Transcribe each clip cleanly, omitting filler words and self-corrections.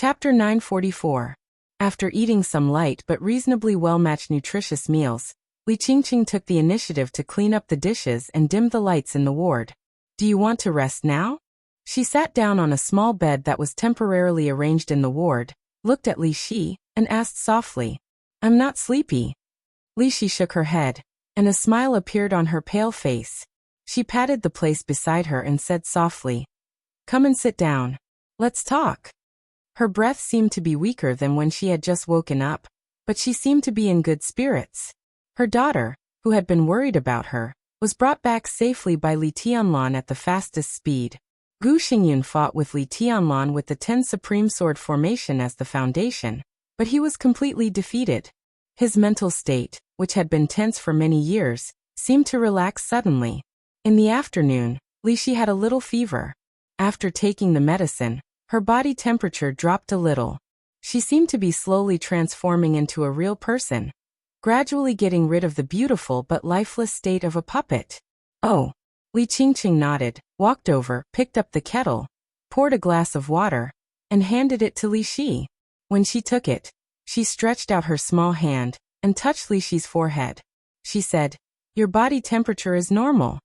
Chapter 944. After eating some light but reasonably well-matched nutritious meals, Li Qingqing took the initiative to clean up the dishes and dim the lights in the ward. Do you want to rest now? She sat down on a small bed that was temporarily arranged in the ward, looked at Li Shi, and asked softly, I'm not sleepy. Li Shi shook her head, and a smile appeared on her pale face. She patted the place beside her and said softly, Come and sit down. Let's talk. Her breath seemed to be weaker than when she had just woken up, but she seemed to be in good spirits. Her daughter, who had been worried about her, was brought back safely by Li Tianlan at the fastest speed. Gu Xingyun fought with Li Tianlan with the 10 Supreme Sword formation as the foundation, but he was completely defeated. His mental state, which had been tense for many years, seemed to relax suddenly. In the afternoon, Li Shi had a little fever. After taking the medicine, her body temperature dropped a little. She seemed to be slowly transforming into a real person, gradually getting rid of the beautiful but lifeless state of a puppet. Oh. Li Qingqing nodded, walked over, picked up the kettle, poured a glass of water, and handed it to Li Shi. When she took it, she stretched out her small hand and touched Li Shi's forehead. She said, Your body temperature is normal.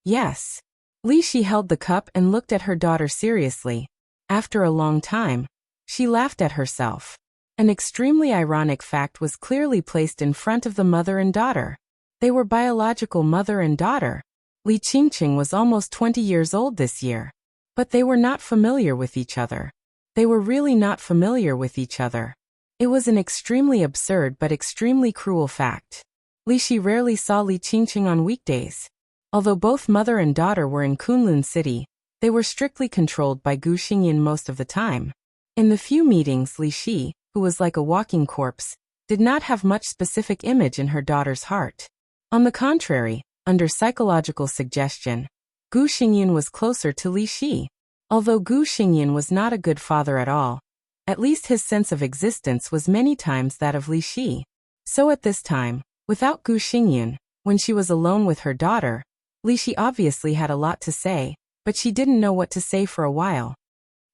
Yes. Li Shi held the cup and looked at her daughter seriously. After a long time, she laughed at herself. An extremely ironic fact was clearly placed in front of the mother and daughter. They were biological mother and daughter. Li Qingqing was almost 20 years old this year. But they were not familiar with each other. They were really not familiar with each other. It was an extremely absurd but extremely cruel fact. Li Shi rarely saw Li Qingqing on weekdays. Although both mother and daughter were in Kunlun City, they were strictly controlled by Gu Xingyin most of the time. In the few meetings, Li Shi, who was like a walking corpse, did not have much specific image in her daughter's heart. On the contrary, under psychological suggestion, Gu Xingyin was closer to Li Shi. Although Gu Xingyin was not a good father at least his sense of existence was many times that of Li Shi. So at this time, without Gu Xingyin, when she was alone with her daughter, Li Shi obviously had a lot to say, but she didn't know what to say for a while.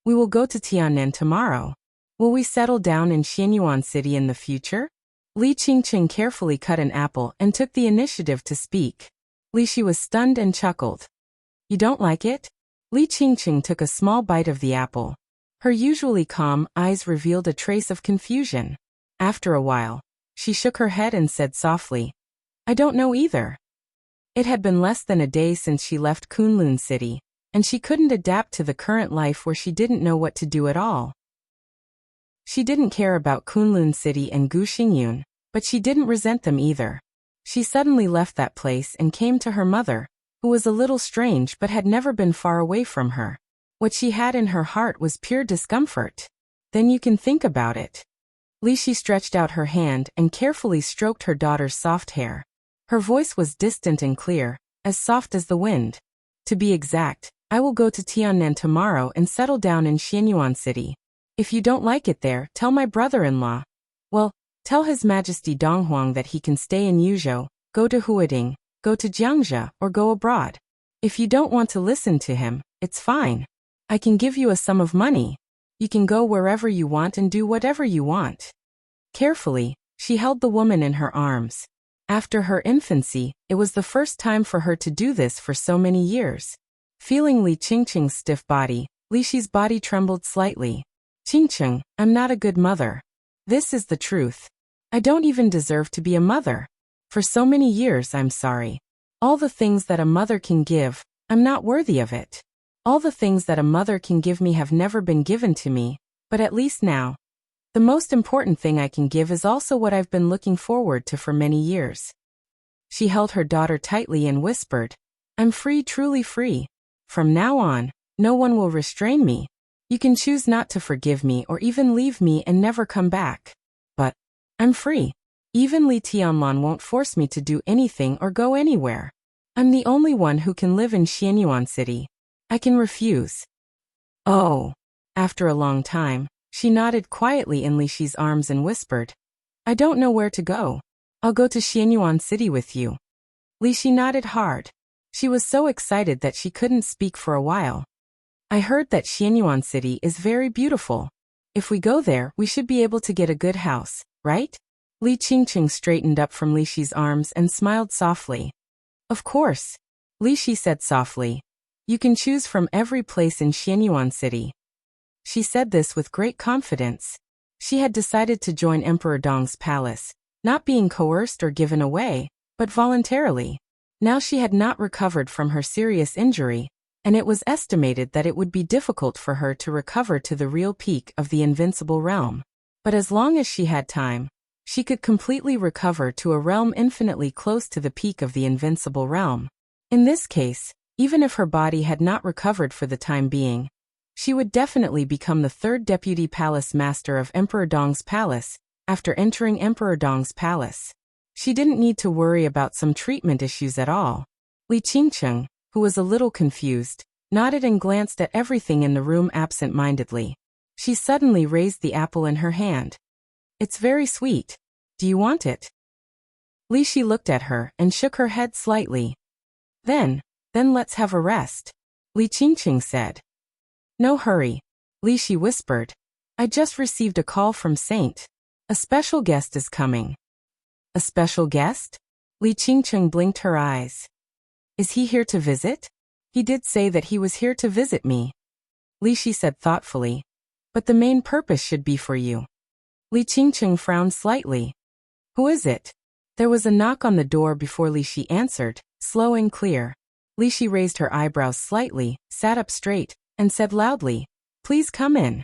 We will go to Tiannan tomorrow. Will we settle down in Xianyuan City in the future? Li Qingqing carefully cut an apple and took the initiative to speak. Li Shi was stunned and chuckled. You don't like it? Li Qingqing took a small bite of the apple. Her usually calm eyes revealed a trace of confusion. After a while, she shook her head and said softly, I don't know either. It had been less than a day since she left Kunlun City, and she couldn't adapt to the current life where she didn't know what to do at all. She didn't care about Kunlun City and Gu Xingyun, but she didn't resent them either. She suddenly left that place and came to her mother, who was a little strange but had never been far away from her. What she had in her heart was pure discomfort. Then you can think about it. Li Shi stretched out her hand and carefully stroked her daughter's soft hair. Her voice was distant and clear, as soft as the wind. To be exact, I will go to Tiannan tomorrow and settle down in Xianyuan City. If you don't like it there, tell my brother-in-law. Well, tell His Majesty Donghuang that he can stay in Yuzhou, go to Huading, go to Jiangxia, or go abroad. If you don't want to listen to him, it's fine. I can give you a sum of money. You can go wherever you want and do whatever you want. Carefully, she held the woman in her arms. After her infancy, it was the first time for her to do this for so many years. Feeling Li Qingqing's stiff body, Li Shi's body trembled slightly. Qingqing, I'm not a good mother. This is the truth. I don't even deserve to be a mother. For so many years, I'm sorry. All the things that a mother can give, I'm not worthy of it. All the things that a mother can give me have never been given to me, but at least now. The most important thing I can give is also what I've been looking forward to for many years. She held her daughter tightly and whispered, I'm free, truly free. From now on, no one will restrain me. You can choose not to forgive me or even leave me and never come back. But I'm free. Even Li Tianlan won't force me to do anything or go anywhere. I'm the only one who can live in Xianyuan City. I can refuse. Oh. After a long time, she nodded quietly in Li Shi's arms and whispered, I don't know where to go. I'll go to Xianyuan City with you. Li Shi nodded hard. She was so excited that she couldn't speak for a while. I heard that Xianyuan City is very beautiful. If we go there, we should be able to get a good house, right? Li Qingqing straightened up from Li Shi's arms and smiled softly. Of course, Li Shi said softly. You can choose from every place in Xianyuan City. She said this with great confidence. She had decided to join Emperor Dong's palace, not being coerced or given away, but voluntarily. Now she had not recovered from her serious injury, and it was estimated that it would be difficult for her to recover to the real peak of the invincible realm. But as long as she had time, she could completely recover to a realm infinitely close to the peak of the invincible realm. In this case, even if her body had not recovered for the time being, she would definitely become the third deputy palace master of Emperor Dong's palace after entering Emperor Dong's palace. She didn't need to worry about some treatment issues at all. Li Qingqing, who was a little confused, nodded and glanced at everything in the room absent-mindedly. She suddenly raised the apple in her hand. It's very sweet. Do you want it? Li Shi looked at her and shook her head slightly. Then let's have a rest, Li Qingqing said. No hurry, Li Shi whispered. I just received a call from Saint. A special guest is coming. A special guest? Li Qingqing blinked her eyes. Is he here to visit? He did say that he was here to visit me, Li Shi said thoughtfully. But the main purpose should be for you. Li Qingqing frowned slightly. Who is it? There was a knock on the door before Li Shi answered, slow and clear. Li Shi raised her eyebrows slightly, sat up straight, and said loudly, Please come in.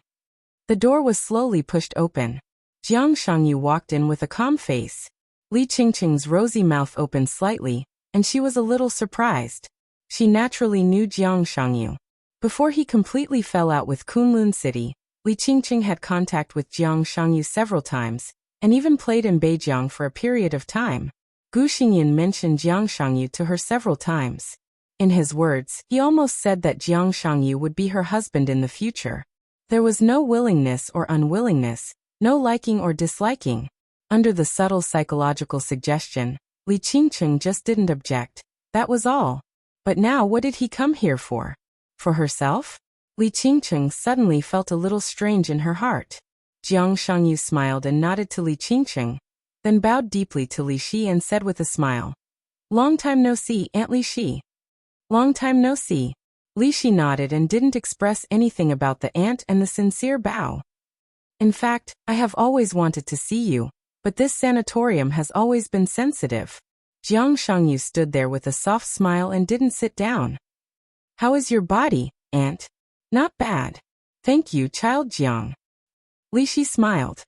The door was slowly pushed open. Jiang Shangyu walked in with a calm face. Li Qingqing's rosy mouth opened slightly, and she was a little surprised. She naturally knew Jiang Shangyu. Before he completely fell out with Kunlun City, Li Qingqing had contact with Jiang Shangyu several times, and even played in Beijiang for a period of time. Gu Xingyan mentioned Jiang Shangyu to her several times. In his words, he almost said that Jiang Shangyu would be her husband in the future. There was no willingness or unwillingness, no liking or disliking. Under the subtle psychological suggestion, Li Qingqing just didn't object. That was all. But now what did he come here for? For herself? Li Qingqing suddenly felt a little strange in her heart. Jiang Shangyu smiled and nodded to Li Qingqing, then bowed deeply to Li Shi and said with a smile, Long time no see, Aunt Li Shi. Long time no see. Li Shi nodded and didn't express anything about the aunt and the sincere bow. In fact, I have always wanted to see you, but this sanatorium has always been sensitive. Jiang Shangyu stood there with a soft smile and didn't sit down. How is your body, aunt? Not bad. Thank you, child Jiang. Li Shi smiled.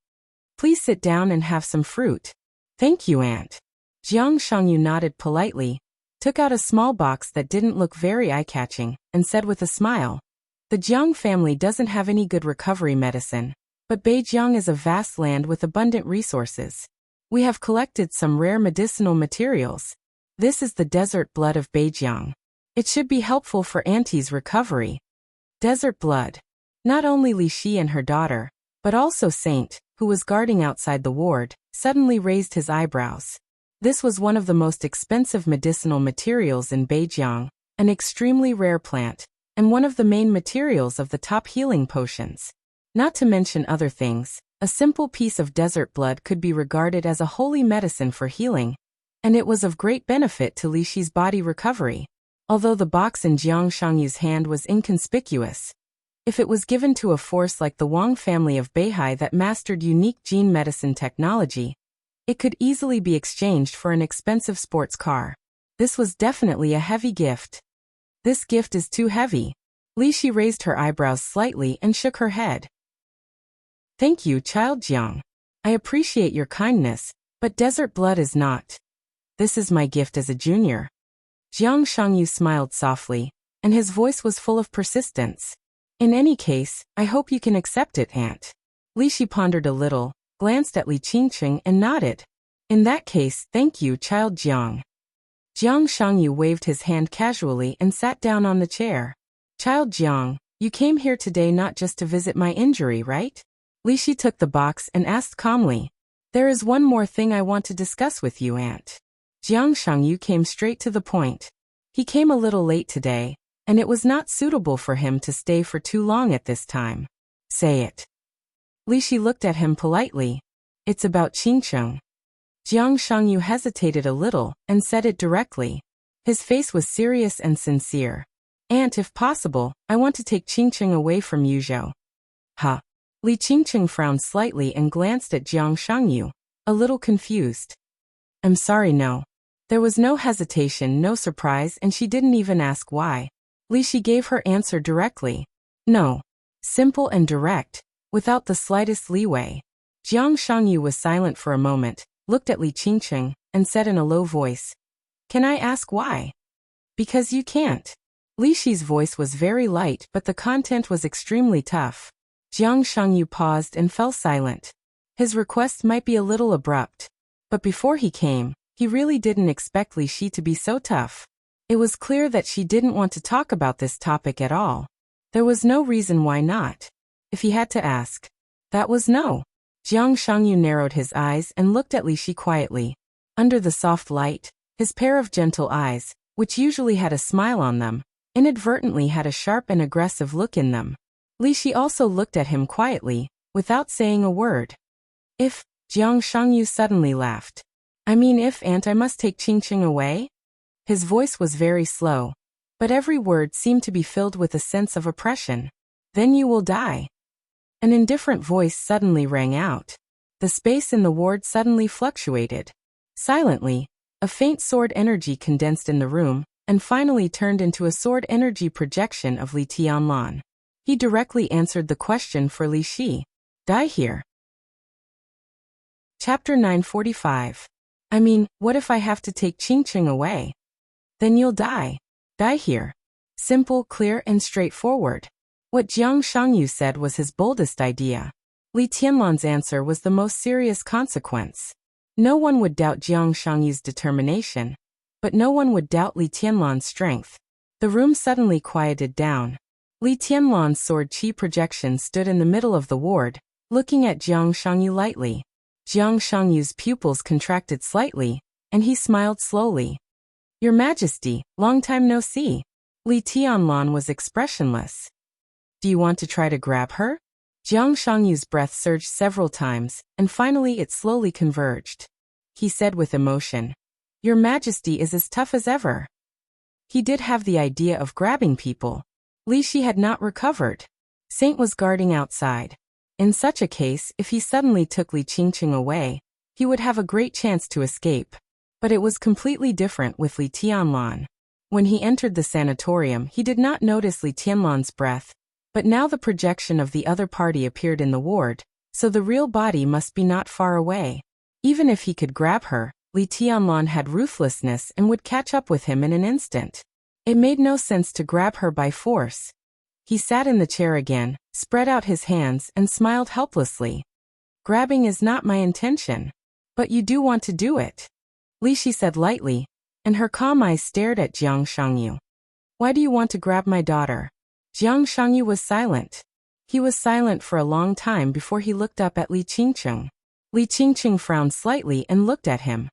Please sit down and have some fruit. Thank you, aunt. Jiang Shangyu nodded politely, took out a small box that didn't look very eye-catching, and said with a smile, The Jiang family doesn't have any good recovery medicine, but Beijiang is a vast land with abundant resources. We have collected some rare medicinal materials. This is the desert blood of Beijiang. It should be helpful for Auntie's recovery. Desert blood. Not only Li Shi and her daughter, but also Saint, who was guarding outside the ward, suddenly raised his eyebrows. This was one of the most expensive medicinal materials in Beijiang, an extremely rare plant, and one of the main materials of the top healing potions. Not to mention other things, a simple piece of desert blood could be regarded as a holy medicine for healing, and it was of great benefit to Li Shi's body recovery. Although the box in Jiang Shangyu's hand was inconspicuous, if it was given to a force like the Wang family of Beihai that mastered unique gene medicine technology, it could easily be exchanged for an expensive sports car. This was definitely a heavy gift. This gift is too heavy. Li Shi raised her eyebrows slightly and shook her head. Thank you, child Jiang. I appreciate your kindness, but desert blood is not. This is my gift as a junior. Jiang Shangyu smiled softly, and his voice was full of persistence. In any case, I hope you can accept it, aunt. Li Shi pondered a little, glanced at Li Qingqing and nodded. In that case, thank you, child Jiang. Jiang Shangyu waved his hand casually and sat down on the chair. Child Jiang, you came here today not just to visit my injury, right? Li Shi took the box and asked calmly. There is one more thing I want to discuss with you, aunt. Jiang Shangyu came straight to the point. He came a little late today, and it was not suitable for him to stay for too long at this time. Say it. Li Shi looked at him politely. It's about Qingcheng. Jiang Shangyu hesitated a little and said it directly. His face was serious and sincere. Aunt, if possible, I want to take Qingcheng away from Yuzhou. Huh? Li Qingcheng frowned slightly and glanced at Jiang Shangyu, a little confused. I'm sorry, no. There was no hesitation, no surprise, and she didn't even ask why. Li Shi gave her answer directly. No. Simple and direct, without the slightest leeway. Jiang Shangyu was silent for a moment, looked at Li Qingcheng, and said in a low voice, Can I ask why? Because you can't. Li Shi's voice was very light, but the content was extremely tough. Jiang Shangyu paused and fell silent. His request might be a little abrupt, but before he came, he really didn't expect Li Shi to be so tough. It was clear that she didn't want to talk about this topic at all. There was no reason why not. If he had to ask, that was no. Jiang Shangyu narrowed his eyes and looked at Li Shi quietly. Under the soft light, his pair of gentle eyes, which usually had a smile on them, inadvertently had a sharp and aggressive look in them. Li Shi also looked at him quietly, without saying a word. If, Jiang Shangyu suddenly laughed. I mean, if, Aunt, I must take Qingcheng away? His voice was very slow, but every word seemed to be filled with a sense of oppression. Then you will die. An indifferent voice suddenly rang out. The space in the ward suddenly fluctuated. Silently, a faint sword energy condensed in the room, and finally turned into a sword energy projection of Li Tianlan. He directly answered the question for Li Shi. Die here. Chapter 945. I mean, what if I have to take Qingcheng away? Then you'll die. Die here. Simple, clear, and straightforward. What Jiang Shangyu said was his boldest idea. Li Tianlan's answer was the most serious consequence. No one would doubt Jiang Shangyu's determination, but no one would doubt Li Tianlan's strength. The room suddenly quieted down. Li Tianlan's sword chi projection stood in the middle of the ward, looking at Jiang Shangyu lightly. Jiang Shangyu's pupils contracted slightly, and he smiled slowly. Your Majesty, long time no see. Li Tianlan was expressionless. Do you want to try to grab her? Jiang Shangyu's breath surged several times, and finally it slowly converged. He said with emotion, Your Majesty is as tough as ever. He did have the idea of grabbing people. Li Shi had not recovered. Saint was guarding outside. In such a case, if he suddenly took Li Qingcheng away, he would have a great chance to escape. But it was completely different with Li Tianlan. When he entered the sanatorium, he did not notice Li Tianlan's breath, but now the projection of the other party appeared in the ward, so the real body must be not far away. Even if he could grab her, Li Tianlan had ruthlessness and would catch up with him in an instant. It made no sense to grab her by force. He sat in the chair again, spread out his hands, and smiled helplessly. Grabbing is not my intention. But you do want to do it. Li Shi said lightly, and her calm eyes stared at Jiang Shangyu. Why do you want to grab my daughter? Jiang Shangyu was silent. He was silent for a long time before he looked up at Li Qingcheng. Li Qingcheng frowned slightly and looked at him.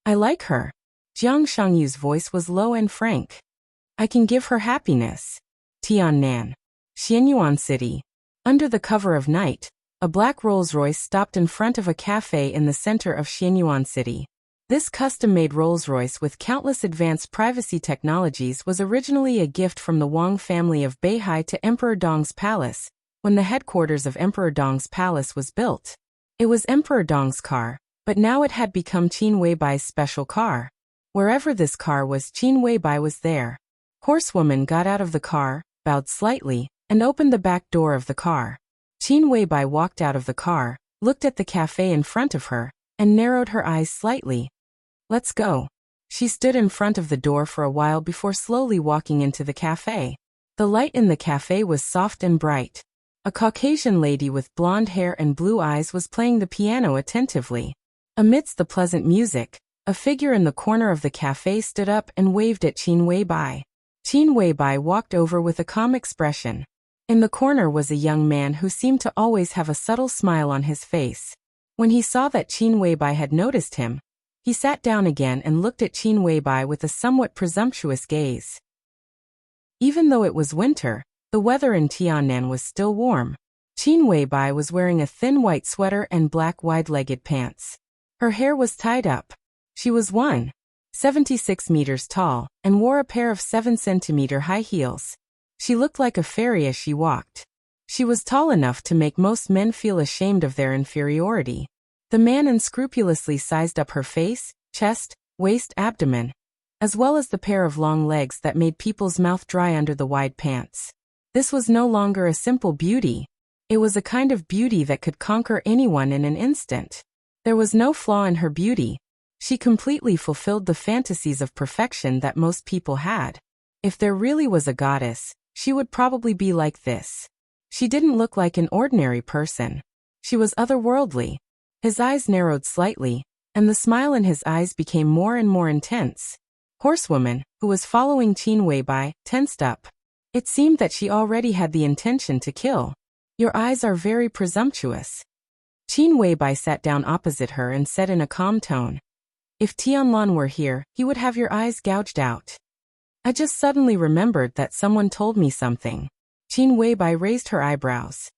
I like her. Jiang Shangyu's voice was low and frank. I can give her happiness. Tiannan. Xianyuan City. Under the cover of night, a black Rolls-Royce stopped in front of a cafe in the center of Xianyuan City. This custom-made Rolls-Royce with countless advanced privacy technologies was originally a gift from the Wang family of Beihai to Emperor Dong's palace, when the headquarters of Emperor Dong's palace was built. It was Emperor Dong's car, but now it had become Qin Weibai's special car. Wherever this car was, Qin Weibai was there. Horsewoman got out of the car, bowed slightly, and opened the back door of the car. Qin Weibai walked out of the car, looked at the cafe in front of her, and narrowed her eyes slightly. Let's go. She stood in front of the door for a while before slowly walking into the cafe. The light in the cafe was soft and bright. A Caucasian lady with blonde hair and blue eyes was playing the piano attentively. Amidst the pleasant music, a figure in the corner of the cafe stood up and waved at Qin Weibai. Qin Weibai walked over with a calm expression. In the corner was a young man who seemed to always have a subtle smile on his face. When he saw that Qin Weibai had noticed him, he sat down again and looked at Qin Weibai with a somewhat presumptuous gaze. Even though it was winter, the weather in Tiannan was still warm. Qin Weibai was wearing a thin white sweater and black wide-legged pants. Her hair was tied up. She was 1.76 meters tall and wore a pair of 7-centimeter high heels. She looked like a fairy as she walked. She was tall enough to make most men feel ashamed of their inferiority. The man unscrupulously sized up her face, chest, waist, abdomen, as well as the pair of long legs that made people's mouth dry under the wide pants. This was no longer a simple beauty. It was a kind of beauty that could conquer anyone in an instant. There was no flaw in her beauty. She completely fulfilled the fantasies of perfection that most people had. If there really was a goddess, she would probably be like this. She didn't look like an ordinary person. She was otherworldly. His eyes narrowed slightly, and the smile in his eyes became more and more intense. Horsewoman, who was following Qin Weibai, tensed up. It seemed that she already had the intention to kill. Your eyes are very presumptuous. Qin Weibai sat down opposite her and said in a calm tone, if Tianlan were here, he would have your eyes gouged out. I just suddenly remembered that someone told me something. Qin Weibai raised her eyebrows.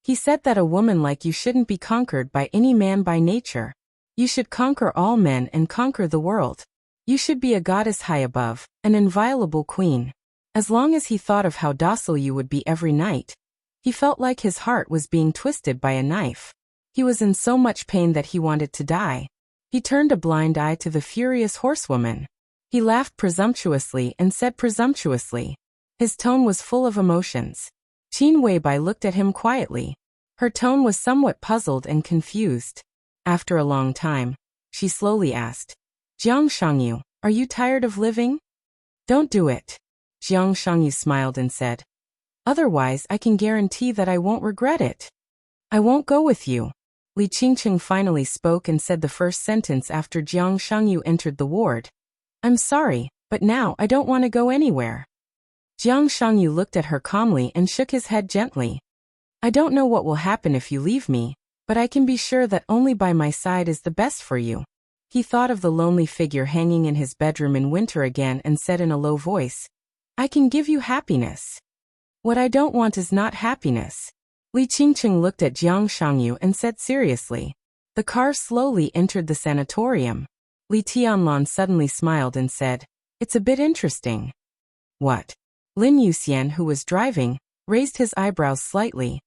He said that a woman like you shouldn't be conquered by any man by nature. You should conquer all men and conquer the world. You should be a goddess high above, an inviolable queen. As long as he thought of how docile you would be every night, he felt like his heart was being twisted by a knife. He was in so much pain that he wanted to die. He turned a blind eye to the furious horsewoman. He laughed presumptuously and said presumptuously. His tone was full of emotions. Qin Weibai looked at him quietly. Her tone was somewhat puzzled and confused. After a long time, she slowly asked, Jiang Shangyu, are you tired of living? Don't do it. Jiang Shangyu smiled and said, otherwise I can guarantee that I won't regret it. I won't go with you. Li Qingqing finally spoke and said the first sentence after Jiang Shangyu entered the ward. I'm sorry, but now I don't want to go anywhere. Jiang Shangyu looked at her calmly and shook his head gently. I don't know what will happen if you leave me, but I can be sure that only by my side is the best for you. He thought of the lonely figure hanging in his bedroom in winter again and said in a low voice, I can give you happiness. What I don't want is not happiness. Li Qingqing looked at Jiang Shangyu and said seriously. The car slowly entered the sanatorium. Li Tianlan suddenly smiled and said, it's a bit interesting. What? Lin Yuxian, who was driving, raised his eyebrows slightly.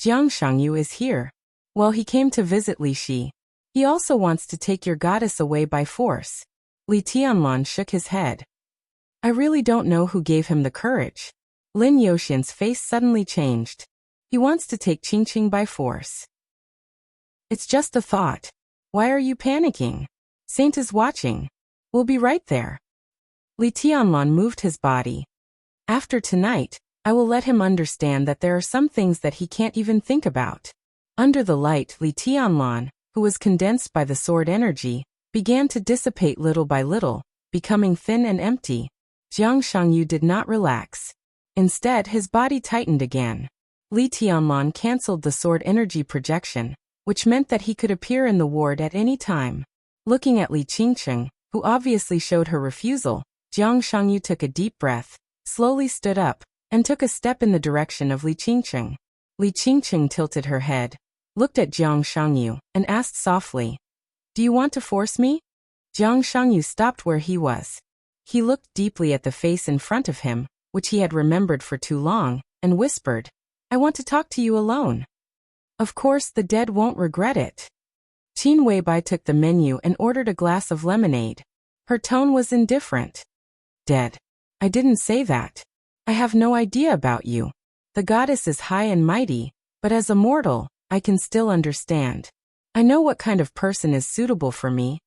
Jiang Shangyu is here. Well, he came to visit Li Shi. He also wants to take your goddess away by force. Li Tianlan shook his head. I really don't know who gave him the courage. Lin Yuxian's face suddenly changed. He wants to take Qingqing by force. It's just a thought. Why are you panicking? Saint is watching. We'll be right there. Li Tianlan moved his body. After tonight, I will let him understand that there are some things that he can't even think about. Under the light, Li Tianlan, who was condensed by the sword energy, began to dissipate little by little, becoming thin and empty. Jiang Shangyu did not relax. Instead, his body tightened again. Li Tianlan cancelled the sword energy projection, which meant that he could appear in the ward at any time. Looking at Li Qingqing, who obviously showed her refusal, Jiang Shangyu took a deep breath, slowly stood up, and took a step in the direction of Li Qingqing. Li Qingqing tilted her head, looked at Jiang Shangyu, and asked softly, do you want to force me? Jiang Shangyu stopped where he was. He looked deeply at the face in front of him, which he had remembered for too long, and whispered, I want to talk to you alone. Of course the dead won't regret it. Qin Weibai took the menu and ordered a glass of lemonade. Her tone was indifferent. Dead. I didn't say that. I have no idea about you. The goddess is high and mighty, but as a mortal, I can still understand. I know what kind of person is suitable for me,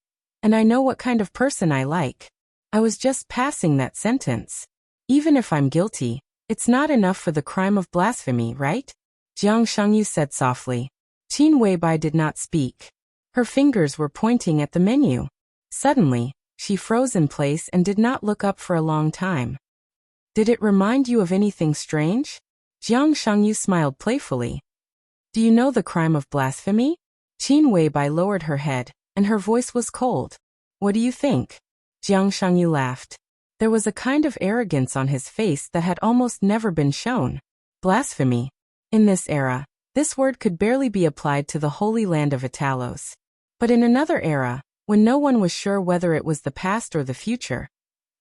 and I know what kind of person I like. I was just passing that sentence. Even if I'm guilty, it's not enough for the crime of blasphemy, right? Jiang Shangyu said softly. Qin Weibai did not speak. Her fingers were pointing at the menu. Suddenly, she froze in place and did not look up for a long time. Did it remind you of anything strange? Jiang Shangyu smiled playfully. Do you know the crime of blasphemy? Qin Weibai lowered her head, and her voice was cold. What do you think? Jiang Shangyu laughed. There was a kind of arrogance on his face that had almost never been shown. Blasphemy. In this era, This word could barely be applied to the Holy Land of Italos. But in another era, when no one was sure whether it was the past or the future,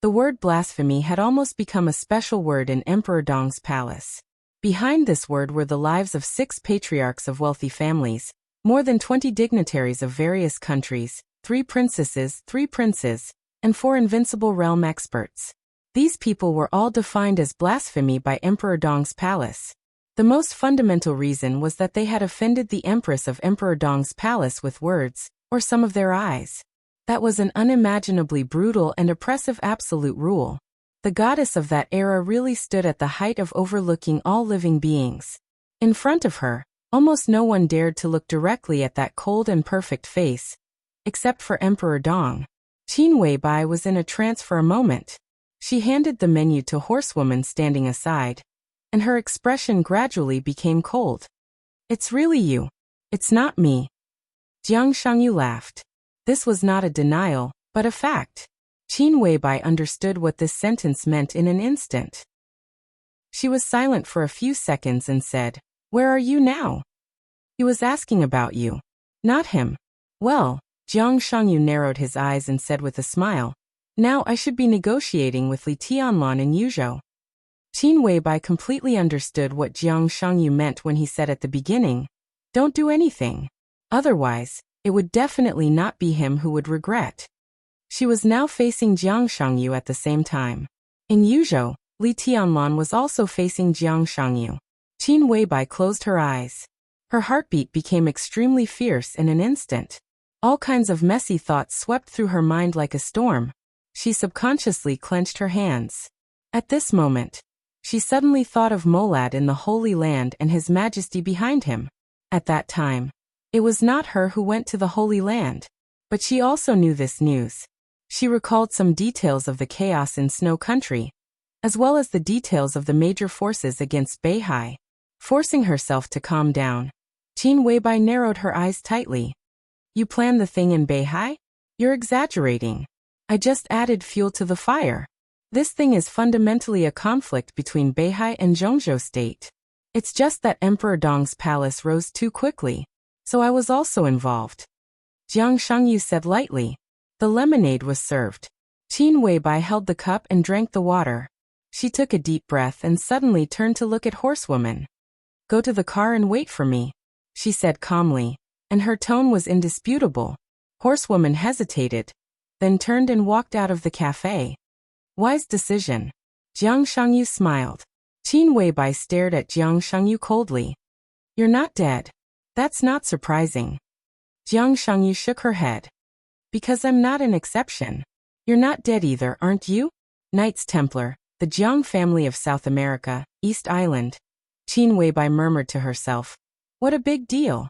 the word blasphemy had almost become a special word in Emperor Dong's palace. Behind this word were the lives of 6 patriarchs of wealthy families, more than 20 dignitaries of various countries, 3 princesses, 3 princes, and 4 invincible realm experts. These people were all defined as blasphemy by Emperor Dong's palace. The most fundamental reason was that they had offended the Empress of Emperor Dong's palace with words, or some of their eyes. That was an unimaginably brutal and oppressive absolute rule. The goddess of that era really stood at the height of overlooking all living beings. In front of her, almost no one dared to look directly at that cold and perfect face, except for Emperor Dong. Qin Weibai was in a trance for a moment. She handed the menu to Horsewoman standing aside, and her expression gradually became cold. "It's really you. It's not me." Jiang Shangyu laughed. This was not a denial, but a fact. Qin Weibai understood what this sentence meant in an instant. She was silent for a few seconds and said, "Where are you now?" "He was asking about you." "Not him." "Well," Jiang Shangyu narrowed his eyes and said with a smile, "Now I should be negotiating with Li Tianlan in Yuzhou." Qin Weibai completely understood what Jiang Shangyu meant when he said at the beginning, "Don't do anything. Otherwise, it would definitely not be him who would regret." She was now facing Jiang Shangyu at the same time. In Yuzhou, Li Tianlan was also facing Jiang Shangyu. Qin Weibai closed her eyes. Her heartbeat became extremely fierce in an instant. All kinds of messy thoughts swept through her mind like a storm. She subconsciously clenched her hands. At this moment, she suddenly thought of Molad in the Holy Land and His Majesty behind him. At that time, it was not her who went to the Holy Land. But she also knew this news. She recalled some details of the chaos in Snow Country, as well as the details of the major forces against Beihai. Forcing herself to calm down, Qin Weibai narrowed her eyes tightly. "You planned the thing in Beihai? You're exaggerating. I just added fuel to the fire. This thing is fundamentally a conflict between Beihai and Zhongzhou State. It's just that Emperor Dong's palace rose too quickly, so I was also involved." Jiang Shangyu said lightly. The lemonade was served. Qin Weibai held the cup and drank the water. She took a deep breath and suddenly turned to look at Horsewoman. "Go to the car and wait for me," she said calmly, and her tone was indisputable. Horsewoman hesitated, then turned and walked out of the cafe. "Wise decision." Jiang Shangyu smiled. Qin Weibai stared at Jiang Shangyu coldly. "You're not dead." "That's not surprising." Jiang Shangyu shook her head. "Because I'm not an exception." "You're not dead either, aren't you?" "Knights Templar, the Jiang family of South America, East Island." Qin Weibai murmured to herself. "What a big deal.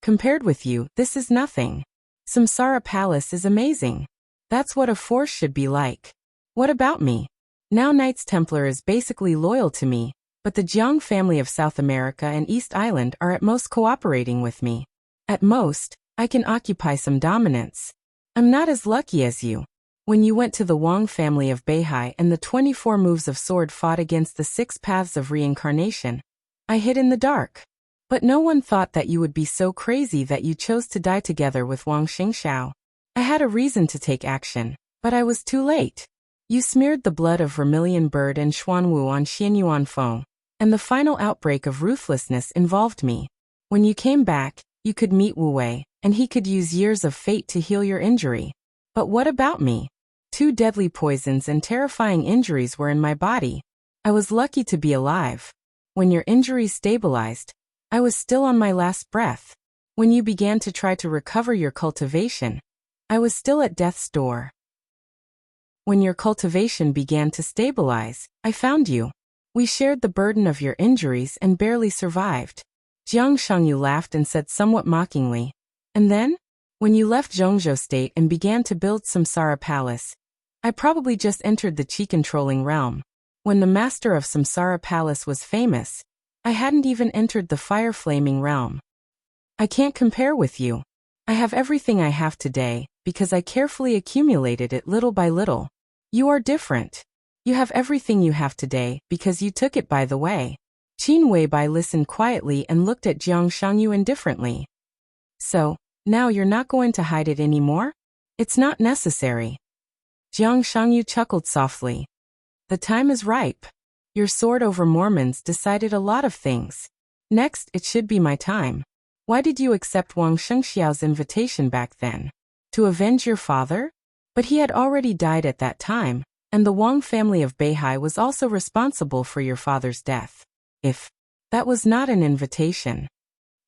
Compared with you, this is nothing. Samsara Palace is amazing. That's what a force should be like. What about me? Now Knights Templar is basically loyal to me, but the Jiang family of South America and East Island are at most cooperating with me. At most, I can occupy some dominance. I'm not as lucky as you. When you went to the Wang family of Beihai and the 24 moves of sword fought against the 6 paths of reincarnation, I hid in the dark. But no one thought that you would be so crazy that you chose to die together with Wang Xingxiao. I had a reason to take action, but I was too late. You smeared the blood of Vermilion Bird and Xuanwu on Xianyuan Feng, and the final outbreak of ruthlessness involved me. When you came back, you could meet Wu Wei, and he could use years of fate to heal your injury. But what about me? 2 deadly poisons and terrifying injuries were in my body. I was lucky to be alive. When your injuries stabilized, I was still on my last breath. When you began to try to recover your cultivation, I was still at death's door. When your cultivation began to stabilize, I found you. We shared the burden of your injuries and barely survived." Jiang Shangyu laughed and said somewhat mockingly, "And then? When you left Zhongzhou State and began to build Samsara Palace, I probably just entered the chi-controlling realm. When the master of Samsara Palace was famous, I hadn't even entered the fire-flaming realm. I can't compare with you. I have everything I have today, because I carefully accumulated it little by little. You are different. You have everything you have today, because you took it by the way." Qin Weibai listened quietly and looked at Jiang Shangyu indifferently. So, now you're not going to hide it anymore? It's not necessary. Jiang Shangyu chuckled softly. The time is ripe. Your sword over Mormons decided a lot of things. Next, it should be my time. Why did you accept Wang Shengxiao's invitation back then? To avenge your father? But he had already died at that time, and the Wang family of Beihai was also responsible for your father's death. If that was not an invitation.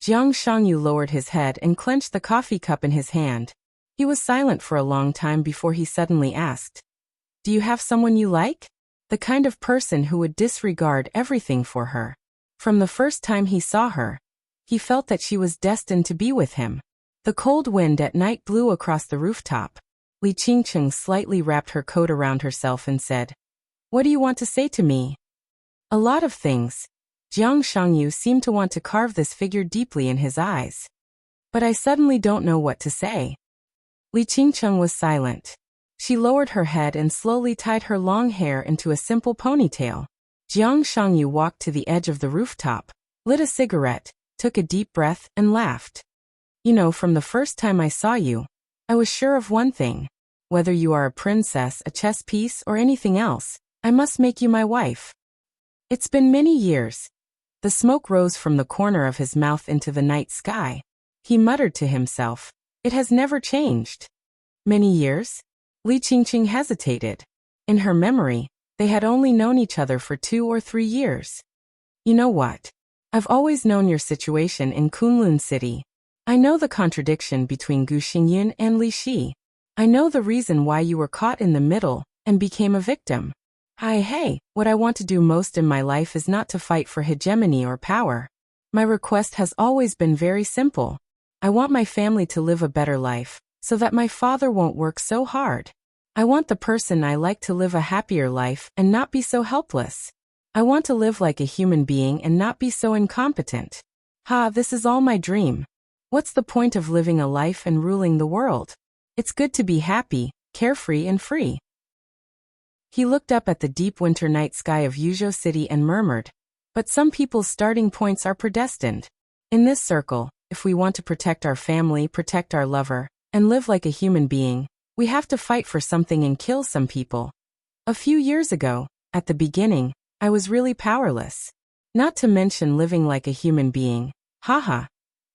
Jiang Shangyu lowered his head and clenched the coffee cup in his hand. He was silent for a long time before he suddenly asked, "Do you have someone you like?" The kind of person who would disregard everything for her. From the first time he saw her, he felt that she was destined to be with him. The cold wind at night blew across the rooftop. Li Qingcheng slightly wrapped her coat around herself and said, "What do you want to say to me?" "A lot of things." Jiang Shangyu seemed to want to carve this figure deeply in his eyes. "But I suddenly don't know what to say." Li Qingcheng was silent. She lowered her head and slowly tied her long hair into a simple ponytail. Jiang Shangyu walked to the edge of the rooftop, lit a cigarette, took a deep breath, and laughed. "You know, from the first time I saw you, I was sure of one thing. Whether you are a princess, a chess piece, or anything else, I must make you my wife." It's been many years. The smoke rose from the corner of his mouth into the night sky. He muttered to himself, "It has never changed." Many years? Li Qingqing hesitated. In her memory, they had only known each other for 2 or 3 years. "You know what? I've always known your situation in Kunlun City. I know the contradiction between Gu Xingyun and Li Shi. I know the reason why you were caught in the middle and became a victim. Hey, what I want to do most in my life is not to fight for hegemony or power. My request has always been very simple. I want my family to live a better life, so that my father won't work so hard. I want the person I like to live a happier life and not be so helpless. I want to live like a human being and not be so incompetent. This is all my dream. What's the point of living a life and ruling the world? It's good to be happy, carefree and free." He looked up at the deep winter night sky of Yuzhou City and murmured, "But some people's starting points are predestined. In this circle, if we want to protect our family, protect our lover, and live like a human being, we have to fight for something and kill some people. A few years ago, at the beginning, I was really powerless. Not to mention living like a human being.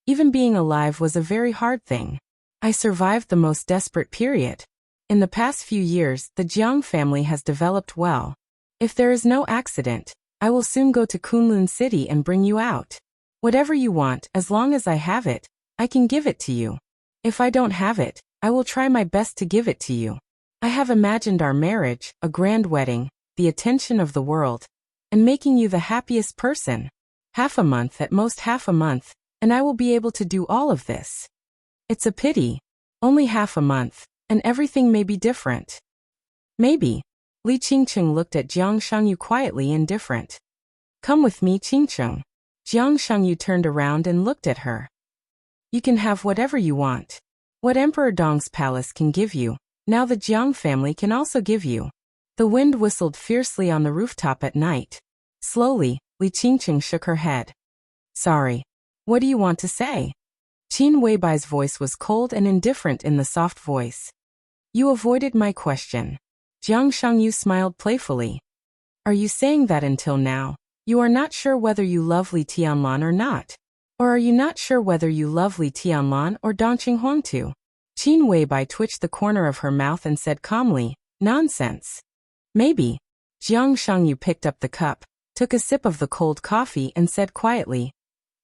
Even being alive was a very hard thing. I survived the most desperate period. In the past few years, the Jiang family has developed well. If there is no accident, I will soon go to Kunlun City and bring you out. Whatever you want, as long as I have it, I can give it to you. If I don't have it, I will try my best to give it to you. I have imagined our marriage, a grand wedding, the attention of the world, and making you the happiest person. Half a month, at most half a month, and I will be able to do all of this. It's a pity. Only half a month, and everything may be different." "Maybe." Li Qingcheng looked at Jiang Shangyu quietly indifferent. "Come with me, Qingcheng." Jiang Shangyu turned around and looked at her. "You can have whatever you want. What Emperor Dong's palace can give you, now the Jiang family can also give you." The wind whistled fiercely on the rooftop at night. Slowly, Li Qingcheng shook her head. "Sorry. What do you want to say?" Qin Weibai's voice was cold and indifferent in the soft voice. "You avoided my question." Jiang Shangyu smiled playfully. "Are you saying that until now, you are not sure whether you love Li Tianlan or not? Or are you not sure whether you love Li Tianlan or Dongqing Huangtu?" Qin Weibai twitched the corner of her mouth and said calmly, "Nonsense. Maybe." Jiang Shangyu picked up the cup, took a sip of the cold coffee and said quietly,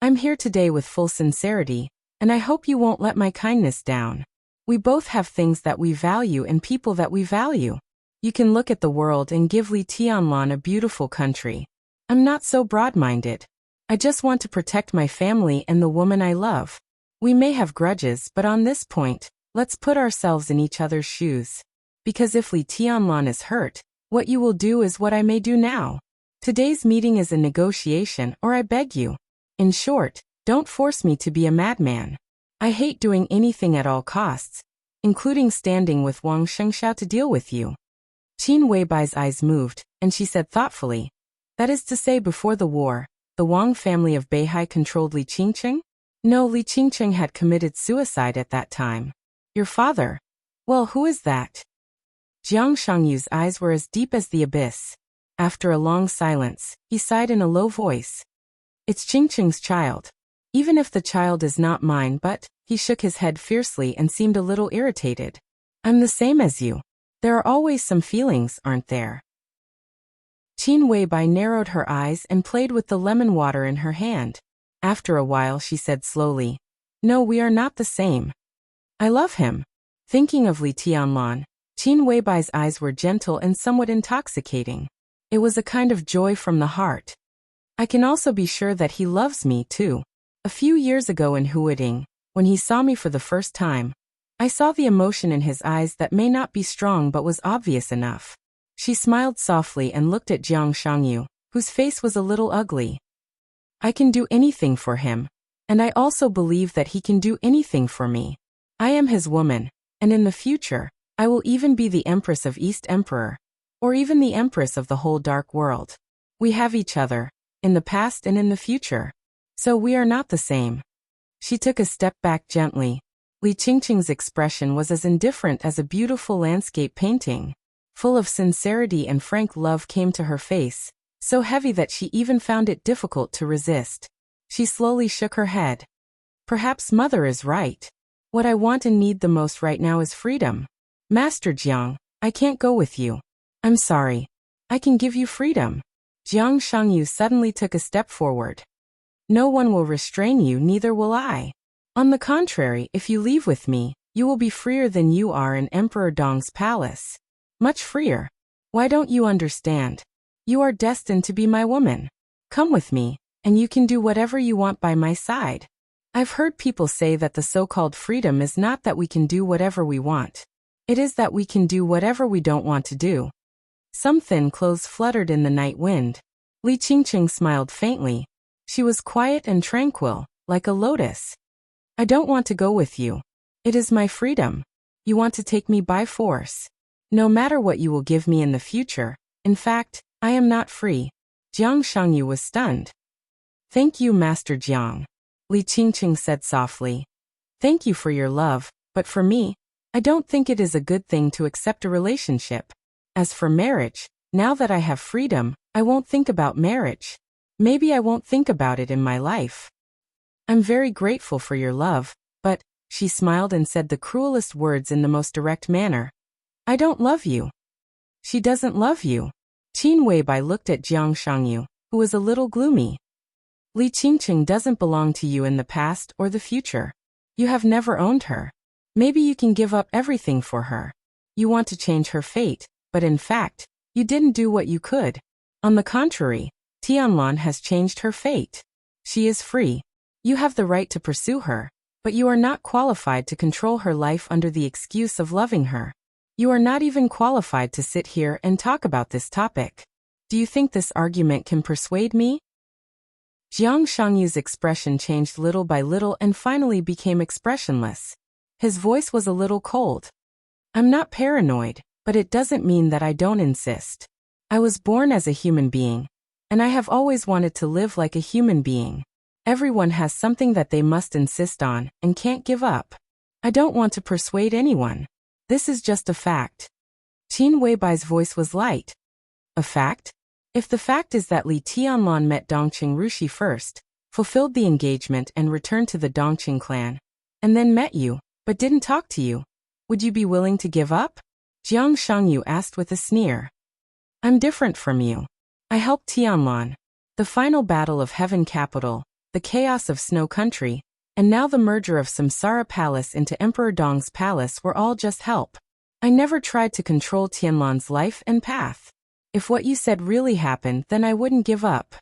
"I'm here today with full sincerity, and I hope you won't let my kindness down. We both have things that we value and people that we value. You can look at the world and give Li Tianlan a beautiful country. I'm not so broad-minded. I just want to protect my family and the woman I love. We may have grudges, but on this point, let's put ourselves in each other's shoes. Because if Li Tianlan is hurt, what you will do is what I may do now. Today's meeting is a negotiation, or I beg you. In short, don't force me to be a madman. I hate doing anything at all costs, including standing with Wang Shengxiao to deal with you." Qin Weibai's eyes moved, and she said thoughtfully, "That is to say, before the war, The Wang family of Beihai controlled Li Qingqing? No, Li Qingqing had committed suicide at that time. Your father? Well, who is that? Jiang Shangyu's eyes were as deep as the abyss. After a long silence, he sighed in a low voice. It's Qingqing's child. Even if the child is not mine, but, he shook his head fiercely and seemed a little irritated. I'm the same as you. There are always some feelings, aren't there? Qin Weibai narrowed her eyes and played with the lemon water in her hand. After a while she said slowly, No, we are not the same. I love him. Thinking of Li Tianlan, Qin Weibai's eyes were gentle and somewhat intoxicating. It was a kind of joy from the heart. I can also be sure that he loves me too. A few years ago in Huading, when he saw me for the first time, I saw the emotion in his eyes that may not be strong but was obvious enough. She smiled softly and looked at Jiang Shangyu, whose face was a little ugly. I can do anything for him, and I also believe that he can do anything for me. I am his woman, and in the future, I will even be the Empress of East Emperor, or even the Empress of the whole dark world. We have each other, in the past and in the future. So we are not the same. She took a step back gently. Li Qingqing's expression was as indifferent as a beautiful landscape painting. Full of sincerity and frank love came to her face, so heavy that she even found it difficult to resist. She slowly shook her head. Perhaps Mother is right. What I want and need the most right now is freedom. Master Jiang, I can't go with you. I'm sorry. I can give you freedom. Jiang Shangyu suddenly took a step forward. No one will restrain you, neither will I. On the contrary, if you leave with me, you will be freer than you are in Emperor Dong's palace. Much freer. Why don't you understand? You are destined to be my woman. Come with me, and you can do whatever you want by my side. I've heard people say that the so-called freedom is not that we can do whatever we want. It is that we can do whatever we don't want to do. Some thin clothes fluttered in the night wind. Li Qingqing smiled faintly. She was quiet and tranquil, like a lotus. I don't want to go with you. It is my freedom. You want to take me by force. No matter what you will give me in the future, in fact, I am not free. Jiang Shangyu was stunned. Thank you, Master Jiang. Li Qingqing said softly. Thank you for your love, but for me, I don't think it is a good thing to accept a relationship. As for marriage, now that I have freedom, I won't think about marriage. Maybe I won't think about it in my life. I'm very grateful for your love, but, she smiled and said the cruelest words in the most direct manner. I don't love you. She doesn't love you. Qin Weibai looked at Jiang Shangyu, who was a little gloomy. Li Qingqing doesn't belong to you in the past or the future. You have never owned her. Maybe you can give up everything for her. You want to change her fate, but in fact, you didn't do what you could. On the contrary, Tianlan has changed her fate. She is free. You have the right to pursue her, but you are not qualified to control her life under the excuse of loving her. You are not even qualified to sit here and talk about this topic. Do you think this argument can persuade me? Jiang Shangyu's expression changed little by little and finally became expressionless. His voice was a little cold. I'm not paranoid, but it doesn't mean that I don't insist. I was born as a human being, and I have always wanted to live like a human being. Everyone has something that they must insist on and can't give up. I don't want to persuade anyone. This is just a fact. Qin Weibai's voice was light. A fact? If the fact is that Li Tianlan met Dongqing Rushi first, fulfilled the engagement and returned to the Dongqing clan, and then met you, but didn't talk to you, would you be willing to give up? Jiang Shangyu asked with a sneer. I'm different from you. I helped Tianlan. The final battle of Heaven Capital, the chaos of Snow Country, and now the merger of Samsara Palace into Emperor Dong's palace were all just help. I never tried to control Tianlan's life and path. If what you said really happened, then I wouldn't give up.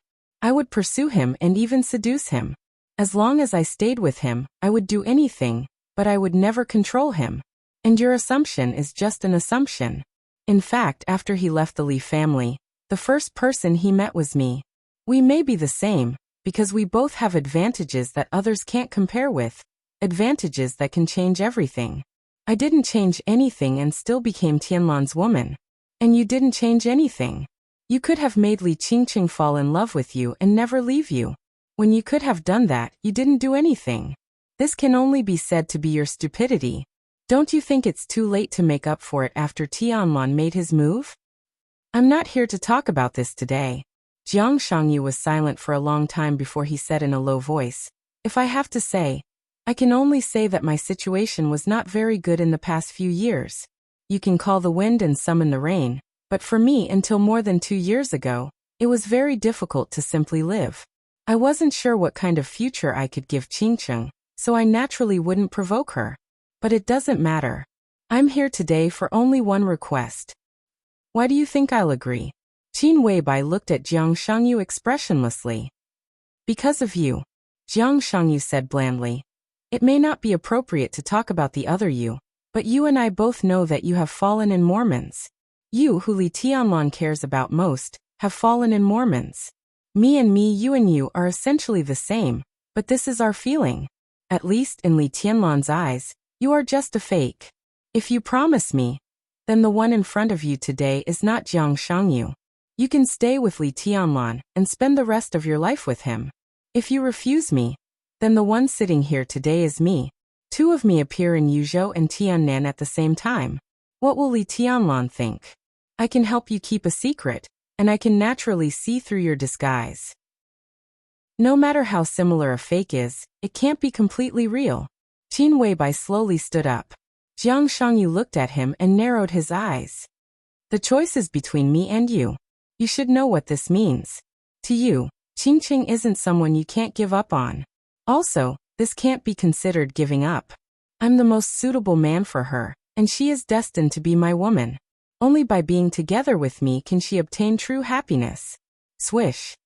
I would pursue him and even seduce him. As long as I stayed with him, I would do anything, but I would never control him. And your assumption is just an assumption. In fact, after he left the Li family, the first person he met was me. We may be the same, because we both have advantages that others can't compare with, advantages that can change everything. I didn't change anything and still became Tianlan's woman. And you didn't change anything. You could have made Li Qingqing fall in love with you and never leave you. When you could have done that, you didn't do anything. This can only be said to be your stupidity. Don't you think it's too late to make up for it after Tianlan made his move? I'm not here to talk about this today. Jiang Shangyu was silent for a long time before he said in a low voice, if I have to say, I can only say that my situation was not very good in the past few years. You can call the wind and summon the rain, but for me until more than 2 years ago, it was very difficult to simply live. I wasn't sure what kind of future I could give Qingqing, so I naturally wouldn't provoke her. But it doesn't matter. I'm here today for only one request. Why do you think I'll agree? Qin Weibai looked at Jiang Shangyu expressionlessly. Because of you, Jiang Shangyu said blandly. It may not be appropriate to talk about the other you, but you and I both know that you have fallen in Mormons. You, who Li Tianlan cares about most, have fallen in Mormons. Me, you and you are essentially the same, but this is our feeling. At least in Li Tianlan's eyes, you are just a fake. If you promise me, then the one in front of you today is not Jiang Shangyu. You can stay with Li Tianlan and spend the rest of your life with him. If you refuse me, then the one sitting here today is me. Two of me appear in Yuzhou and Tiannan at the same time. What will Li Tianlan think? I can help you keep a secret, and I can naturally see through your disguise. No matter how similar a fake is, it can't be completely real. Qin Weibai slowly stood up. Jiang Shangyu looked at him and narrowed his eyes. The choice is between me and you. You should know what this means. To you, Qingqing isn't someone you can't give up on. Also, this can't be considered giving up. I'm the most suitable man for her, and she is destined to be my woman. Only by being together with me can she obtain true happiness. Swish.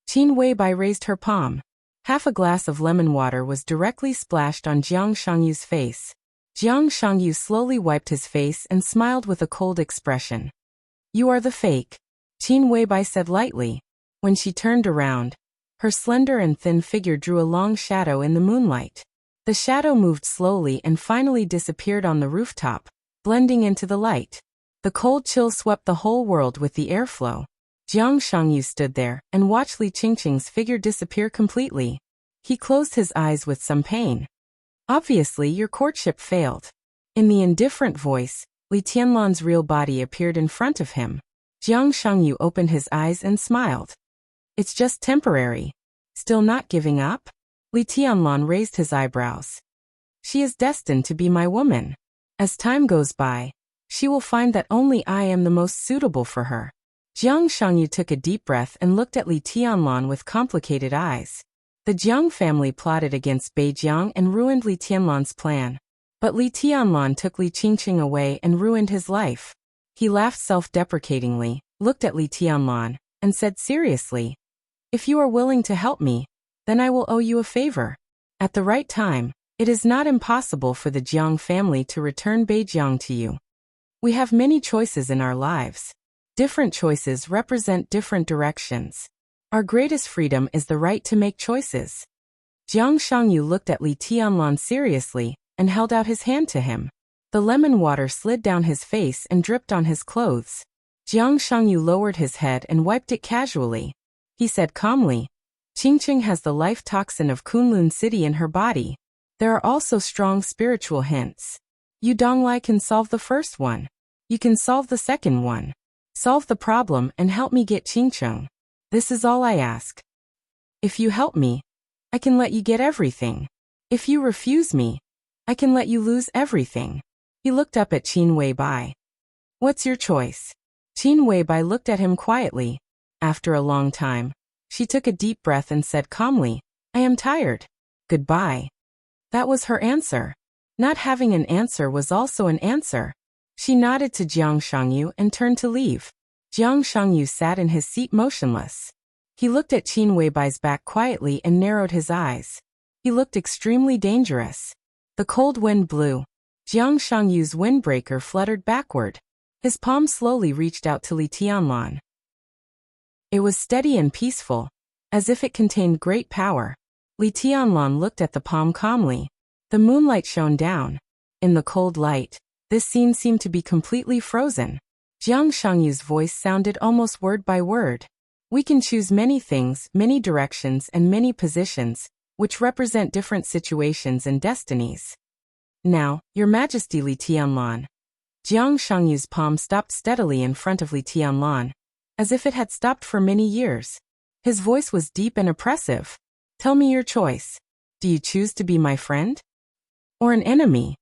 Qin Weibai raised her palm. Half a glass of lemon water was directly splashed on Jiang Shangyu's face. Jiang Shangyu slowly wiped his face and smiled with a cold expression. You are the fake, Qin Weibai said lightly. When she turned around, her slender and thin figure drew a long shadow in the moonlight. The shadow moved slowly and finally disappeared on the rooftop, blending into the light. The cold chill swept the whole world with the airflow. Jiang Shangyu stood there and watched Li Qingqing's figure disappear completely. He closed his eyes with some pain. Obviously, your courtship failed. In the indifferent voice, Li Tianlan's real body appeared in front of him. Jiang Shangyu opened his eyes and smiled. It's just temporary. Still not giving up? Li Tianlan raised his eyebrows. She is destined to be my woman. As time goes by, she will find that only I am the most suitable for her. Jiang Shangyu took a deep breath and looked at Li Tianlan with complicated eyes. The Jiang family plotted against Beijiang and ruined Li Tianlan's plan. But Li Tianlan took Li Qingqing away and ruined his life. He laughed self-deprecatingly, looked at Li Tianlan, and said seriously, if you are willing to help me, then I will owe you a favor. At the right time, it is not impossible for the Jiang family to return Beijiang to you. We have many choices in our lives. Different choices represent different directions. Our greatest freedom is the right to make choices. Jiang Shangyu looked at Li Tianlan seriously and held out his hand to him. The lemon water slid down his face and dripped on his clothes. Jiang Shangyu lowered his head and wiped it casually. He said calmly, Qingqing has the life toxin of Kunlun City in her body. There are also strong spiritual hints. You Donglai can solve the first one. You can solve the second one. Solve the problem and help me get Qingqing. This is all I ask. If you help me, I can let you get everything. If you refuse me, I can let you lose everything. He looked up at Qin Weibai. What's your choice? Qin Weibai looked at him quietly. After a long time, she took a deep breath and said calmly, I am tired. Goodbye. That was her answer. Not having an answer was also an answer. She nodded to Jiang Shangyu and turned to leave. Jiang Shangyu sat in his seat motionless. He looked at Qin Weibai's back quietly and narrowed his eyes. He looked extremely dangerous. The cold wind blew. Jiang Shangyu's windbreaker fluttered backward. His palm slowly reached out to Li Tianlan. It was steady and peaceful, as if it contained great power. Li Tianlan looked at the palm calmly. The moonlight shone down. In the cold light, this scene seemed to be completely frozen. Jiang Shangyu's voice sounded almost word by word. We can choose many things, many directions, and many positions, which represent different situations and destinies. Now, Your Majesty Li Tianlan. Jiang Shangyu's palm stopped steadily in front of Li Tianlan, as if it had stopped for many years. His voice was deep and oppressive. Tell me your choice. Do you choose to be my friend? Or an enemy?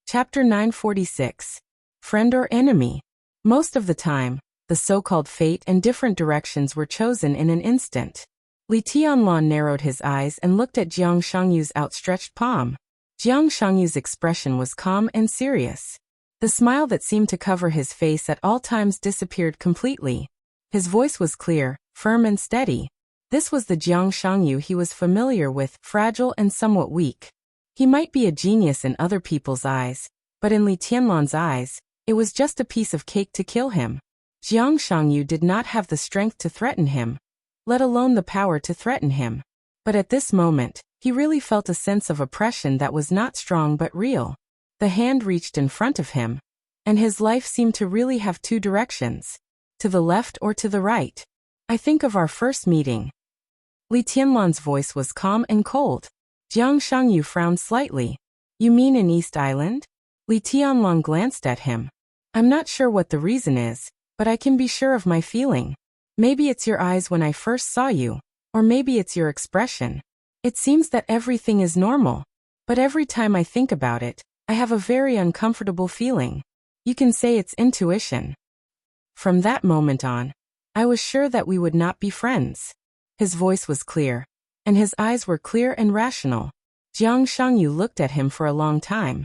Chapter 946. Friend or enemy? Most of the time, the so-called fate and different directions were chosen in an instant. Li Tianlan narrowed his eyes and looked at Jiang Shangyu's outstretched palm. Jiang Shangyu's expression was calm and serious. The smile that seemed to cover his face at all times disappeared completely. His voice was clear, firm and steady. This was the Jiang Shangyu he was familiar with, fragile and somewhat weak. He might be a genius in other people's eyes, but in Li Tianlan's eyes, it was just a piece of cake to kill him. Jiang Shangyu did not have the strength to threaten him, let alone the power to threaten him. But at this moment, he really felt a sense of oppression that was not strong but real. The hand reached in front of him, and his life seemed to really have two directions, to the left or to the right. I think of our first meeting. Li Tianlan's voice was calm and cold. Jiang Shangyu frowned slightly. You mean in East Island? Li Tianlan glanced at him. I'm not sure what the reason is, but I can be sure of my feeling. Maybe it's your eyes when I first saw you, or maybe it's your expression. It seems that everything is normal, but every time I think about it, I have a very uncomfortable feeling. You can say it's intuition. From that moment on, I was sure that we would not be friends. His voice was clear, and his eyes were clear and rational. Jiang Shangyu looked at him for a long time.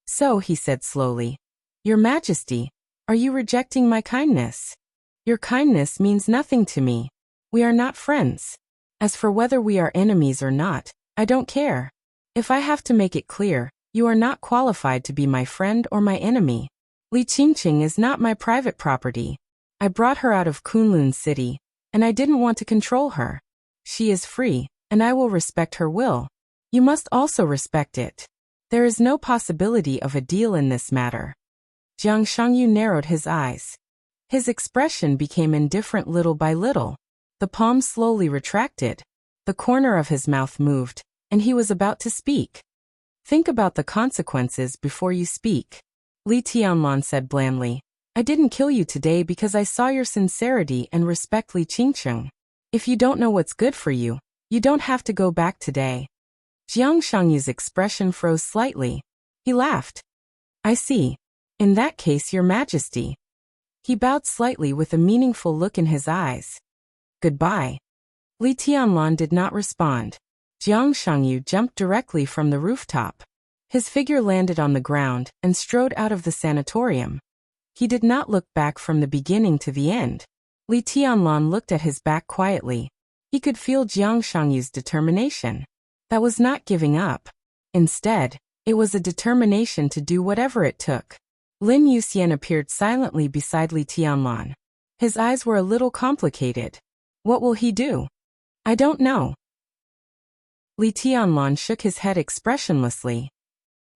So, he said slowly, Your Majesty, are you rejecting my kindness? Your kindness means nothing to me. We are not friends. As for whether we are enemies or not, I don't care. If I have to make it clear, you are not qualified to be my friend or my enemy. Li Qingqing is not my private property. I brought her out of Kunlun City, and I didn't want to control her. She is free, and I will respect her will. You must also respect it. There is no possibility of a deal in this matter. Jiang Shangyu narrowed his eyes. His expression became indifferent little by little. The palm slowly retracted. The corner of his mouth moved, and he was about to speak. Think about the consequences before you speak. Li Tianlan said blandly. I didn't kill you today because I saw your sincerity and respect Li Qingqing. If you don't know what's good for you, you don't have to go back today. Jiang Shangyu's expression froze slightly. He laughed. I see. In that case, Your Majesty. He bowed slightly with a meaningful look in his eyes. Goodbye. Li Tianlan did not respond. Jiang Shangyu jumped directly from the rooftop. His figure landed on the ground and strode out of the sanatorium. He did not look back from the beginning to the end. Li Tianlan looked at his back quietly. He could feel Jiang Shangyu's determination. That was not giving up. Instead, it was a determination to do whatever it took. Lin Yuxian appeared silently beside Li Tianlan. His eyes were a little complicated. What will he do? I don't know. Li Tianlan shook his head expressionlessly.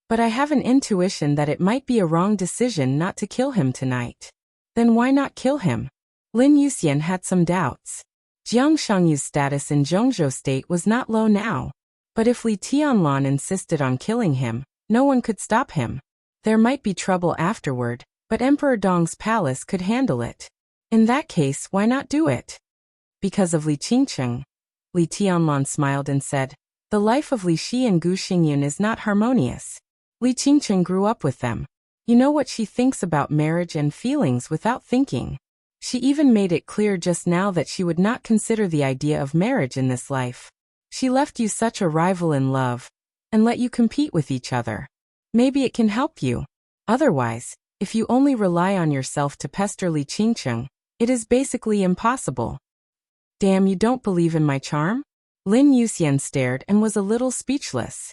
But I have an intuition that it might be a wrong decision not to kill him tonight. Then why not kill him? Lin Yuxian had some doubts. Jiang Shangyu's status in Zhongzhou State was not low now. But if Li Tianlan insisted on killing him, no one could stop him. There might be trouble afterward, but Emperor Dong's palace could handle it. In that case, why not do it? Because of Li Qingqing. Li Tianlan smiled and said, The life of Li Shi and Gu Xingyun is not harmonious. Li Qingqing grew up with them. You know what she thinks about marriage and feelings without thinking. She even made it clear just now that she would not consider the idea of marriage in this life. She left you such a rival in love, and let you compete with each other. Maybe it can help you. Otherwise, if you only rely on yourself to pester Li Qingqing, it is basically impossible. Damn, you don't believe in my charm? Lin Yuxian stared and was a little speechless.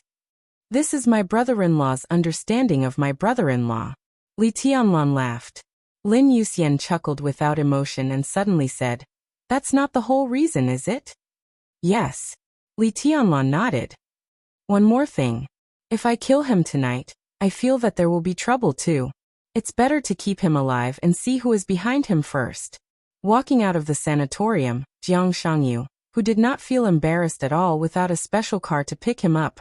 This is my brother-in-law's understanding of my brother-in-law. Li Tianlan laughed. Lin Yuxian chuckled without emotion and suddenly said, That's not the whole reason, is it? Yes. Li Tianlan nodded. One more thing. If I kill him tonight, I feel that there will be trouble too. It's better to keep him alive and see who is behind him first. Walking out of the sanatorium, Jiang Shangyu, who did not feel embarrassed at all without a special car to pick him up,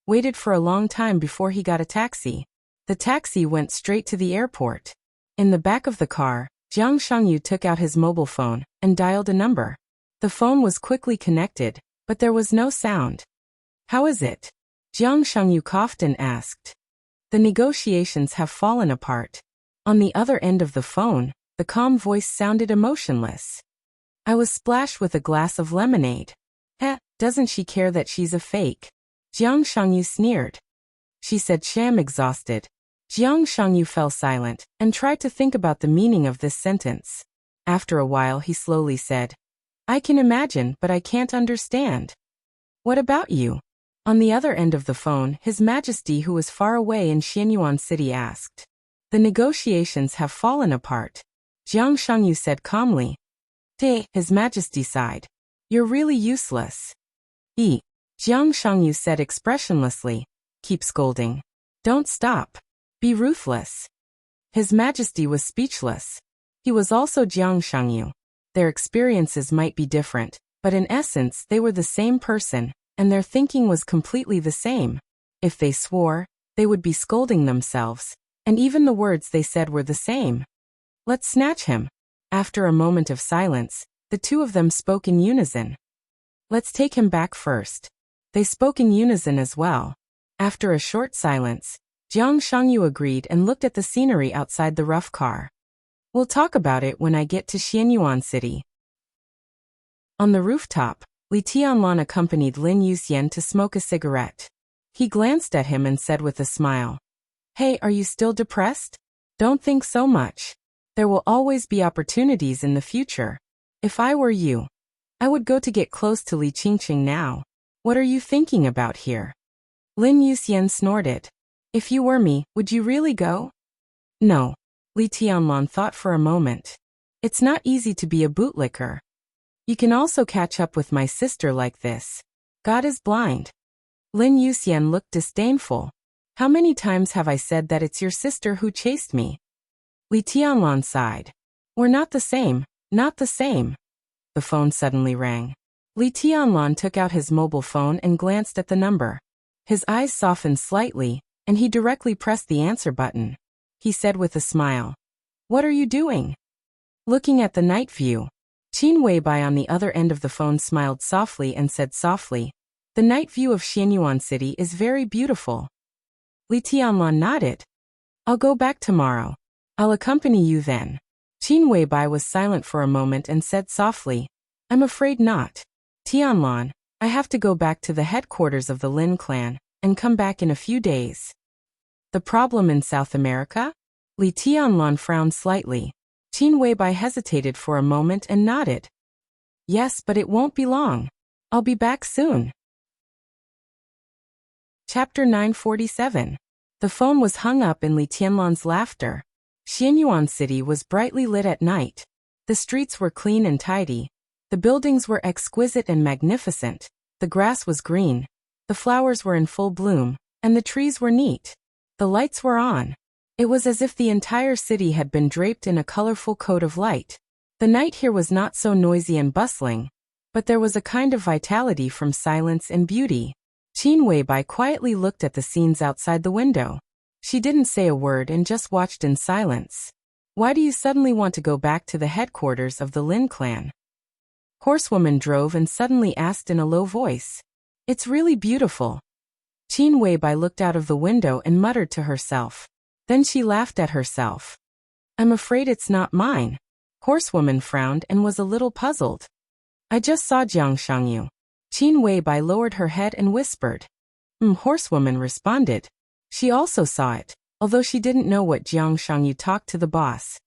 waited for a long time before he got a taxi. The taxi went straight to the airport. In the back of the car, Jiang Shangyu took out his mobile phone and dialed a number. The phone was quickly connected, but there was no sound. How is it? Jiang Shangyu coughed and asked. The negotiations have fallen apart. On the other end of the phone, the calm voice sounded emotionless. I was splashed with a glass of lemonade. Doesn't she care that she's a fake? Jiang Shangyu sneered. She said sham exhausted. Jiang Shangyu fell silent and tried to think about the meaning of this sentence. After a while he slowly said, I can imagine, but I can't understand. What about you? On the other end of the phone, His Majesty, who was far away in Xianyuan City, asked. The negotiations have fallen apart. Jiang Shangyu said calmly. His Majesty sighed. You're really useless. Jiang Shangyu said expressionlessly. Keep scolding. Don't stop. Be ruthless. His Majesty was speechless. He was also Jiang Shangyu. Their experiences might be different, but in essence they were the same person, and their thinking was completely the same. If they swore, they would be scolding themselves, and even the words they said were the same. Let's snatch him. After a moment of silence, the two of them spoke in unison. Let's take him back first. They spoke in unison as well. After a short silence, Jiang Shangyu agreed and looked at the scenery outside the rough car. We'll talk about it when I get to Xianyuan City. On the rooftop, Li Tianlan accompanied Lin Yuxian to smoke a cigarette. He glanced at him and said with a smile, Hey, are you still depressed? Don't think so much. There will always be opportunities in the future. If I were you, I would go to get close to Li Qingqing now. What are you thinking about here? Lin Yuxian snorted. If you were me, would you really go? No. Li Tianlan thought for a moment. It's not easy to be a bootlicker. You can also catch up with my sister like this. God is blind. Lin Yuxian looked disdainful. How many times have I said that it's your sister who chased me? Li Tianlan sighed. We're not the same, not the same. The phone suddenly rang. Li Tianlan took out his mobile phone and glanced at the number. His eyes softened slightly, and he directly pressed the answer button. He said with a smile. What are you doing? Looking at the night view. Qin Weibai on the other end of the phone smiled softly and said softly, The night view of Xianyuan City is very beautiful. Li Tianlan nodded. I'll go back tomorrow. I'll accompany you then. Qin Weibai was silent for a moment and said softly, I'm afraid not. Tianlan, I have to go back to the headquarters of the Lin clan, and come back in a few days. The problem in South America? Li Tianlan frowned slightly. Qin Weibai hesitated for a moment and nodded. Yes, but it won't be long. I'll be back soon. Chapter 947. The phone was hung up in Li Tianlan's laughter. Xianyuan City was brightly lit at night. The streets were clean and tidy. The buildings were exquisite and magnificent. The grass was green. The flowers were in full bloom, and the trees were neat. The lights were on. It was as if the entire city had been draped in a colorful coat of light. The night here was not so noisy and bustling, but there was a kind of vitality from silence and beauty. Qin Weibai quietly looked at the scenes outside the window. She didn't say a word and just watched in silence. Why do you suddenly want to go back to the headquarters of the Lin clan? Horsewoman drove and suddenly asked in a low voice. It's really beautiful. Qin Weibai looked out of the window and muttered to herself. Then she laughed at herself. I'm afraid it's not mine. Horsewoman frowned and was a little puzzled. I just saw Jiang Shangyu. Qin Weibai lowered her head and whispered. Horsewoman responded. She also saw it, although she didn't know what Jiang Shangyu talked to the boss.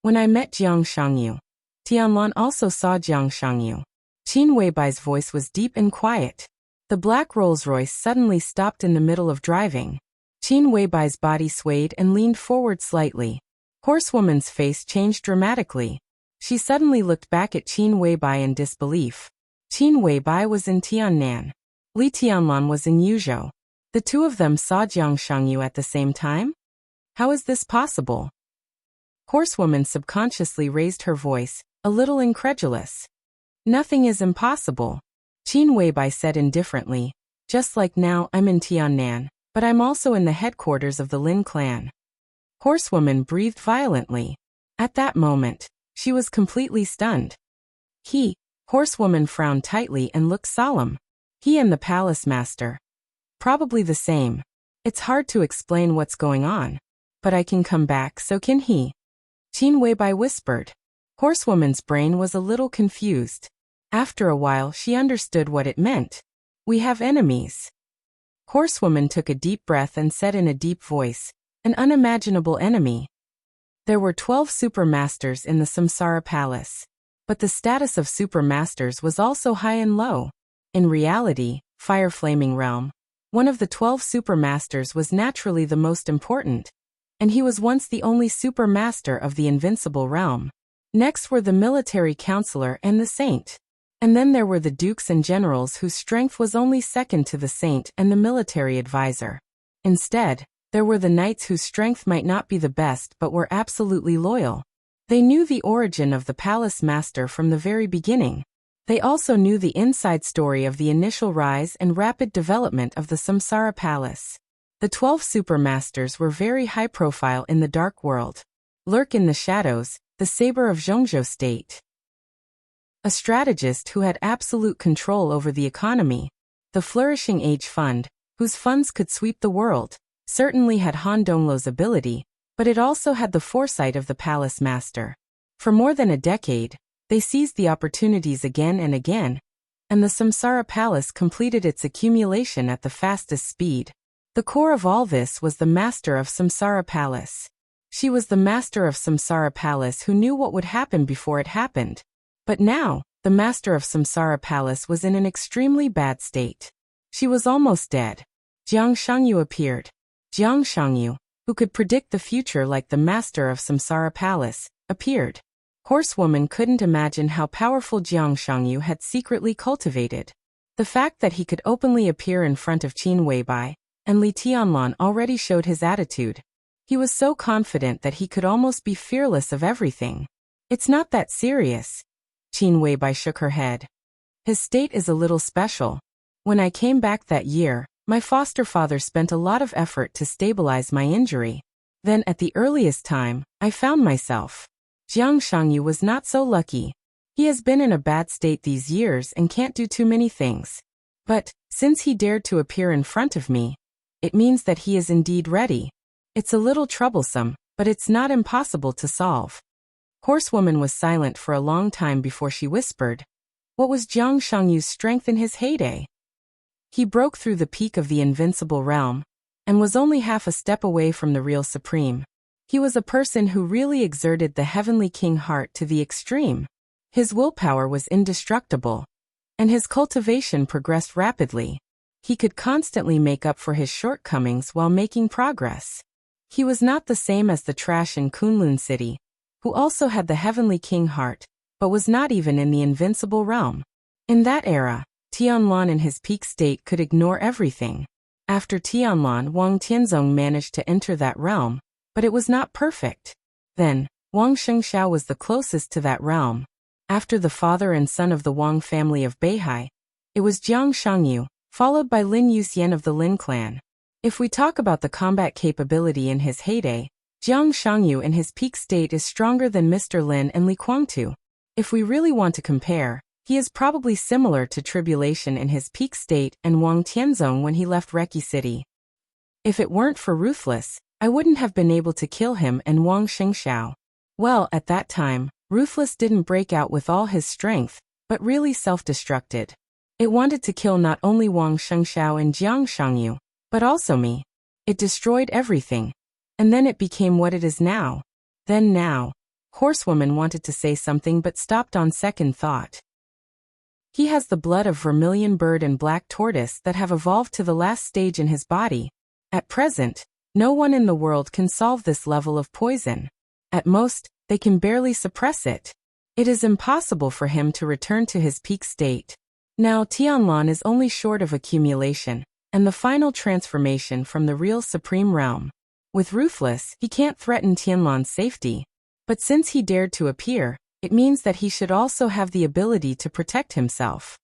When I met Jiang Shangyu, Tianlan also saw Jiang Shangyu. Qin Weibai's voice was deep and quiet. The black Rolls-Royce suddenly stopped in the middle of driving. Qin Weibai's body swayed and leaned forward slightly. Horsewoman's face changed dramatically. She suddenly looked back at Qin Weibai in disbelief. Qin Weibai was in Tiannan. Li Tianlan was in Yuzhou. The two of them saw Jiang Shangyu at the same time? How is this possible? Horsewoman subconsciously raised her voice, a little incredulous. Nothing is impossible, Qin Weibai said indifferently. Just like now I'm in Tiannan, but I'm also in the headquarters of the Lin clan. Horsewoman breathed violently. At that moment, she was completely stunned. Horsewoman frowned tightly and looked solemn. He and the palace master. Probably the same. It's hard to explain what's going on. But I can come back, so can he. Qin Weibai whispered. Horsewoman's brain was a little confused. After a while she understood what it meant. We have enemies. Horsewoman took a deep breath and said in a deep voice, an unimaginable enemy. There were 12 supermasters in the Samsara Palace. But the status of supermasters was also high and low. In reality, Fire Flaming Realm, one of the 12 supermasters was naturally the most important. And he was once the only supermaster of the Invincible Realm. Next were the military counselor and the saint. And then there were the dukes and generals whose strength was only second to the saint and the military advisor. Instead, there were the knights whose strength might not be the best but were absolutely loyal. They knew the origin of the palace master from the very beginning. They also knew the inside story of the initial rise and rapid development of the Samsara Palace. The 12 supermasters were very high profile in the dark world. Lurk in the shadows, the saber of Zhongzhou State. A strategist who had absolute control over the economy. The Flourishing Age Fund, whose funds could sweep the world, certainly had Han Dongluo's ability, but it also had the foresight of the palace master. For more than a decade, they seized the opportunities again and again, and the Samsara Palace completed its accumulation at the fastest speed. The core of all this was the master of Samsara Palace. She was the master of Samsara Palace who knew what would happen before it happened. But now, the master of Samsara Palace was in an extremely bad state. She was almost dead. Jiang Shangyu appeared. Jiang Shangyu, who could predict the future like the master of Samsara Palace, appeared. Horsewoman couldn't imagine how powerful Jiang Shangyu had secretly cultivated. The fact that he could openly appear in front of Qin Weibai and Li Tianlan already showed his attitude. He was so confident that he could almost be fearless of everything. It's not that serious. Qin Weibai shook her head. His state is a little special. When I came back that year, my foster father spent a lot of effort to stabilize my injury. Then at the earliest time, I found myself. Jiang Shangyu was not so lucky. He has been in a bad state these years and can't do too many things. But, since he dared to appear in front of me, it means that he is indeed ready. It's a little troublesome, but it's not impossible to solve. Horsewoman was silent for a long time before she whispered. What was Jiang Shangyu's strength in his heyday? He broke through the peak of the Invincible Realm, and was only half a step away from the real Supreme. He was a person who really exerted the Heavenly King heart to the extreme. His willpower was indestructible, and his cultivation progressed rapidly. He could constantly make up for his shortcomings while making progress. He was not the same as the trash in Kunlun City, who also had the Heavenly King heart, but was not even in the Invincible Realm. In that era, Tianlan in his peak state could ignore everything. After Tianlan, Wang Tianzong managed to enter that realm, but it was not perfect. Then, Wang Shengxiao was the closest to that realm. After the father and son of the Wang family of Beihai, it was Jiang Shangyu, followed by Lin Yuxian of the Lin clan. If we talk about the combat capability in his heyday, Jiang Shangyu in his peak state is stronger than Mr. Lin and Li Guangtu. If we really want to compare, he is probably similar to Tribulation in his peak state and Wang Tianzong when he left Reki City. If it weren't for Ruthless, I wouldn't have been able to kill him and Wang Shengxiao. Well, at that time, Ruthless didn't break out with all his strength, but really self-destructed. It wanted to kill not only Wang Shengxiao and Jiang Shangyu, but also me. It destroyed everything. And then it became what it is now. Then now. Horsewoman wanted to say something but stopped on second thought. He has the blood of vermilion bird and black tortoise that have evolved to the last stage in his body. At present, no one in the world can solve this level of poison. At most, they can barely suppress it. It is impossible for him to return to his peak state. Now Tianlan is only short of accumulation, and the final transformation from the real Supreme Realm. With Ruthless, he can't threaten Tianlan's safety. But since he dared to appear, it means that he should also have the ability to protect himself.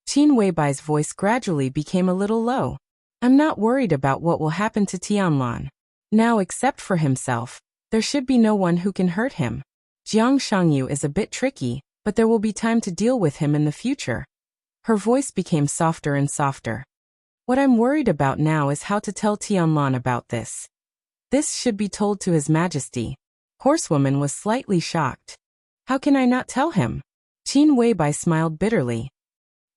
Qin Weibai's voice gradually became a little low. I'm not worried about what will happen to Tianlan. Now, except for himself, there should be no one who can hurt him. Jiang Shangyu is a bit tricky, but there will be time to deal with him in the future. Her voice became softer and softer. What I'm worried about now is how to tell Tianlan about this. This should be told to His Majesty. Horsewoman was slightly shocked. How can I not tell him? Qin Weibai smiled bitterly.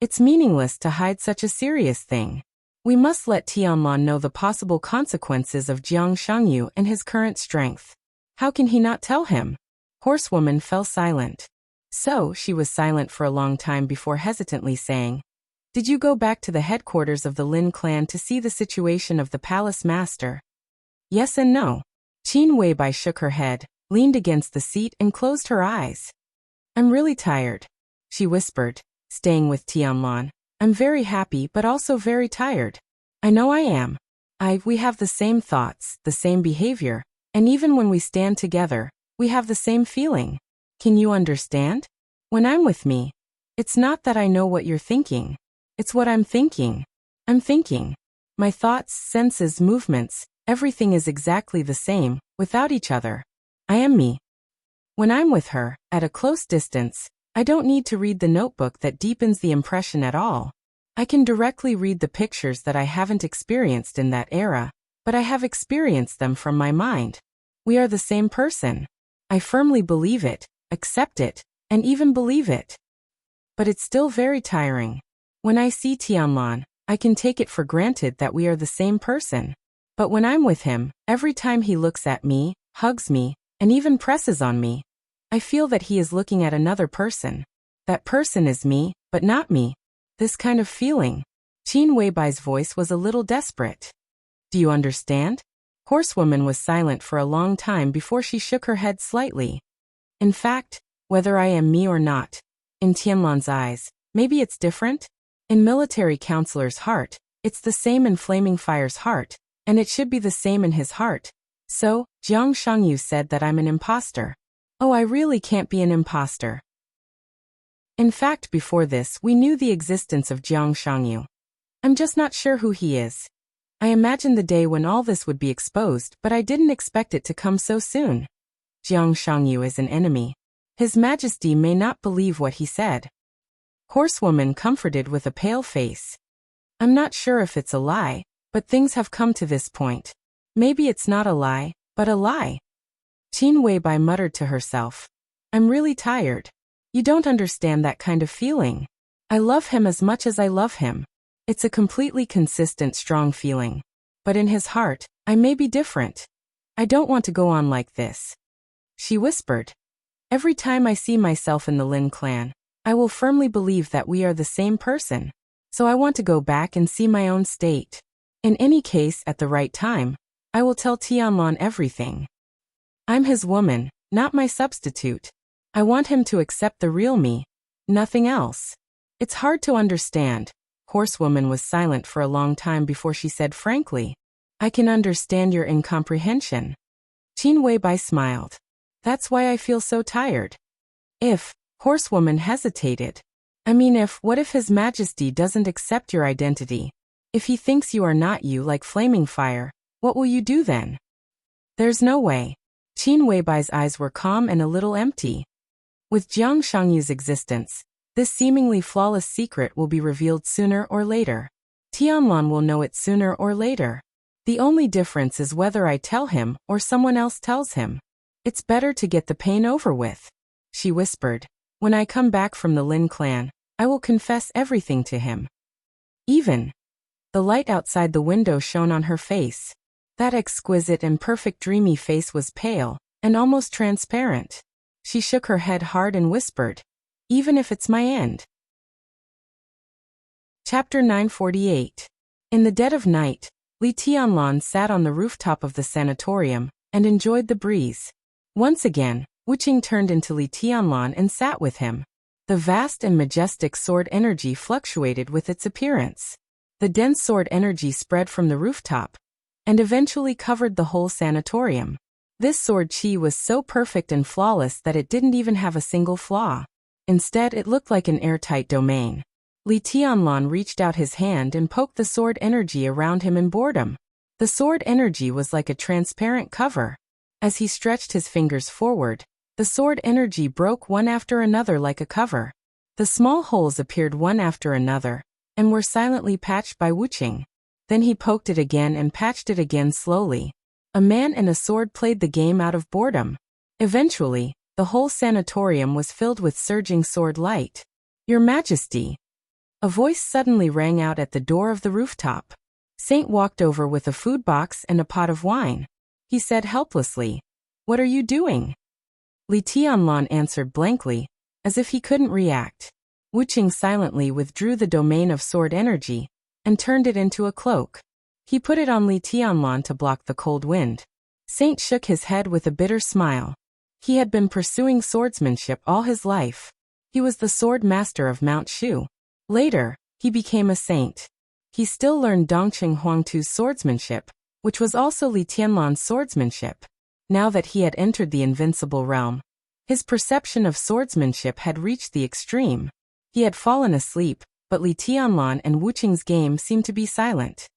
It's meaningless to hide such a serious thing. We must let Tianlan know the possible consequences of Jiang Shangyu and his current strength. How can he not tell him? Horsewoman fell silent. So, she was silent for a long time before hesitantly saying, Did you go back to the headquarters of the Lin clan to see the situation of the palace master? Yes and no. Qin Weibai shook her head, leaned against the seat and closed her eyes. I'm really tired, she whispered, staying with Tianlan. I'm very happy but also very tired. I know I am. We have the same thoughts, the same behavior, and even when we stand together, we have the same feeling. Can you understand? When I'm with me, it's not that I know what you're thinking. It's what I'm thinking. I'm thinking. My thoughts, senses, movements, everything is exactly the same, without each other. I am me. When I'm with her, at a close distance, I don't need to read the notebook that deepens the impression at all. I can directly read the pictures that I haven't experienced in that era, but I have experienced them from my mind. We are the same person. I firmly believe it, accept it, and even believe it. But it's still very tiring. When I see Tianlan, I can take it for granted that we are the same person. But when I'm with him, every time he looks at me, hugs me, and even presses on me, I feel that he is looking at another person. That person is me, but not me. This kind of feeling. Qin Weibai's voice was a little desperate. Do you understand? Horsewoman was silent for a long time before she shook her head slightly. In fact, whether I am me or not, in Tianlan's eyes, maybe it's different? In military counselor's heart, it's the same in Flaming Fire's heart, and it should be the same in his heart. So, Jiang Shangyu said that I'm an imposter. Oh, I really can't be an imposter. In fact, before this, we knew the existence of Jiang Shangyu. I'm just not sure who he is. I imagined the day when all this would be exposed, but I didn't expect it to come so soon. Jiang Shangyu is an enemy. His Majesty may not believe what he said. Horsewoman comforted with a pale face. I'm not sure if it's a lie, but things have come to this point. Maybe it's not a lie, but a lie. Qin Weibai muttered to herself. I'm really tired. You don't understand that kind of feeling. I love him as much as I love him. It's a completely consistent, strong feeling. But in his heart, I may be different. I don't want to go on like this. She whispered. Every time I see myself in the Lin clan, I will firmly believe that we are the same person. So I want to go back and see my own state. In any case, at the right time, I will tell Tianlan everything. I'm his woman, not my substitute. I want him to accept the real me, nothing else. It's hard to understand. Horsewoman was silent for a long time before she said frankly, I can understand your incomprehension. Qin Weibai smiled. That's why I feel so tired. Horsewoman hesitated. What if His Majesty doesn't accept your identity? If he thinks you are not you like Flaming Fire, what will you do then? There's no way. Qin Weibai's eyes were calm and a little empty. With Jiang Shangyu's existence, this seemingly flawless secret will be revealed sooner or later. Tianlan will know it sooner or later. The only difference is whether I tell him or someone else tells him. It's better to get the pain over with. She whispered. When I come back from the Lin clan, I will confess everything to him. Even. The light outside the window shone on her face. That exquisite and perfect dreamy face was pale, and almost transparent. She shook her head hard and whispered, even if it's my end. Chapter 948. In the dead of night, Li Tianlan sat on the rooftop of the sanatorium, and enjoyed the breeze. Once again, Wuxia turned into Li Tianlan and sat with him. The vast and majestic sword energy fluctuated with its appearance. The dense sword energy spread from the rooftop, and eventually covered the whole sanatorium. This sword chi was so perfect and flawless that it didn't even have a single flaw. Instead, it looked like an airtight domain. Li Tianlan reached out his hand and poked the sword energy around him in boredom. The sword energy was like a transparent cover. As he stretched his fingers forward, the sword energy broke one after another like a cover. The small holes appeared one after another, and were silently patched by Wuxia. Then he poked it again and patched it again slowly. A man and a sword played the game out of boredom. Eventually, the whole sanatorium was filled with surging sword light. "Your Majesty!" A voice suddenly rang out at the door of the rooftop. Saint walked over with a food box and a pot of wine. He said helplessly, "What are you doing?" Li Tianlan answered blankly, as if he couldn't react. Wuxia silently withdrew the domain of sword energy and turned it into a cloak. He put it on Li Tianlan to block the cold wind. Saint shook his head with a bitter smile. He had been pursuing swordsmanship all his life. He was the sword master of Mount Shu. Later, he became a saint. He still learned Dongqing Huangtu's swordsmanship, which was also Li Tianlan's swordsmanship. Now that he had entered the invincible realm, his perception of swordsmanship had reached the extreme. He had fallen asleep, but Li Tianlan and Wuqia's game seemed to be silent.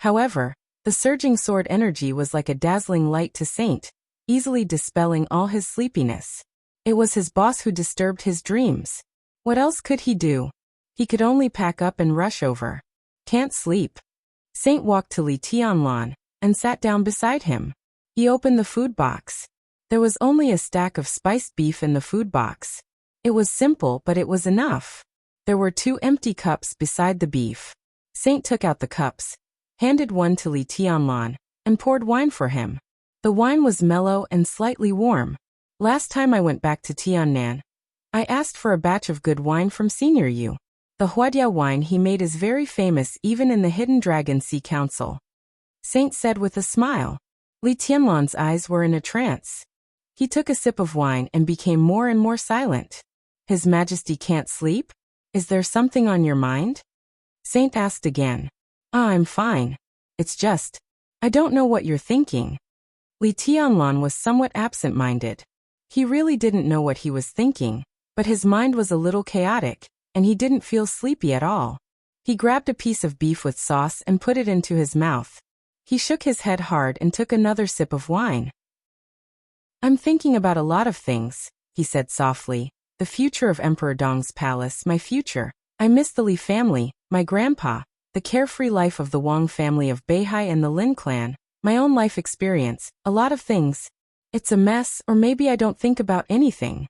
However, the surging sword energy was like a dazzling light to Saint, easily dispelling all his sleepiness. It was his boss who disturbed his dreams. What else could he do? He could only pack up and rush over. "Can't sleep." Saint walked to Li Tianlan and sat down beside him. He opened the food box. There was only a stack of spiced beef in the food box. It was simple, but it was enough. There were 2 empty cups beside the beef. Saint took out the cups, handed one to Li Tianlan, and poured wine for him. The wine was mellow and slightly warm. "Last time I went back to Tiannan, I asked for a batch of good wine from Senior Yu. The Huadia wine he made is very famous even in the Hidden Dragon Sea Council," Saint said with a smile. Li Tianlan's eyes were in a trance. He took a sip of wine and became more and more silent. "His Majesty can't sleep? Is there something on your mind?" Saint asked again. I'm fine. It's just, I don't know what you're thinking." Li Tianlan was somewhat absent-minded. He really didn't know what he was thinking, but his mind was a little chaotic, and he didn't feel sleepy at all. He grabbed a piece of beef with sauce and put it into his mouth. He shook his head hard and took another sip of wine. "I'm thinking about a lot of things," he said softly. "The future of Emperor Dong's palace, my future. I miss the Li family, my grandpa, the carefree life of the Wang family of Beihai and the Lin clan, my own life experience, a lot of things. It's a mess, or maybe I don't think about anything."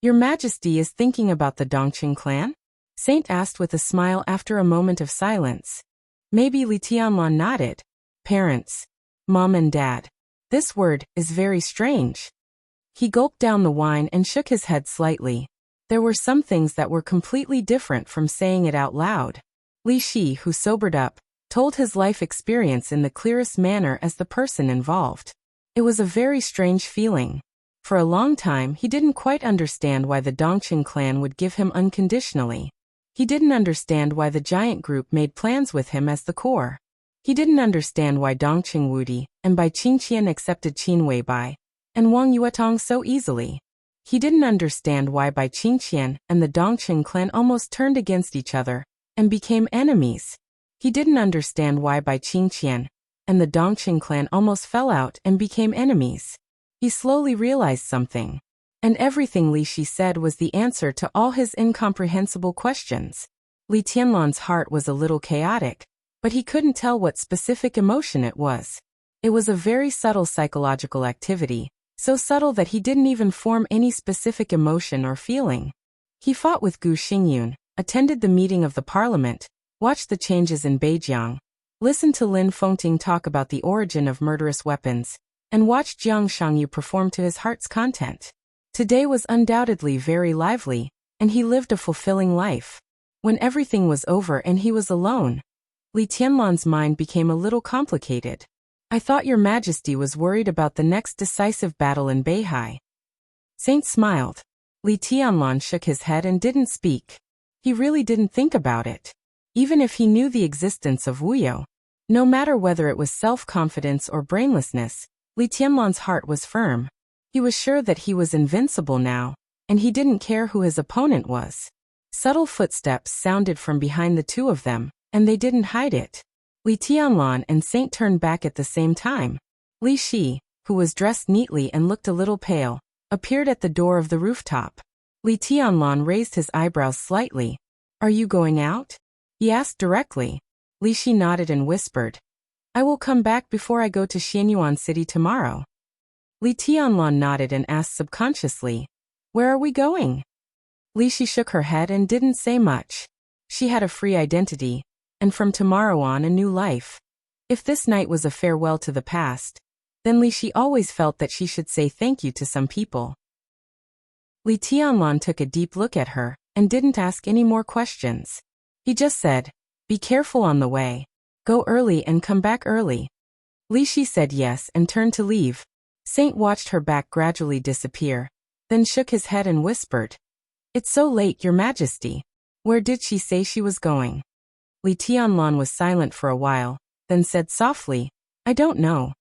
"Your Majesty is thinking about the Dongqing clan?" Saint asked with a smile after a moment of silence. Maybe Li Tianlan nodded. "Parents. Mom and Dad. This word is very strange." He gulped down the wine and shook his head slightly. There were some things that were completely different from saying it out loud. Li Shi, who sobered up, told his life experience in the clearest manner as the person involved. It was a very strange feeling. For a long time he didn't quite understand why the Dongqing clan would give him unconditionally. He didn't understand why the giant group made plans with him as the core. He didn't understand why Dongqing Wudi and Bai Qingqian accepted Qin Weibai and Wang Yuetong so easily. He didn't understand why Bai Qingqian and the Dongqing clan almost turned against each other and became enemies. He didn't understand why Bai Qingqian and the Dongqing clan almost fell out and became enemies. He slowly realized something. And everything Li Shi said was the answer to all his incomprehensible questions. Li Tianlan's heart was a little chaotic, but he couldn't tell what specific emotion it was. It was a very subtle psychological activity, so subtle that he didn't even form any specific emotion or feeling. He fought with Gu Xingyun, attended the meeting of the parliament, watched the changes in Beijiang, listened to Lin Fengting talk about the origin of murderous weapons, and watched Jiang Shangyu perform to his heart's content. Today was undoubtedly very lively, and he lived a fulfilling life. When everything was over and he was alone, Li Tianlan's mind became a little complicated. "I thought your Majesty was worried about the next decisive battle in Beihai." Saint smiled. Li Tianlan shook his head and didn't speak. He really didn't think about it. Even if he knew the existence of Wuyo, no matter whether it was self-confidence or brainlessness, Li Tianlan's heart was firm. He was sure that he was invincible now, and he didn't care who his opponent was. Subtle footsteps sounded from behind the two of them, and they didn't hide it. Li Tianlan and Saint turned back at the same time. Li Shi, who was dressed neatly and looked a little pale, appeared at the door of the rooftop. Li Tianlan raised his eyebrows slightly. "Are you going out?" he asked directly. Li Shi nodded and whispered, "I will come back before I go to Xianyuan City tomorrow." Li Tianlan nodded and asked subconsciously, "Where are we going?" Li Shi shook her head and didn't say much. She had a free identity, and from tomorrow on a new life. If this night was a farewell to the past, then Li Shi always felt that she should say thank you to some people. Li Tianlan took a deep look at her, and didn't ask any more questions. He just said, "Be careful on the way. Go early and come back early." Li Shi said yes and turned to leave. Saint watched her back gradually disappear, then shook his head and whispered, "It's so late, Your Majesty. Where did she say she was going?" Li Tianlan was silent for a while, then said softly, "I don't know."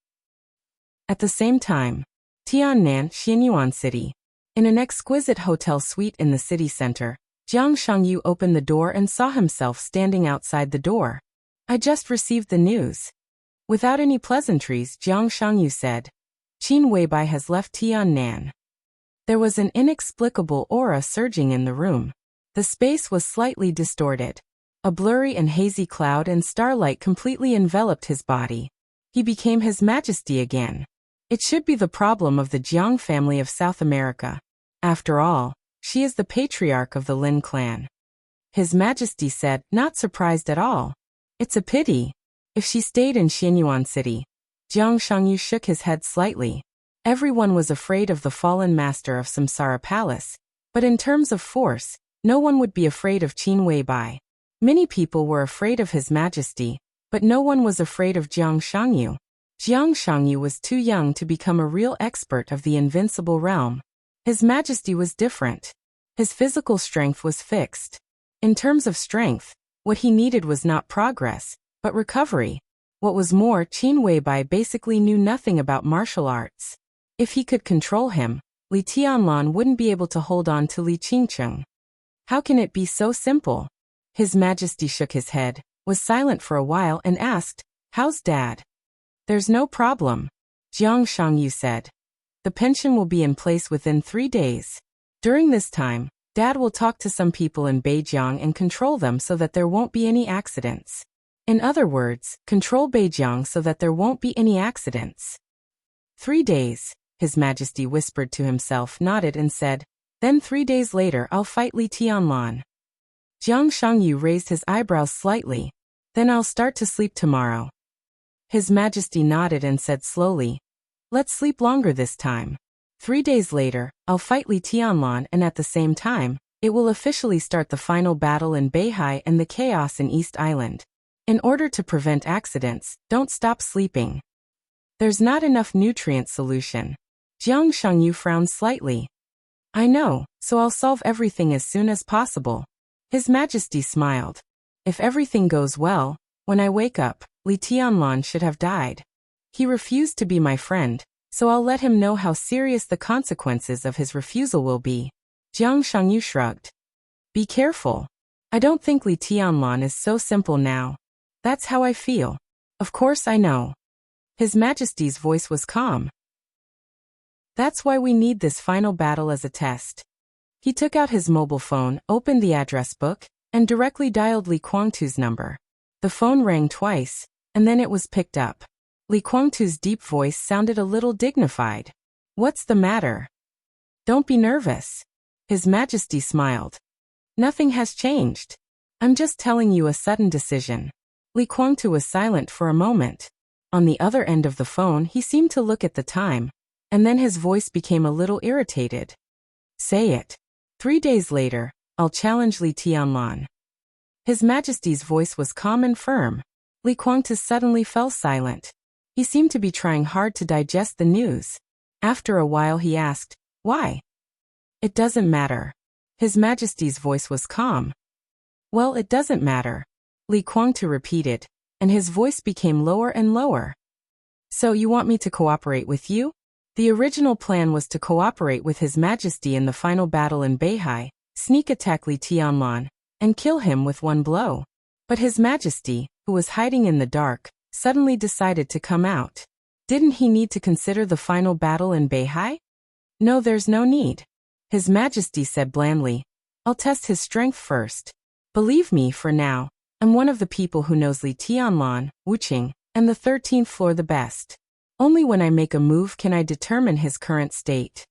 At the same time, Tiannan, Xianyuan City. In an exquisite hotel suite in the city center, Jiang Shangyu opened the door and saw himself standing outside the door. "I just received the news." Without any pleasantries, Jiang Shangyu said, "Qin Weibai has left Tiannan." There was an inexplicable aura surging in the room. The space was slightly distorted. A blurry and hazy cloud and starlight completely enveloped his body. He became His Majesty again. It should be the problem of the Jiang family of South America. After all, she is the patriarch of the Lin clan. His Majesty said, not surprised at all. "It's a pity. If she stayed in Xianyuan City." Jiang Shangyu shook his head slightly. Everyone was afraid of the fallen master of Samsara Palace, but in terms of force, no one would be afraid of Qin Weibai. Many people were afraid of His Majesty, but no one was afraid of Jiang Shangyu. Jiang Shangyu was too young to become a real expert of the invincible realm. His Majesty was different. His physical strength was fixed. In terms of strength, what he needed was not progress, but recovery. What was more, Qin Weibai basically knew nothing about martial arts. If he could control him, Li Tianlan wouldn't be able to hold on to Li Qingcheng. How can it be so simple? His Majesty shook his head, was silent for a while and asked, "How's Dad?" "There's no problem," Jiang Shangyu said. "The pension will be in place within 3 days. During this time, Dad will talk to some people in Beijiang and control them so that there won't be any accidents. In other words, control Beijiang so that there won't be any accidents." 3 days, His Majesty whispered to himself, nodded and said, "Then 3 days later I'll fight Li Tianlan." Jiang Shangyu raised his eyebrows slightly. "Then I'll start to sleep tomorrow." His Majesty nodded and said slowly, "Let's sleep longer this time. 3 days later, I'll fight Li Tianlan and at the same time, it will officially start the final battle in Beihai and the chaos in East Island. In order to prevent accidents, don't stop sleeping." "There's not enough nutrient solution." Jiang Shangyu frowned slightly. "I know, so I'll solve everything as soon as possible." His Majesty smiled. "If everything goes well, when I wake up, Li Tianlan should have died. He refused to be my friend, so I'll let him know how serious the consequences of his refusal will be." Jiang Shangyu shrugged. "Be careful. I don't think Li Tianlan is so simple now. That's how I feel. Of course I know." His Majesty's voice was calm. "That's why we need this final battle as a test." He took out his mobile phone, opened the address book, and directly dialed Li Guangtu's number. The phone rang twice, and then it was picked up. Li Guangtu's deep voice sounded a little dignified. "What's the matter?" "Don't be nervous." His Majesty smiled. "Nothing has changed. I'm just telling you a sudden decision." Li Guangtu was silent for a moment. On the other end of the phone he seemed to look at the time, and then his voice became a little irritated. "Say it. 3 days later, I'll challenge Li Tianlan." His Majesty's voice was calm and firm. Li Guangtu suddenly fell silent. He seemed to be trying hard to digest the news. After a while he asked, "Why?" "It doesn't matter." His Majesty's voice was calm. "Well, it doesn't matter," Li Guangtu repeated, and his voice became lower and lower. So you want me to cooperate with you? The original plan was to cooperate with His Majesty in the final battle in Beihai, sneak attack Li Tianlan, and kill him with one blow. But His Majesty, who was hiding in the dark, suddenly decided to come out. Didn't he need to consider the final battle in Beihai? No, there's no need. His Majesty said blandly. I'll test his strength first. Believe me, for now, I'm one of the people who knows Li Tianlan, Wuxia, and the 13th floor the best. Only when I make a move can I determine his current state.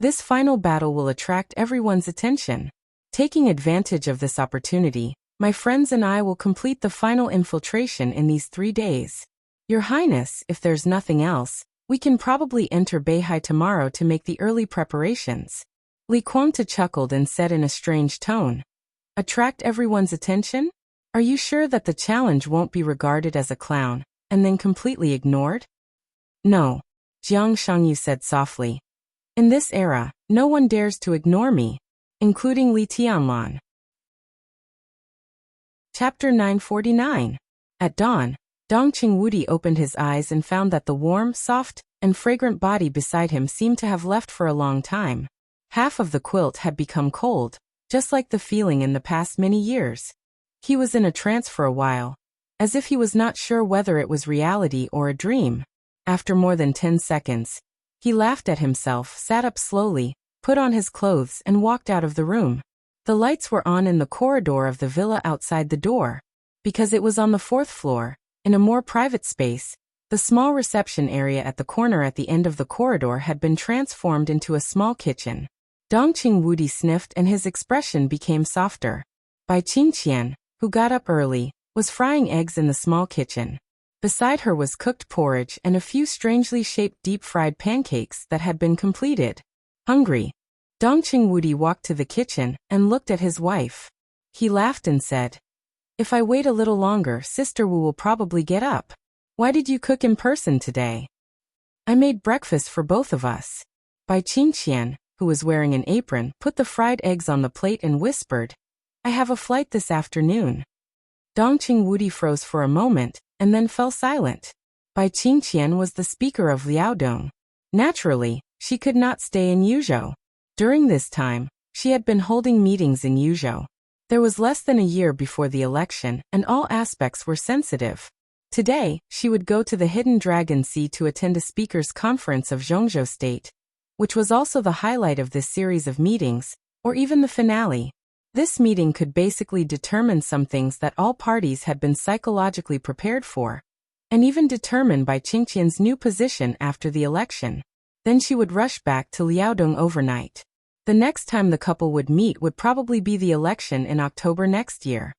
This final battle will attract everyone's attention. Taking advantage of this opportunity, my friends and I will complete the final infiltration in these 3 days. Your Highness, if there's nothing else, we can probably enter Beihai tomorrow to make the early preparations. Li Kuangta chuckled and said in a strange tone. Attract everyone's attention? Are you sure that the challenge won't be regarded as a clown, and then completely ignored? No, Jiang Shangyu said softly. In this era, no one dares to ignore me, including Li Tianlan. Chapter 949. At dawn, Dongqing Wudi opened his eyes and found that the warm, soft, and fragrant body beside him seemed to have left for a long time. Half of the quilt had become cold, just like the feeling in the past many years. He was in a trance for a while, as if he was not sure whether it was reality or a dream. After more than 10 seconds, he laughed at himself, sat up slowly, put on his clothes and walked out of the room. The lights were on in the corridor of the villa outside the door. Because it was on the 4th floor, in a more private space, the small reception area at the corner at the end of the corridor had been transformed into a small kitchen. Dongqing Wudi sniffed and his expression became softer. Bai Qingqian, who got up early, was frying eggs in the small kitchen. Beside her was cooked porridge and a few strangely shaped deep-fried pancakes that had been completed. Hungry, Dongqing Wudi walked to the kitchen and looked at his wife. He laughed and said, If I wait a little longer, Sister Wu will probably get up. Why did you cook in person today? I made breakfast for both of us. Bai Qingqian, who was wearing an apron, put the fried eggs on the plate and whispered, I have a flight this afternoon. Dongqing Wudi froze for a moment, and then fell silent. Bai Qingqian was the speaker of Liaodong. Naturally, she could not stay in Yuzhou. During this time, she had been holding meetings in Yuzhou. There was less than a year before the election, and all aspects were sensitive. Today, she would go to the Hidden Dragon Sea to attend a speakers' conference of Zhongzhou State, which was also the highlight of this series of meetings, or even the finale. This meeting could basically determine some things that all parties had been psychologically prepared for, and even determine Bai Qingqian's new position after the election. Then she would rush back to Liaodong overnight. The next time the couple would meet would probably be the election in October next year.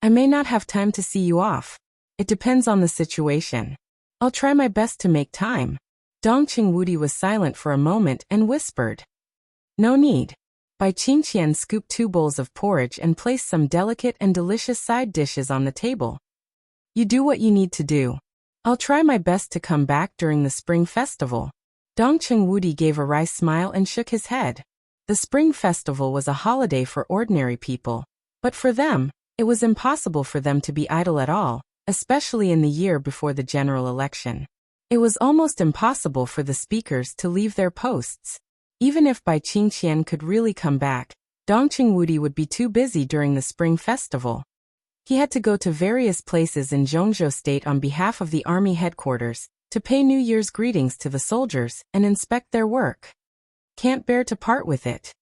I may not have time to see you off. It depends on the situation. I'll try my best to make time. Dongqing Wudi was silent for a moment and whispered. No need. Bai Qingqian scooped 2 bowls of porridge and placed some delicate and delicious side dishes on the table. You do what you need to do. I'll try my best to come back during the Spring Festival. Dongqing Wudi gave a wry smile and shook his head. The Spring Festival was a holiday for ordinary people, but for them, it was impossible for them to be idle at all, especially in the year before the general election. It was almost impossible for the speakers to leave their posts. Even if Bai Qingqian could really come back, Dongqing Wudi would be too busy during the Spring Festival. He had to go to various places in Zhongzhou State on behalf of the army headquarters, to pay New Year's greetings to the soldiers and inspect their work. Can't bear to part with it.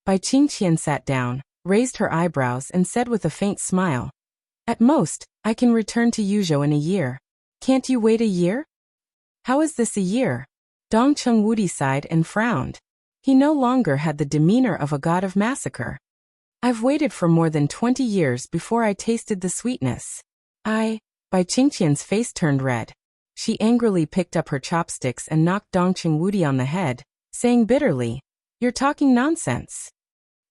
Bai Qingqian sat down, raised her eyebrows and said with a faint smile, At most, I can return to Yuzhou in a year. Can't you wait a year? How is this a year? Dongqing Wudi sighed and frowned. He no longer had the demeanor of a god of massacre. I've waited for more than 20 years before I tasted the sweetness. Bai Qingqian's face turned red. She angrily picked up her chopsticks and knocked Dongqing Wudi on the head, saying bitterly, You're talking nonsense.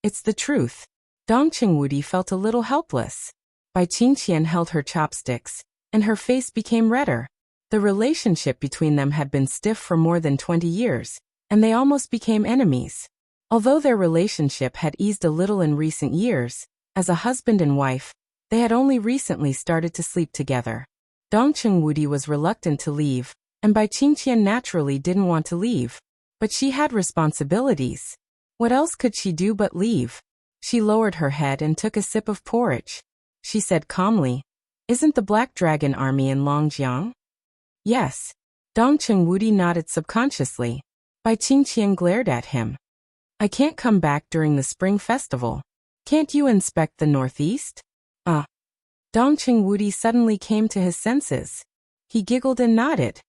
It's the truth. Dongqing Wudi felt a little helpless. Bai Qingqian held her chopsticks, and her face became redder. The relationship between them had been stiff for more than 20 years, and they almost became enemies. Although their relationship had eased a little in recent years, as a husband and wife, they had only recently started to sleep together. Dongcheng Wudi was reluctant to leave, and Bai Qingqian naturally didn't want to leave. But she had responsibilities. What else could she do but leave? She lowered her head and took a sip of porridge. She said calmly, "Isn't the Black Dragon army in Longjiang?" "Yes." Dongcheng Wudi nodded subconsciously. Bai Qingqian glared at him. "I can't come back during the spring festival. Can't you inspect the northeast?" Dongcheng Wudi suddenly came to his senses. He giggled and nodded.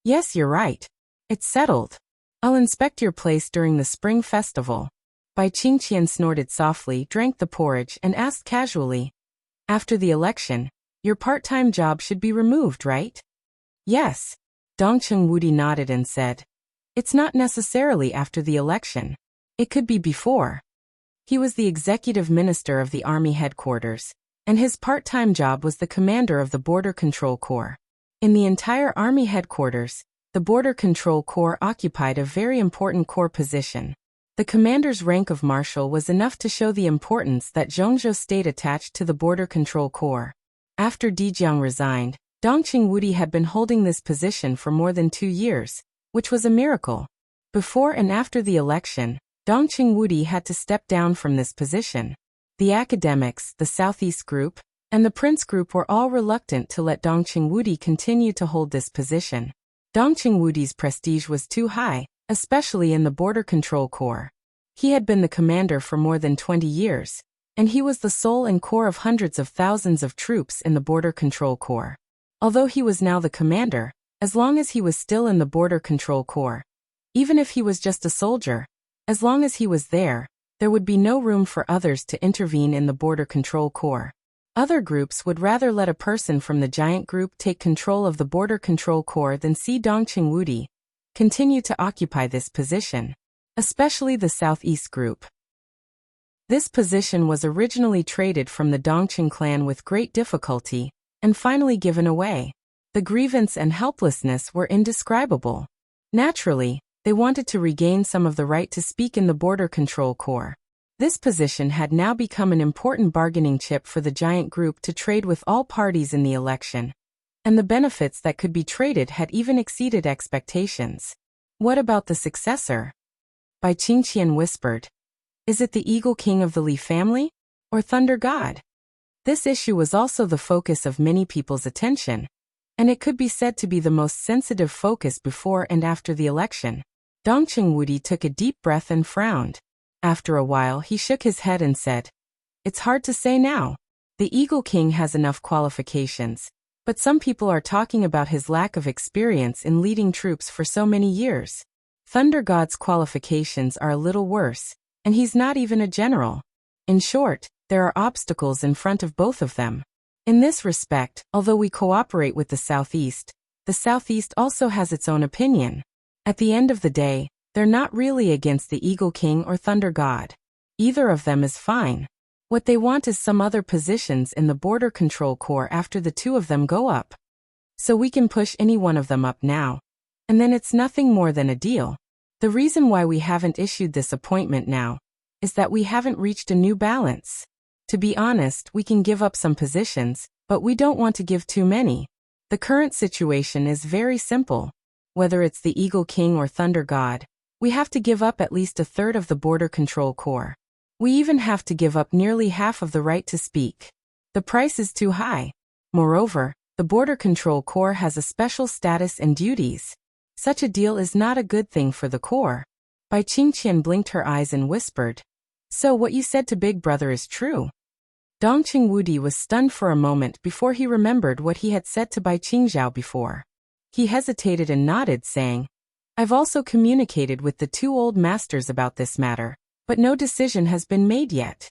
"Yes, you're right. It's settled. I'll inspect your place during the spring festival." Bai Qingqian snorted softly, drank the porridge, and asked casually, "After the election, your part-time job should be removed, right?" "Yes." Dongcheng Wudi nodded and said, "It's not necessarily after the election. It could be before." He was the executive minister of the army headquarters, and his part-time job was the commander of the Border Control Corps. In the entire army headquarters, the Border Control Corps occupied a very important corps position. The commander's rank of marshal was enough to show the importance that Zhongzhou state attached to the Border Control Corps. After Di Jiang resigned, Dongcheng Wudi had been holding this position for more than 2 years, which was a miracle. Before and after the election, Dongcheng Wudi had to step down from this position. The academics, the Southeast Group, and the Prince Group were all reluctant to let Dongcheng Wudi continue to hold this position. Dongcheng Wudi's prestige was too high, especially in the Border Control Corps. He had been the commander for more than 20 years, and he was the soul and core of hundreds of thousands of troops in the Border Control Corps. Although he was now the commander, as long as he was still in the Border Control Corps, even if he was just a soldier, as long as he was there would be no room for others to intervene in the Border Control Corps. Other groups would rather let a person from the giant group take control of the Border Control Corps than see Dongcheng Wudi continue to occupy this position, especially the Southeast Group. This position was originally traded from the Dongcheng clan with great difficulty, and finally given away. The grievance and helplessness were indescribable. Naturally, they wanted to regain some of the right to speak in the Border Control Corps. This position had now become an important bargaining chip for the giant group to trade with all parties in the election, and the benefits that could be traded had even exceeded expectations. What about the successor? Bai Qingqian whispered. Is it the Eagle King of the Li family, or Thunder God? This issue was also the focus of many people's attention, and it could be said to be the most sensitive focus before and after the election. Dongcheng Wudi took a deep breath and frowned. After a while he shook his head and said, "It's hard to say now. The Eagle King has enough qualifications, but some people are talking about his lack of experience in leading troops for so many years. Thunder God's qualifications are a little worse, and he's not even a general. In short, there are obstacles in front of both of them. In this respect, although we cooperate with the Southeast also has its own opinion. At the end of the day, they're not really against the Eagle King or Thunder God. Either of them is fine. What they want is some other positions in the Border Control Corps after the two of them go up. So we can push any one of them up now, and then it's nothing more than a deal. The reason why we haven't issued this appointment now is that we haven't reached a new balance. To be honest, we can give up some positions, but we don't want to give too many. The current situation is very simple. Whether it's the Eagle King or Thunder God, we have to give up at least a third of the Border Control Corps. We even have to give up nearly half of the right to speak. The price is too high. Moreover, the Border Control Corps has a special status and duties. Such a deal is not a good thing for the Corps." Bai Qingqian blinked her eyes and whispered, "So what you said to Big Brother is true?" Dongcheng Wudi was stunned for a moment before he remembered what he had said to Bai Qingzhao before. He hesitated and nodded, saying, "I've also communicated with the two old masters about this matter, but no decision has been made yet."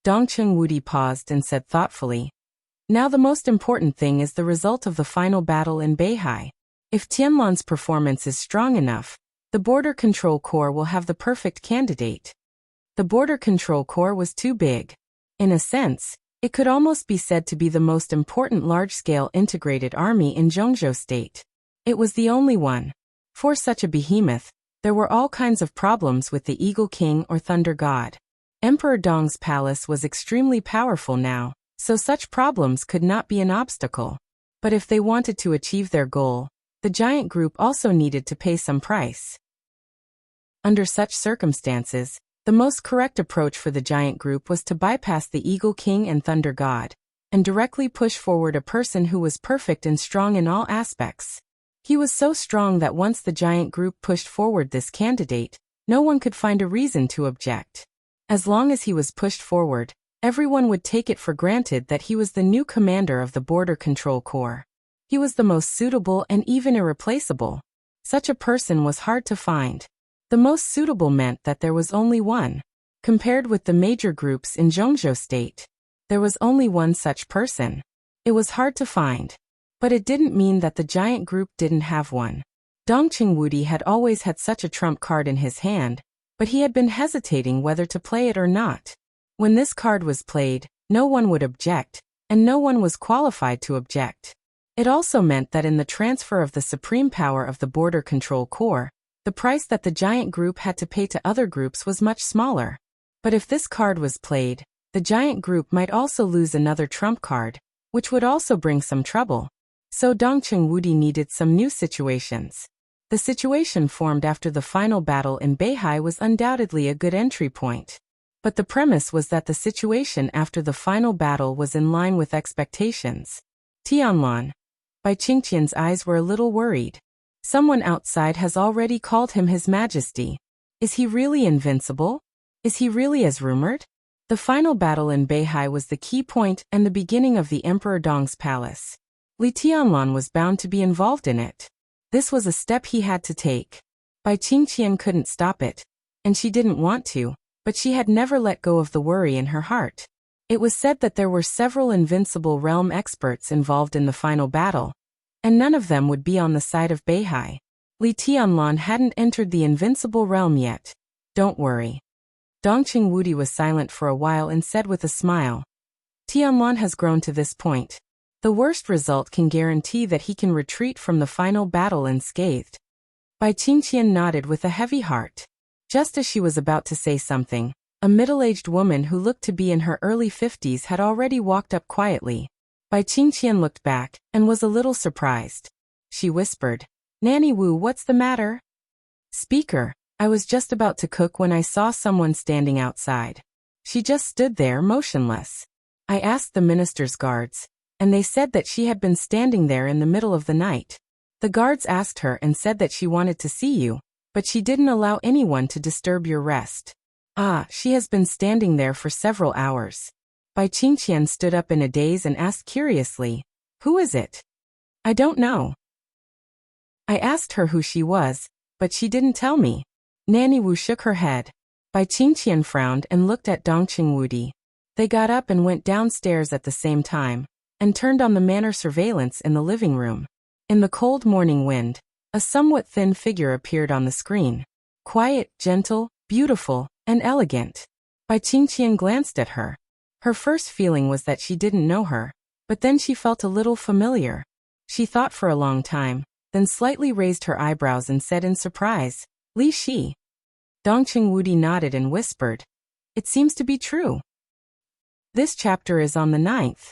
Dongcheng Wudi paused and said thoughtfully, "Now the most important thing is the result of the final battle in Beihai. If Tianlan's performance is strong enough, the Border Control Corps will have the perfect candidate." The Border Control Corps was too big. In a sense, it could almost be said to be the most important large-scale integrated army in Zhongzhou state. It was the only one. For such a behemoth, there were all kinds of problems with the Eagle King or Thunder God. Emperor Dong's palace was extremely powerful now, so such problems could not be an obstacle. But if they wanted to achieve their goal, the giant group also needed to pay some price. Under such circumstances, the most correct approach for the giant group was to bypass the Eagle King and Thunder God, and directly push forward a person who was perfect and strong in all aspects. He was so strong that once the giant group pushed forward this candidate, no one could find a reason to object. As long as he was pushed forward, everyone would take it for granted that he was the new commander of the Border Control Corps. He was the most suitable and even irreplaceable. Such a person was hard to find. The most suitable meant that there was only one. Compared with the major groups in Zhongzhou State, there was only one such person. It was hard to find. But it didn't mean that the giant group didn't have one. Dongqing Wudi had always had such a trump card in his hand, but he had been hesitating whether to play it or not. When this card was played, no one would object, and no one was qualified to object. It also meant that in the transfer of the supreme power of the Border Control Corps, the price that the giant group had to pay to other groups was much smaller. But if this card was played, the giant group might also lose another trump card, which would also bring some trouble. So Dongqing Wudi needed some new situations. The situation formed after the final battle in Beihai was undoubtedly a good entry point. But the premise was that the situation after the final battle was in line with expectations. Tianlan. Bai Qingqian's eyes were a little worried. Someone outside has already called him His Majesty. Is he really invincible? Is he really as rumored? The final battle in Beihai was the key point and the beginning of the Emperor Dong's palace. Li Tianlan was bound to be involved in it. This was a step he had to take. Bai Qingqian couldn't stop it, and she didn't want to, but she had never let go of the worry in her heart. It was said that there were several invincible realm experts involved in the final battle, and none of them would be on the side of Beihai. Li Tianlan hadn't entered the invincible realm yet. Don't worry. Dongqing Wudi was silent for a while and said with a smile, Tianlan has grown to this point. The worst result can guarantee that he can retreat from the final battle unscathed. Bai Qingqian nodded with a heavy heart. Just as she was about to say something, a middle-aged woman who looked to be in her early 50s had already walked up quietly. Bai Qingqian looked back and was a little surprised. She whispered, Nanny Wu, what's the matter? Speaker, I was just about to cook when I saw someone standing outside. She just stood there motionless. I asked the minister's guards, and they said that she had been standing there in the middle of the night. The guards asked her and said that she wanted to see you, but she didn't allow anyone to disturb your rest. Ah, she has been standing there for several hours. Bai Qingqian stood up in a daze and asked curiously, Who is it? I don't know. I asked her who she was, but she didn't tell me. Nanny Wu shook her head. Bai Qingqian frowned and looked at Dongqing Wudi. They got up and went downstairs at the same time, and turned on the manor surveillance in the living room. In the cold morning wind, a somewhat thin figure appeared on the screen. Quiet, gentle, beautiful, and elegant. Bai Qingqian glanced at her. Her first feeling was that she didn't know her, but then she felt a little familiar. She thought for a long time, then slightly raised her eyebrows and said in surprise, Li Shi. Dongqing Wudi nodded and whispered, It seems to be true. This chapter is on the 9th.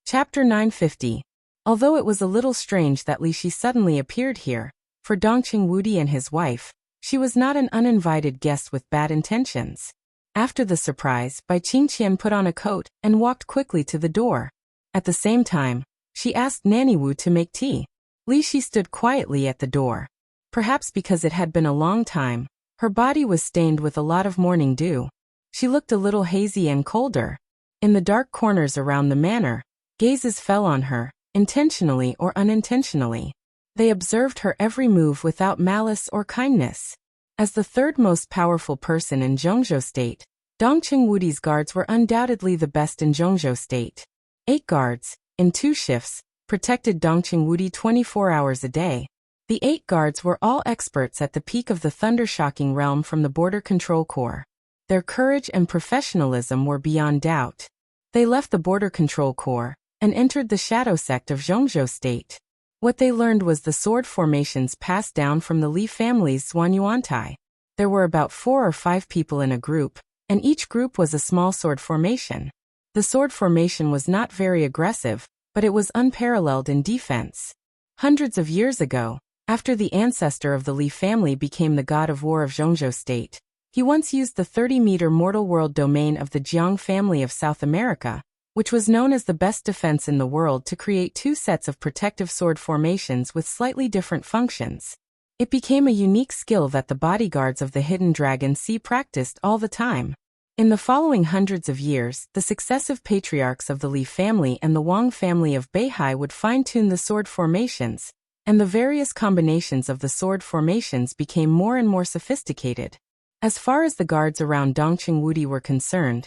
Chapter 950. Although it was a little strange that Li Shi suddenly appeared here, for Dongqing Wudi and his wife, she was not an uninvited guest with bad intentions. After the surprise, Bai Qingqian put on a coat and walked quickly to the door. At the same time, she asked Nanny Wu to make tea. Li Shi stood quietly at the door. Perhaps because it had been a long time, her body was stained with a lot of morning dew. She looked a little hazy and colder. In the dark corners around the manor, gazes fell on her, intentionally or unintentionally. They observed her every move without malice or kindness. As the third most powerful person in Zhongzhou State, Dongqing Wudi's guards were undoubtedly the best in Zhongzhou State. 8 guards, in 2 shifts, protected Dongqing Wudi 24 hours a day. The 8 guards were all experts at the peak of the thunder-shocking realm from the Border Control Corps. Their courage and professionalism were beyond doubt. They left the Border Control Corps and entered the shadow sect of Zhongzhou State. What they learned was the sword formations passed down from the Li family's Zhuanyuantai. There were about 4 or 5 people in a group, and each group was a small sword formation. The sword formation was not very aggressive, but it was unparalleled in defense. Hundreds of years ago, after the ancestor of the Li family became the god of war of Zhongzhou state, he once used the 30-meter mortal world domain of the Jiang family of South America, which was known as the best defense in the world, to create two sets of protective sword formations with slightly different functions. It became a unique skill that the bodyguards of the Hidden Dragon Sea practiced all the time. In the following hundreds of years, the successive patriarchs of the Li family and the Wang family of Beihai would fine-tune the sword formations, and the various combinations of the sword formations became more and more sophisticated. As far as the guards around Dongqing Wudi were concerned,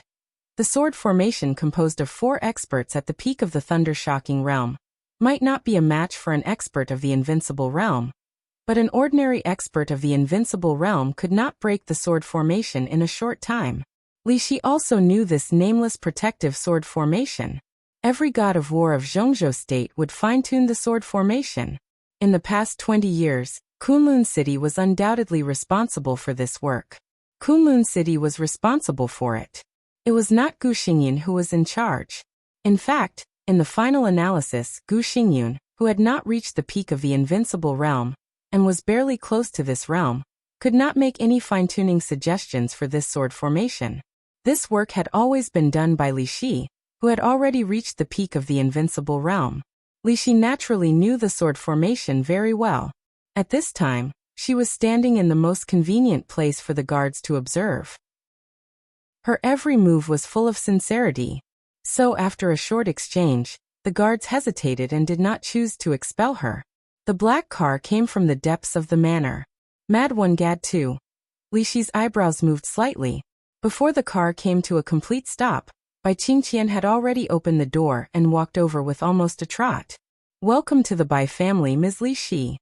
the sword formation, composed of 4 experts at the peak of the thunder-shocking realm, might not be a match for an expert of the invincible realm, but an ordinary expert of the invincible realm could not break the sword formation in a short time. Li Shi also knew this nameless protective sword formation. Every god of war of Zhongzhou state would fine-tune the sword formation. In the past 20 years, Kunlun City was undoubtedly responsible for this work. Kunlun City was responsible for it. It was not Gu Xingyan who was in charge. In fact, in the final analysis, Gu Xingyun, who had not reached the peak of the invincible realm, and was barely close to this realm, could not make any fine-tuning suggestions for this sword formation. This work had always been done by Li Shi, who had already reached the peak of the invincible realm. Li Shi naturally knew the sword formation very well. At this time, she was standing in the most convenient place for the guards to observe. Her every move was full of sincerity. So after a short exchange, the guards hesitated and did not choose to expel her. The black car came from the depths of the manor. Mad One Gad 2. Li Shi's eyebrows moved slightly. Before the car came to a complete stop, Bai Qingqian had already opened the door and walked over with almost a trot. "Welcome to the Bai family, Ms. Li Shi."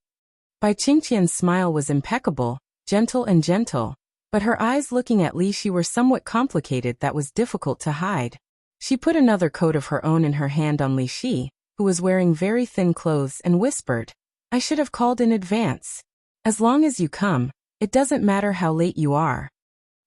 Bai Qingqian's smile was impeccable, gentle, but her eyes looking at Li Shi were somewhat complicated that was difficult to hide. She put another coat of her own in her hand on Li Shi, who was wearing very thin clothes, and whispered, "I should have called in advance. As long as you come, it doesn't matter how late you are."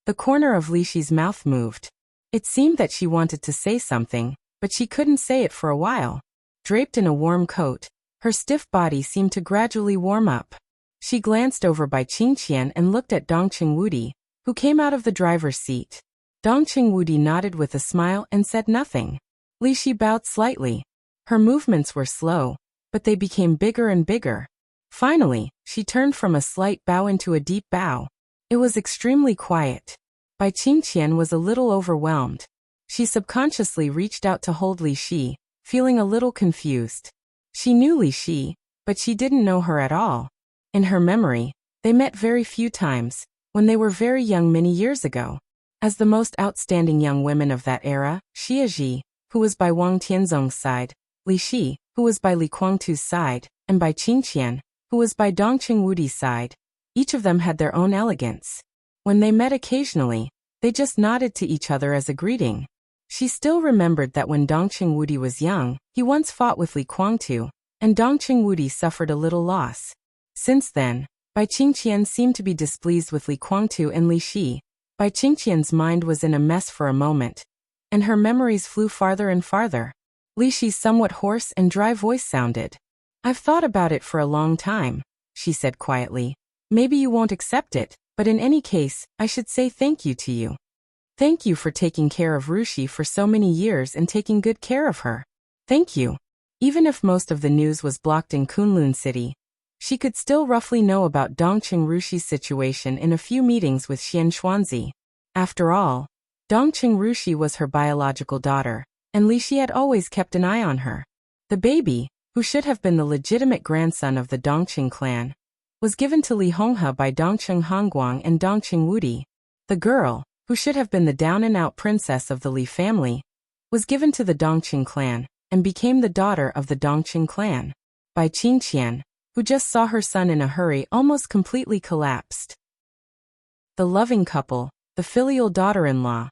The corner of Li Shi's mouth moved. It seemed that she wanted to say something, but she couldn't say it for a while. Draped in a warm coat, her stiff body seemed to gradually warm up. She glanced over by Qingqian and looked at Dongqing Wudi, who came out of the driver's seat. Dongqing Wudi nodded with a smile and said nothing. Li Shi bowed slightly. Her movements were slow, but they became bigger and bigger. Finally, she turned from a slight bow into a deep bow. It was extremely quiet. Bai Qingqian was a little overwhelmed. She subconsciously reached out to hold Li Shi, feeling a little confused. She knew Li Shi, but she didn't know her at all. In her memory, they met very few times, when they were very young many years ago. As the most outstanding young women of that era, Xia Ji, who was by Wang Tianzong's side, Li Shi, who was by Li Guangtu's side, and Bai Qingqian, who was by Dongqing Wudi's side, each of them had their own elegance. When they met occasionally, they just nodded to each other as a greeting. She still remembered that when Dongqing Wudi was young, he once fought with Li Guangtu, and Dongqing Wudi suffered a little loss. Since then, Bai Qingqian seemed to be displeased with Li Guangtu and Li Shi. Bai Qingqian's mind was in a mess for a moment, and her memories flew farther and farther. Li Shi's somewhat hoarse and dry voice sounded. "I've thought about it for a long time," she said quietly. "Maybe you won't accept it, but in any case, I should say thank you to you. Thank you for taking care of Rushi for so many years and taking good care of her. Thank you." Even if most of the news was blocked in Kunlun City, she could still roughly know about Dongqing Rushi's situation in a few meetings with Xian Xuanzi. After all, Dongqing Rushi was her biological daughter, and Li Shi had always kept an eye on her. The baby, who should have been the legitimate grandson of the Dongqing clan, was given to Li Honghe by Dongqing Hongguang and Dongqing Wudi. The girl, who should have been the down-and-out princess of the Li family, was given to the Dongqing clan, and became the daughter of the Dongqing clan. Bai Qingqian, who just saw her son in a hurry, almost completely collapsed. The loving couple, the filial daughter-in-law,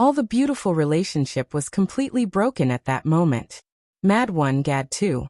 all the beautiful relationship was completely broken at that moment. Mad One Gad 2.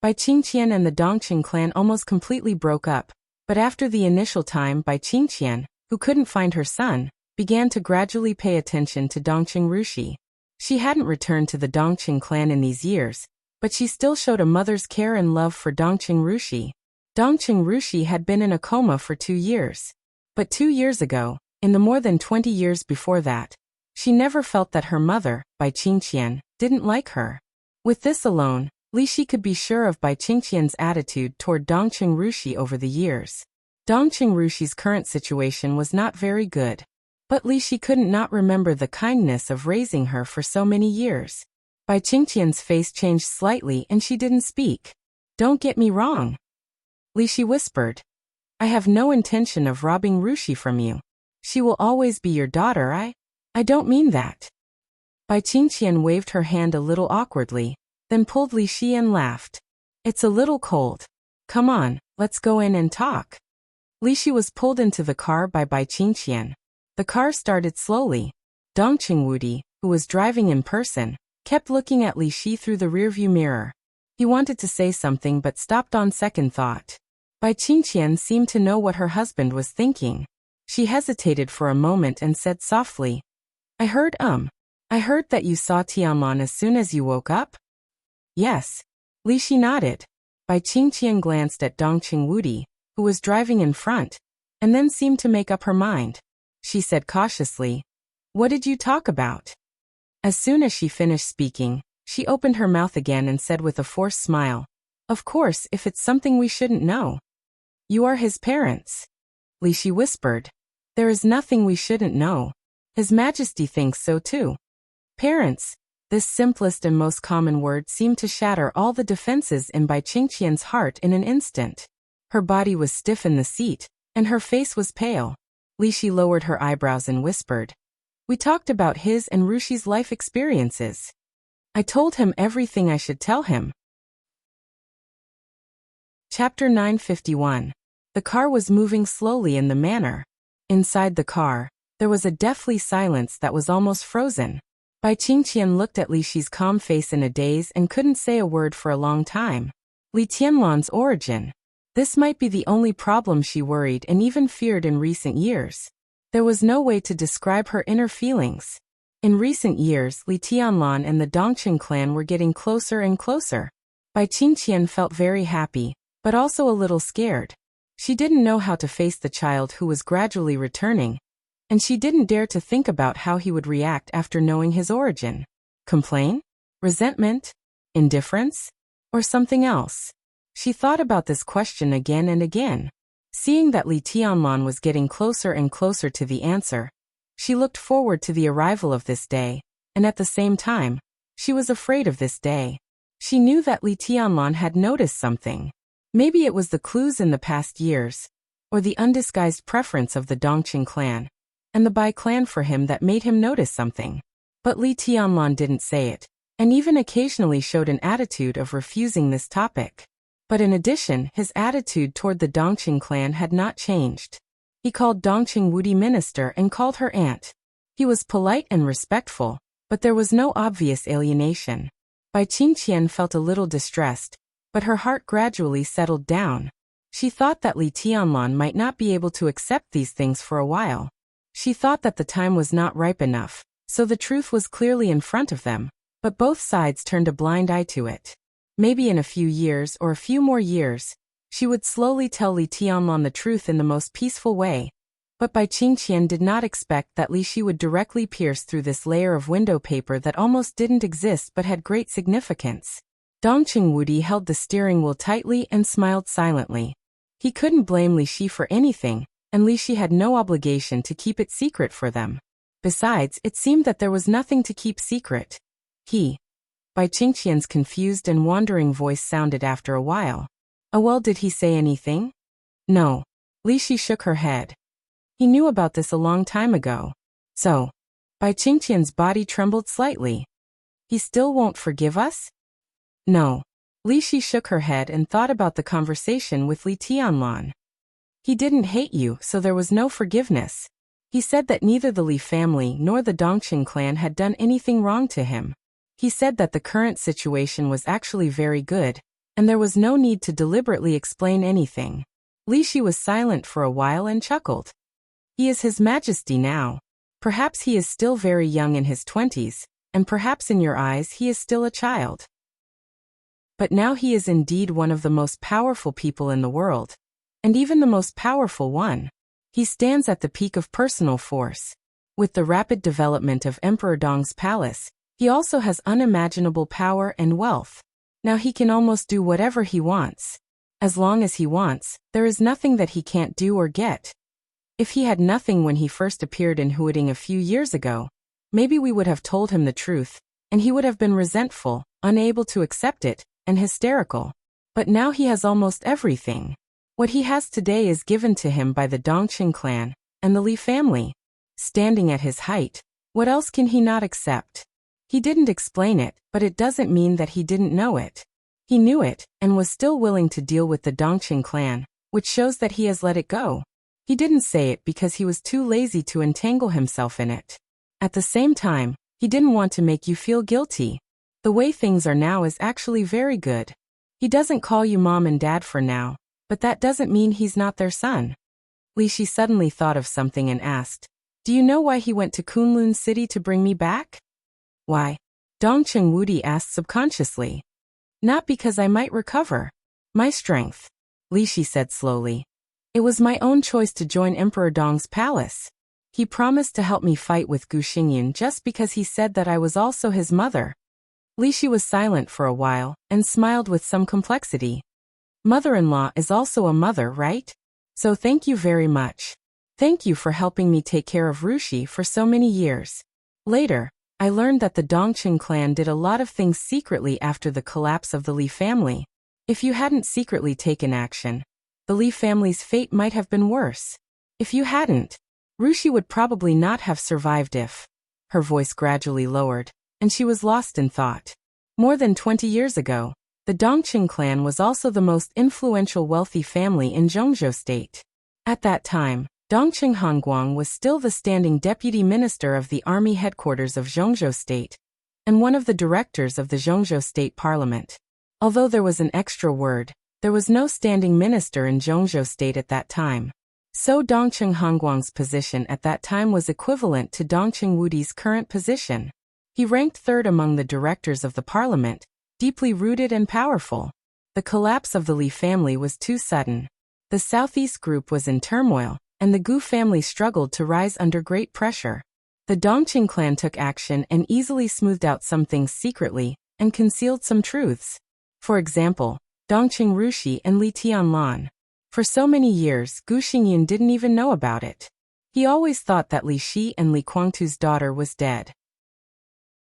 Bai Qingqian and the Dongqing clan almost completely broke up, but after the initial time, Bai Qingqian, who couldn't find her son, began to gradually pay attention to Dongqing Rushi. She hadn't returned to the Dongqing clan in these years, but she still showed a mother's care and love for Dongqing Rushi. Dongqing Rushi had been in a coma for 2 years. But 2 years ago, in the more than 20 years before that, she never felt that her mother, Bai Qingqian, didn't like her. With this alone, Li Shi could be sure of Bai Qingqian's attitude toward Dongqing Rushi over the years. Dongqing Rushi's current situation was not very good. But Li Shi couldn't not remember the kindness of raising her for so many years. Bai Qingqian's face changed slightly and she didn't speak. "Don't get me wrong," Li Shi whispered. "I have no intention of robbing Rushi from you. She will always be your daughter. I don't mean that." Bai Qingqian waved her hand a little awkwardly, then pulled Li Shi and laughed. "It's a little cold. Come on, let's go in and talk." Li Shi was pulled into the car by Bai Qingqian. The car started slowly. Dongqing Wudi, who was driving in person, kept looking at Li Shi through the rearview mirror. He wanted to say something but stopped on second thought. Bai Qingqian seemed to know what her husband was thinking. She hesitated for a moment and said softly, I heard that you saw Tianlan as soon as you woke up?" "Yes." Li Shi nodded. Bai Qingqian glanced at Dongqing Wudi, who was driving in front, and then seemed to make up her mind. She said cautiously, "What did you talk about?" As soon as she finished speaking, she opened her mouth again and said with a forced smile, "Of course, if it's something we shouldn't know." "You are his parents," Li Shi whispered. "There is nothing we shouldn't know. His Majesty thinks so too." Parents. This simplest and most common word seemed to shatter all the defenses in Bai Qingqian's heart in an instant. Her body was stiff in the seat, and her face was pale. Li Shi lowered her eyebrows and whispered, "We talked about his and Rushi's life experiences. I told him everything I should tell him." Chapter 951. The car was moving slowly in the manor. Inside the car, there was a deathly silence that was almost frozen. Bai Qingqian looked at Li Shi's calm face in a daze and couldn't say a word for a long time. Li Tianlan's origin. This might be the only problem she worried and even feared in recent years. There was no way to describe her inner feelings. In recent years, Li Tianlan and the Dongqing clan were getting closer and closer. Bai Qingqian felt very happy, but also a little scared. She didn't know how to face the child who was gradually returning, and she didn't dare to think about how he would react after knowing his origin. Complain? Resentment? Indifference? Or something else? She thought about this question again and again. Seeing that Li Tianlan was getting closer and closer to the answer, she looked forward to the arrival of this day, and at the same time, she was afraid of this day. She knew that Li Tianlan had noticed something. Maybe it was the clues in the past years, or the undisguised preference of the Dongqing clan, and the Bai clan for him that made him notice something. But Li Tianlan didn't say it, and even occasionally showed an attitude of refusing this topic. But in addition, his attitude toward the Dongqing clan had not changed. He called Dongqing Wudi minister and called her aunt. He was polite and respectful, but there was no obvious alienation. Bai Qingqian felt a little distressed, but her heart gradually settled down. She thought that Li Tianlan might not be able to accept these things for a while. She thought that the time was not ripe enough, so the truth was clearly in front of them, but both sides turned a blind eye to it. Maybe in a few years or a few more years, she would slowly tell Li Tianlan the truth in the most peaceful way, but Bai Qingqian did not expect that Li Shi would directly pierce through this layer of window paper that almost didn't exist but had great significance. Dongqing Wudi held the steering wheel tightly and smiled silently. He couldn't blame Li Shi for anything, and Li Shi had no obligation to keep it secret for them. Besides, it seemed that there was nothing to keep secret. Bai Qingqian's confused and wandering voice sounded after a while. "Oh well, did he say anything?" "No." Li Shi shook her head. "He knew about this a long time ago." "So?" Bai Qingqian's body trembled slightly. "He still won't forgive us?" "No." Li Shi shook her head and thought about the conversation with Li Tianlan. "He didn't hate you, so there was no forgiveness. He said that neither the Li family nor the Dongqing clan had done anything wrong to him. He said that the current situation was actually very good, and there was no need to deliberately explain anything." Li Shi was silent for a while and chuckled. "He is His Majesty now. Perhaps he is still very young in his 20s, and perhaps in your eyes he is still a child. But now he is indeed one of the most powerful people in the world, and even the most powerful one. He stands at the peak of personal force. With the rapid development of Emperor Dong's palace, he also has unimaginable power and wealth. Now he can almost do whatever he wants. As long as he wants, there is nothing that he can't do or get. If he had nothing when he first appeared in Huading a few years ago, maybe we would have told him the truth, and he would have been resentful, unable to accept it, and hysterical. But now he has almost everything. What he has today is given to him by the Dongqing clan and the Li family. Standing at his height, what else can he not accept? He didn't explain it, but it doesn't mean that he didn't know it. He knew it, and was still willing to deal with the Dongqing clan, which shows that he has let it go. He didn't say it because he was too lazy to entangle himself in it. At the same time, he didn't want to make you feel guilty. The way things are now is actually very good. He doesn't call you mom and dad for now, but that doesn't mean he's not their son. Li Shi suddenly thought of something and asked, "Do you know why he went to Kunlun City to bring me back?" "Why?" Dongqing Wudi asked subconsciously. "Not because I might recover my strength," Li Shi said slowly. "It was my own choice to join Emperor Dong's palace. He promised to help me fight with Gu Xingyun just because he said that I was also his mother." Li Shi was silent for a while, and smiled with some complexity. "Mother-in-law is also a mother, right? So thank you very much. Thank you for helping me take care of Rushi for so many years." Later, I learned that the Dongqing clan did a lot of things secretly after the collapse of the Li family. If you hadn't secretly taken action, the Li family's fate might have been worse. If you hadn't, Rushi would probably not have survived if... Her voice gradually lowered, and she was lost in thought. More than 20 years ago, the Dongqing clan was also the most influential wealthy family in Zhongzhou state. At that time, Dongqing Hongguang was still the standing deputy minister of the army headquarters of Zhongzhou state, and one of the directors of the Zhongzhou state parliament. Although there was an extra word, there was no standing minister in Zhongzhou state at that time. So Dongqing Hongguang's position at that time was equivalent to Dongqing Wudi's current position. He ranked third among the directors of the parliament, deeply rooted and powerful. The collapse of the Li family was too sudden. The Southeast group was in turmoil, and the Gu family struggled to rise under great pressure. The Dongqing clan took action and easily smoothed out some things secretly, and concealed some truths. For example, Dongqing Rushi and Li Tianlan. For so many years, Gu Xingyun didn't even know about it. He always thought that Li Shi and Li Guangtu's daughter was dead.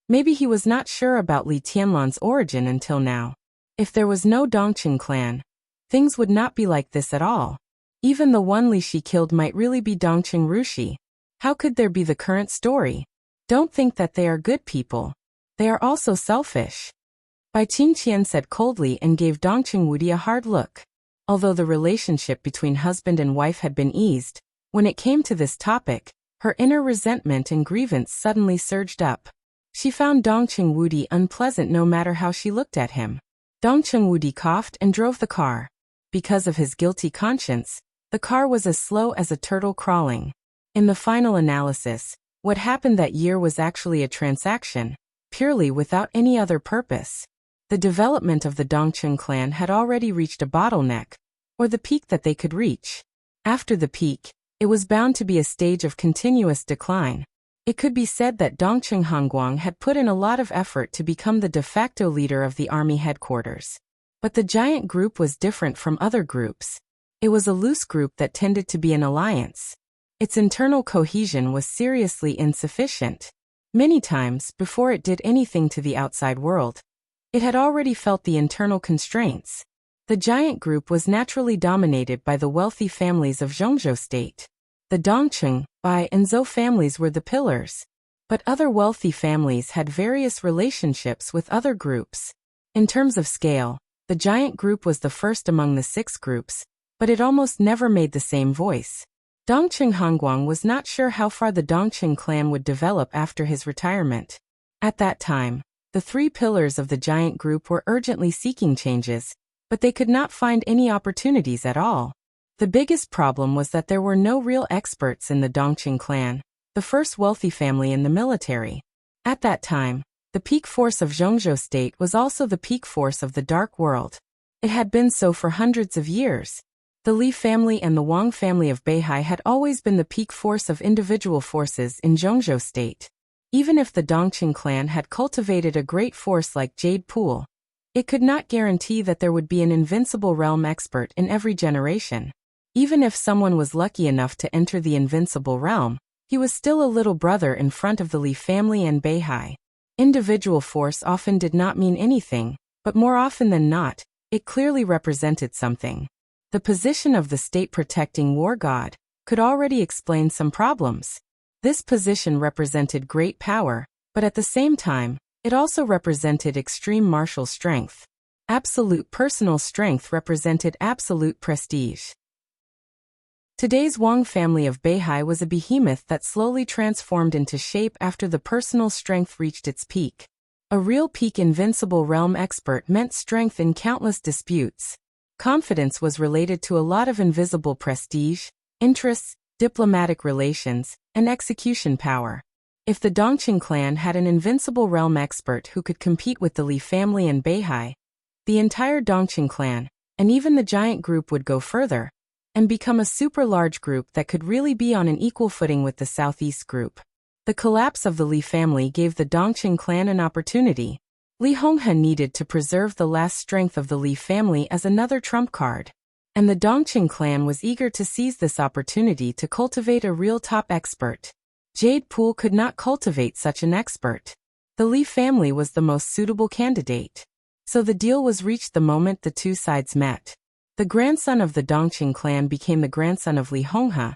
Maybe he was not sure about Li Tianlan's origin until now. If there was no Dongqing clan, things would not be like this at all. Even the one Li Shi killed might really be Dongqing Rushi. How could there be the current story? Don't think that they are good people. They are also selfish. Bai Qingqian said coldly and gave Dongqing Wudi a hard look. Although the relationship between husband and wife had been eased, when it came to this topic, her inner resentment and grievance suddenly surged up. She found Dongqing Wudi unpleasant no matter how she looked at him. Dongqing Wudi coughed and drove the car. Because of his guilty conscience, the car was as slow as a turtle crawling. In the final analysis, what happened that year was actually a transaction, purely without any other purpose. The development of the Dongqing clan had already reached a bottleneck, or the peak that they could reach. After the peak, it was bound to be a stage of continuous decline. It could be said that Dongqing Hongguang had put in a lot of effort to become the de facto leader of the army headquarters. But the giant group was different from other groups. It was a loose group that tended to be an alliance. Its internal cohesion was seriously insufficient. Many times, before it did anything to the outside world, it had already felt the internal constraints. The giant group was naturally dominated by the wealthy families of Zhongzhou state. The Dongqing, Bai, and Zhou families were the pillars. But other wealthy families had various relationships with other groups. In terms of scale, the giant group was the first among the 6 groups, but it almost never made the same voice. Dongqing Hongguang was not sure how far the Dongqing clan would develop after his retirement. At that time, the 3 pillars of the giant group were urgently seeking changes, but they could not find any opportunities at all. The biggest problem was that there were no real experts in the Dongqing clan, the first wealthy family in the military. At that time, the peak force of Zhongzhou state was also the peak force of the dark world. It had been so for hundreds of years. The Li family and the Wang family of Beihai had always been the peak force of individual forces in Zhongzhou state. Even if the Dongqing clan had cultivated a great force like Jade Pool, it could not guarantee that there would be an invincible realm expert in every generation. Even if someone was lucky enough to enter the invincible realm, he was still a little brother in front of the Li family and Beihai. Individual force often did not mean anything, but more often than not, it clearly represented something. The position of the state-protecting war god could already explain some problems. This position represented great power, but at the same time, it also represented extreme martial strength. Absolute personal strength represented absolute prestige. Today's Wang family of Beihai was a behemoth that slowly transformed into shape after the personal strength reached its peak. A real peak invincible realm expert meant strength in countless disputes. Confidence was related to a lot of invisible prestige, interests, diplomatic relations, and execution power. If the Dongqing clan had an invincible realm expert who could compete with the Li family and Beihai, the entire Dongqing clan, and even the giant group would go further, and become a super large group that could really be on an equal footing with the Southeast group. The collapse of the Li family gave the Dongqing clan an opportunity. Li Honghe needed to preserve the last strength of the Li family as another trump card. And the Dongqing clan was eager to seize this opportunity to cultivate a real top expert. Jade Pool could not cultivate such an expert. The Li family was the most suitable candidate. So the deal was reached the moment the two sides met. The grandson of the Dongqing clan became the grandson of Li Honghe,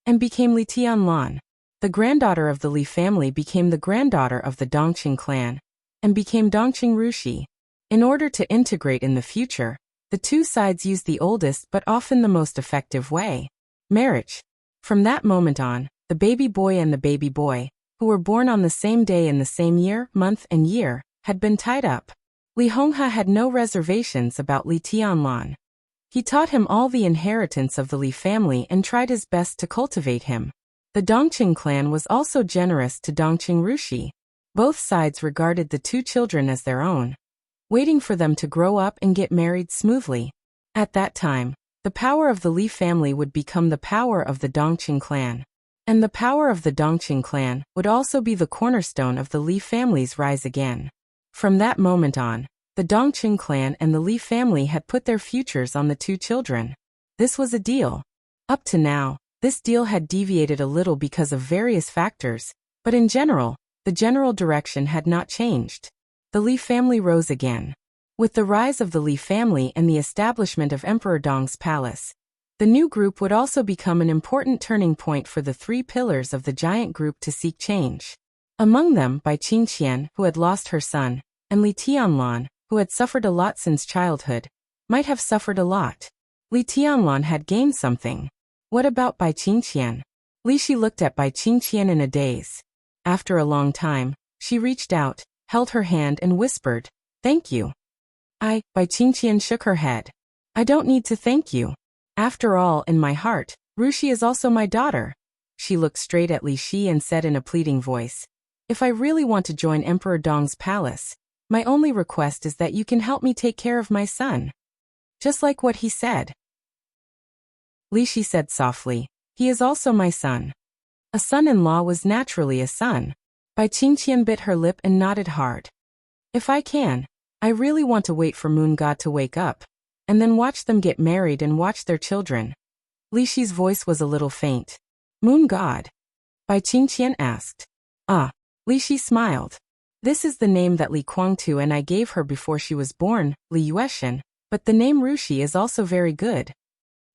and became Li Tianlan. The granddaughter of the Li family became the granddaughter of the Dongqing clan, and became Dongqing Rushi. In order to integrate in the future, the two sides used the oldest but often the most effective way: marriage. From that moment on, the baby boy and the baby boy, who were born on the same day in the same year, month, and year, had been tied up. Li Honghe had no reservations about Li Tianlan. He taught him all the inheritance of the Li family and tried his best to cultivate him. The Dongqing clan was also generous to Dongqing Rushi. Both sides regarded the two children as their own, waiting for them to grow up and get married smoothly. At that time, the power of the Li family would become the power of the Dongqing clan. And the power of the Dongqing clan would also be the cornerstone of the Li family's rise again. From that moment on, the Dongqing clan and the Li family had put their futures on the two children. This was a deal. Up to now, this deal had deviated a little because of various factors, but in general, the general direction had not changed. The Li family rose again. With the rise of the Li family and the establishment of Emperor Dong's palace, the new group would also become an important turning point for the three pillars of the giant group to seek change. Among them, Bai Qingqian, who had lost her son, and Li Tianlan, who had suffered a lot since childhood, might have suffered a lot. Li Tianlan had gained something. What about Bai Qingqian? Li Shi looked at Bai Qingqian in a daze. After a long time, she reached out, held her hand and whispered, "Thank you." Bai Qingqian shook her head. "I don't need to thank you. After all, in my heart, Rushi is also my daughter." She looked straight at Li Shi and said in a pleading voice, "If I really want to join Emperor Dong's palace, my only request is that you can help me take care of my son." Just like what he said. Li Shi said softly, "He is also my son." A son-in-law was naturally a son. Bai Qingqian bit her lip and nodded hard. "If I can, I really want to wait for Moon God to wake up, and then watch them get married and watch their children." Li Shi's voice was a little faint. "Moon God?" Bai Qingqian asked. "Ah." Li Shi smiled. "This is the name that Li Guangtu and I gave her before she was born, Li Yueshan, but the name Rushi is also very good."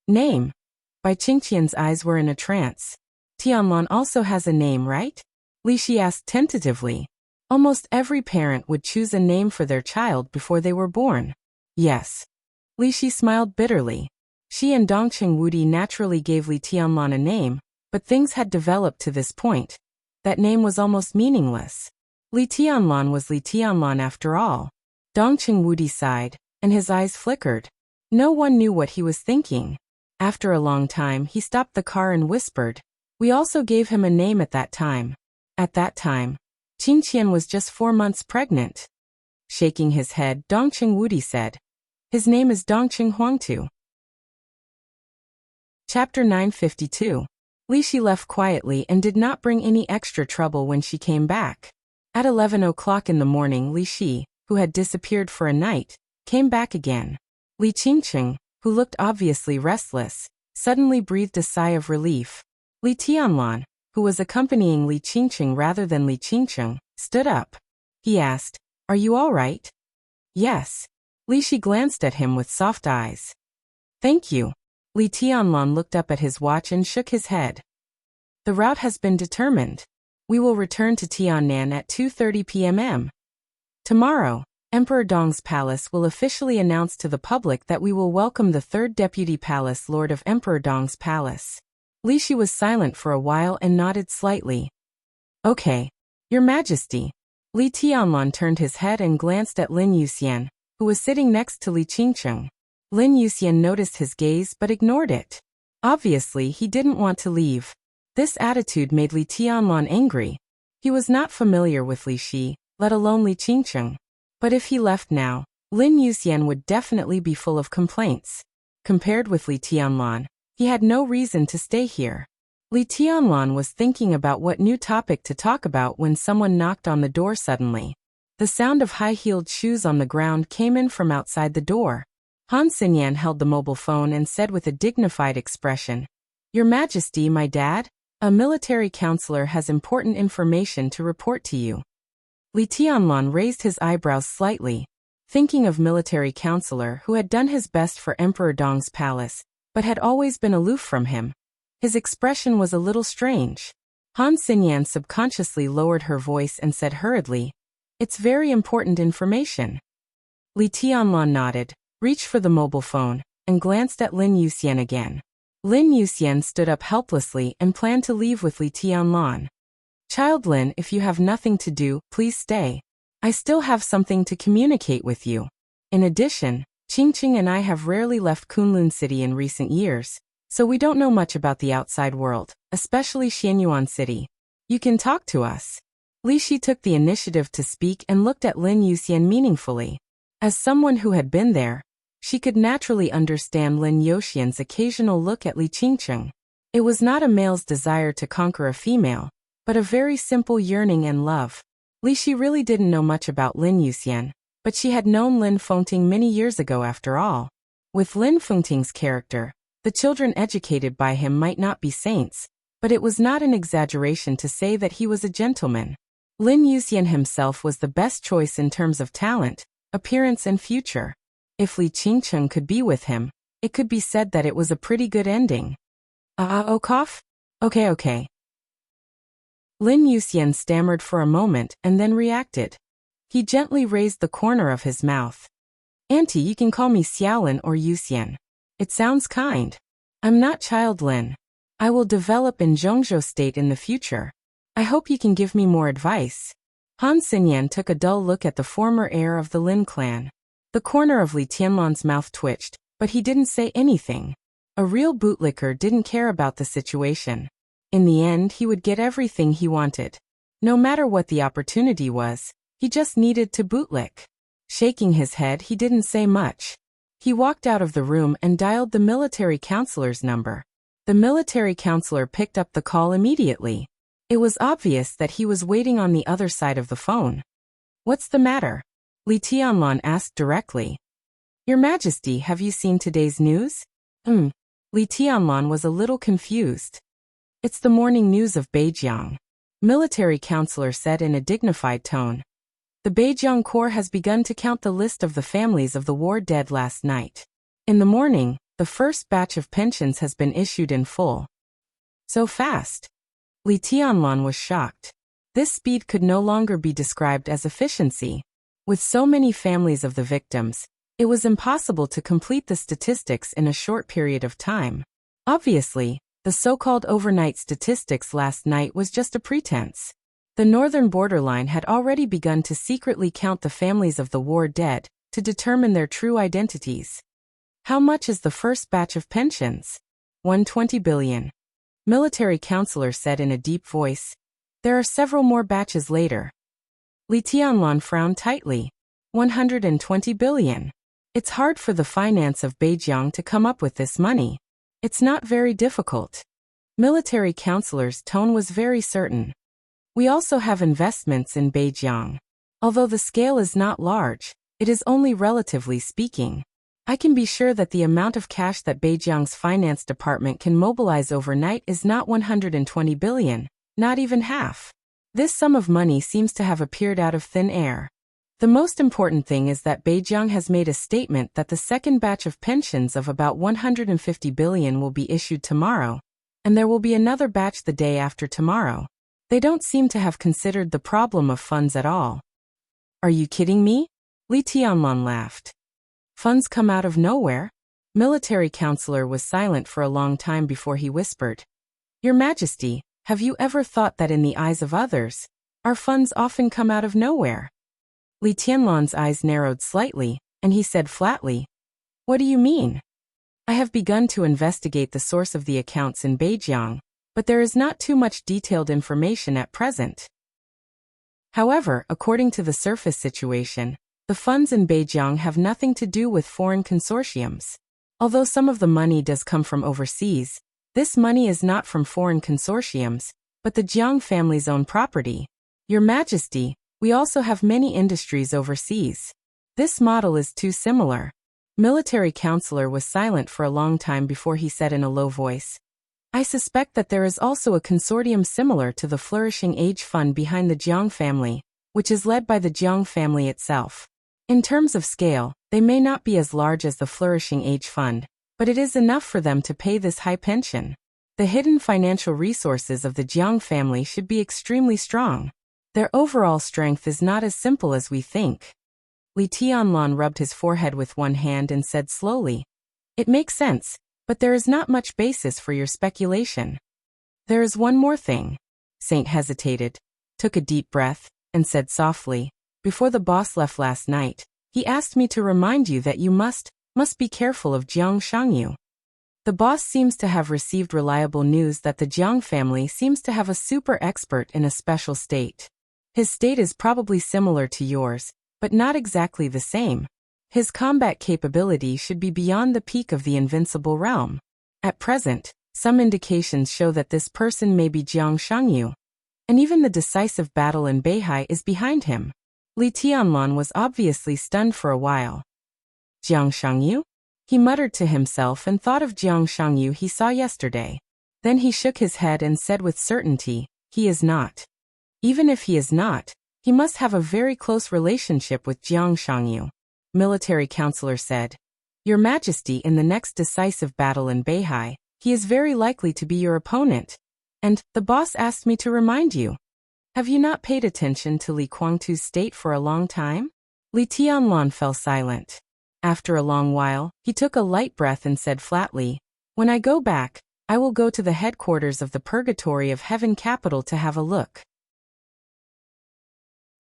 "Name?" Bai Qingqian's eyes were in a trance. "Tianlan also has a name, right?" Li Shi asked tentatively. Almost every parent would choose a name for their child before they were born. "Yes." Li Shi smiled bitterly. She and Dongqing Wudi naturally gave Li Tianlan a name, but things had developed to this point. That name was almost meaningless. Li Tianlan was Li Tianlan after all. Dongqing Wudi sighed, and his eyes flickered. No one knew what he was thinking. After a long time he stopped the car and whispered, "We also gave him a name at that time." At that time. Qingqian was just 4 months pregnant. Shaking his head, Dongqing Wudi said. His name is Dongqing Huangtu. Chapter 952. Li Shi left quietly and did not bring any extra trouble when she came back. At 11 o'clock in the morning, Li Shi, who had disappeared for a night, came back again. Li Qingqing, who looked obviously restless, suddenly breathed a sigh of relief. Li Tianlan, who was accompanying Li Qingqing rather than Li Qingqing, stood up. He asked, "Are you all right?" "Yes." Li Shi glanced at him with soft eyes. "Thank you." Li Tianlan looked up at his watch and shook his head. "The route has been determined. We will return to Tiannan at 2:30 p.m. Tomorrow, Emperor Dong's palace will officially announce to the public that we will welcome the third deputy palace lord of Emperor Dong's palace." Li Shi was silent for a while and nodded slightly. "Okay, Your Majesty." Li Tianlan turned his head and glanced at Lin Yuxian, who was sitting next to Li Qingqing. Lin Yuxian noticed his gaze but ignored it. Obviously, he didn't want to leave. This attitude made Li Tianlan angry. He was not familiar with Li Shi, let alone Li Qingqing. But if he left now, Lin Yuxian would definitely be full of complaints. Compared with Li Tianlan, he had no reason to stay here. Li Tianlan was thinking about what new topic to talk about when someone knocked on the door suddenly. The sound of high-heeled shoes on the ground came in from outside the door. Han Xinyan held the mobile phone and said with a dignified expression, "Your Majesty, my dad? A military counselor has important information to report to you." Li Tianlan raised his eyebrows slightly, thinking of military counselor who had done his best for Emperor Dong's palace, but had always been aloof from him. His expression was a little strange. Han Xinyan subconsciously lowered her voice and said hurriedly, "It's very important information." Li Tianlan nodded, reached for the mobile phone, and glanced at Lin Yuxian again. Lin Yuxian stood up helplessly and planned to leave with Li Tianlan. "Child Lin, if you have nothing to do, please stay. I still have something to communicate with you. In addition, Qingqing and I have rarely left Kunlun City in recent years, so we don't know much about the outside world, especially Xianyuan City. You can talk to us." Li Shi took the initiative to speak and looked at Lin Yuxian meaningfully. As someone who had been there, she could naturally understand Lin Yuxian's occasional look at Li Qingqing. It was not a male's desire to conquer a female, but a very simple yearning and love. Li Shi really didn't know much about Lin Yuxian, but she had known Lin Fengting many years ago after all. With Lin Fengting's character, the children educated by him might not be saints, but it was not an exaggeration to say that he was a gentleman. Lin Yuxian himself was the best choice in terms of talent, appearance and future. If Li Qingqing could be with him, it could be said that it was a pretty good ending. Cough? Okay. Lin Yuxian stammered for a moment and then reacted. He gently raised the corner of his mouth. "Auntie, you can call me Xiaolin or Yuxian. It sounds kind. I'm not child Lin. I will develop in Zhongzhou State in the future. I hope you can give me more advice." Han Xinyan took a dull look at the former heir of the Lin clan. The corner of Li Tianlan's mouth twitched, but he didn't say anything. A real bootlicker didn't care about the situation. In the end, he would get everything he wanted. No matter what the opportunity was, he just needed to bootlick. Shaking his head, he didn't say much. He walked out of the room and dialed the military counselor's number. The military counselor picked up the call immediately. It was obvious that he was waiting on the other side of the phone. "What's the matter?" Li Tianlan asked directly. "Your Majesty, have you seen today's news?" Li Tianlan was a little confused. "It's the morning news of Beijiang," military counselor said in a dignified tone. "The Beijiang Corps has begun to count the list of the families of the war dead last night. In the morning, the first batch of pensions has been issued in full." "So fast?" Li Tianlan was shocked. This speed could no longer be described as efficiency. With so many families of the victims, it was impossible to complete the statistics in a short period of time. Obviously, the so-called overnight statistics last night was just a pretense. The northern borderline had already begun to secretly count the families of the war dead, to determine their true identities. "How much is the first batch of pensions?" 120 billion. Military counselor said in a deep voice. "There are several more batches later. Li Tianlan frowned tightly. 120 billion. It's hard for the finance of Beijiang to come up with this money. It's not very difficult. Military counselor's tone was very certain. We also have investments in Beijiang. Although the scale is not large, it is only relatively speaking. I can be sure that the amount of cash that Beijiang's finance department can mobilize overnight is not 120 billion, not even half. This sum of money seems to have appeared out of thin air. The most important thing is that Beijiang has made a statement that the second batch of pensions of about 150 billion will be issued tomorrow, and there will be another batch the day after tomorrow. They don't seem to have considered the problem of funds at all. Are you kidding me? Li Tianlan laughed. Funds come out of nowhere? Military counselor was silent for a long time before he whispered. Your Majesty, have you ever thought that in the eyes of others, our funds often come out of nowhere? Li Tianlan's eyes narrowed slightly, and he said flatly, What do you mean? I have begun to investigate the source of the accounts in Beijiang, but there is not too much detailed information at present. However, according to the surface situation, the funds in Beijiang have nothing to do with foreign consortiums. Although some of the money does come from overseas, this money is not from foreign consortiums, but the Jiang family's own property. Your Majesty, we also have many industries overseas. This model is too similar. Military counselor was silent for a long time before he said in a low voice, I suspect that there is also a consortium similar to the Flourishing Age Fund behind the Jiang family, which is led by the Jiang family itself. In terms of scale, they may not be as large as the Flourishing Age Fund, but it is enough for them to pay this high pension. The hidden financial resources of the Jiang family should be extremely strong. Their overall strength is not as simple as we think. Li Tianlan rubbed his forehead with one hand and said slowly, It makes sense, but there is not much basis for your speculation. There is one more thing. Saint hesitated, took a deep breath, and said softly, Before the boss left last night, he asked me to remind you that you must be careful of Jiang Shangyu. The boss seems to have received reliable news that the Jiang family seems to have a super expert in a special state. His state is probably similar to yours, but not exactly the same. His combat capability should be beyond the peak of the invincible realm. At present, some indications show that this person may be Jiang Shangyu, and even the decisive battle in Beihai is behind him. Li Tianlan was obviously stunned for a while. Jiang Shangyu? He muttered to himself and thought of Jiang Shangyu he saw yesterday. Then he shook his head and said with certainty, He is not. Even if he is not, he must have a very close relationship with Jiang Shangyu. Military counselor said, Your Majesty, in the next decisive battle in Beihai, he is very likely to be your opponent. And, the boss asked me to remind you. Have you not paid attention to Li Guangtu's state for a long time? Li Tianlan fell silent. After a long while, he took a light breath and said flatly, When I go back, I will go to the headquarters of the Purgatory of Heaven capital to have a look.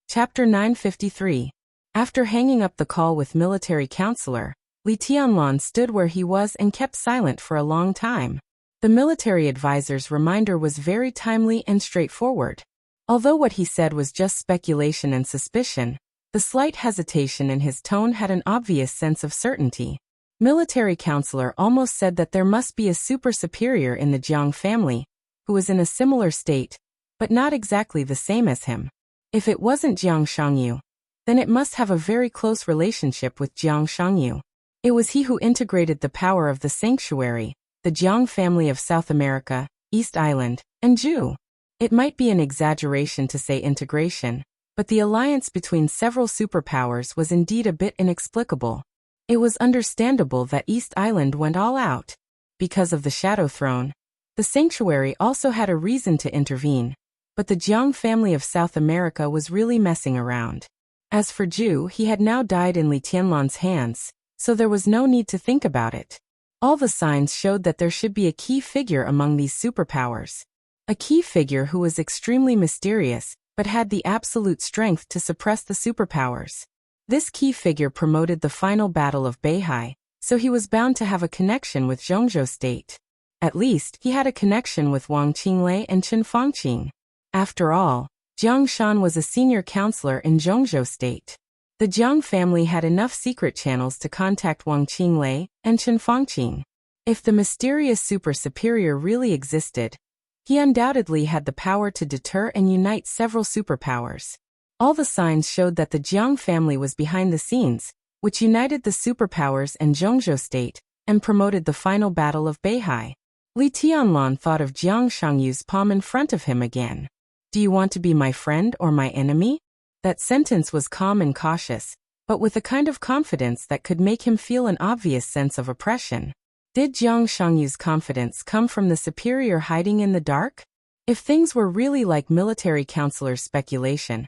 Chapter 953. After hanging up the call with military counselor, Li Tianlan stood where he was and kept silent for a long time. The military advisor's reminder was very timely and straightforward. Although what he said was just speculation and suspicion, the slight hesitation in his tone had an obvious sense of certainty. Military counselor almost said that there must be a super superior in the Jiang family, who was in a similar state, but not exactly the same as him. If it wasn't Jiang Shangyu, then it must have a very close relationship with Jiang Shangyu. It was he who integrated the power of the sanctuary, the Jiang family of South America, East Island, and Zhu. It might be an exaggeration to say integration, but the alliance between several superpowers was indeed a bit inexplicable. It was understandable that East Island went all out. Because of the Shadow Throne, the sanctuary also had a reason to intervene, but the Jiang family of South America was really messing around. As for Zhu, he had now died in Li Tianlan's hands, so there was no need to think about it. All the signs showed that there should be a key figure among these superpowers. A key figure who was extremely mysterious, but had the absolute strength to suppress the superpowers. This key figure promoted the final battle of Beihai, so he was bound to have a connection with Zhongzhou state. At least, he had a connection with Wang Qinglei and Chen Fangqing. After all, Jiang Shan was a senior counselor in Zhongzhou State. The Jiang family had enough secret channels to contact Wang Qinglei and Chen Fangqing. If the mysterious super superior really existed, he undoubtedly had the power to deter and unite several superpowers. All the signs showed that the Jiang family was behind the scenes, which united the superpowers and Zhongzhou State, and promoted the final battle of Beihai. Li Tianlan thought of Jiang Shangyu's palm in front of him again. Do you want to be my friend or my enemy? That sentence was calm and cautious, but with a kind of confidence that could make him feel an obvious sense of oppression. Did Jiang Shangyu's confidence come from the superior hiding in the dark? If things were really like military counselors' speculation,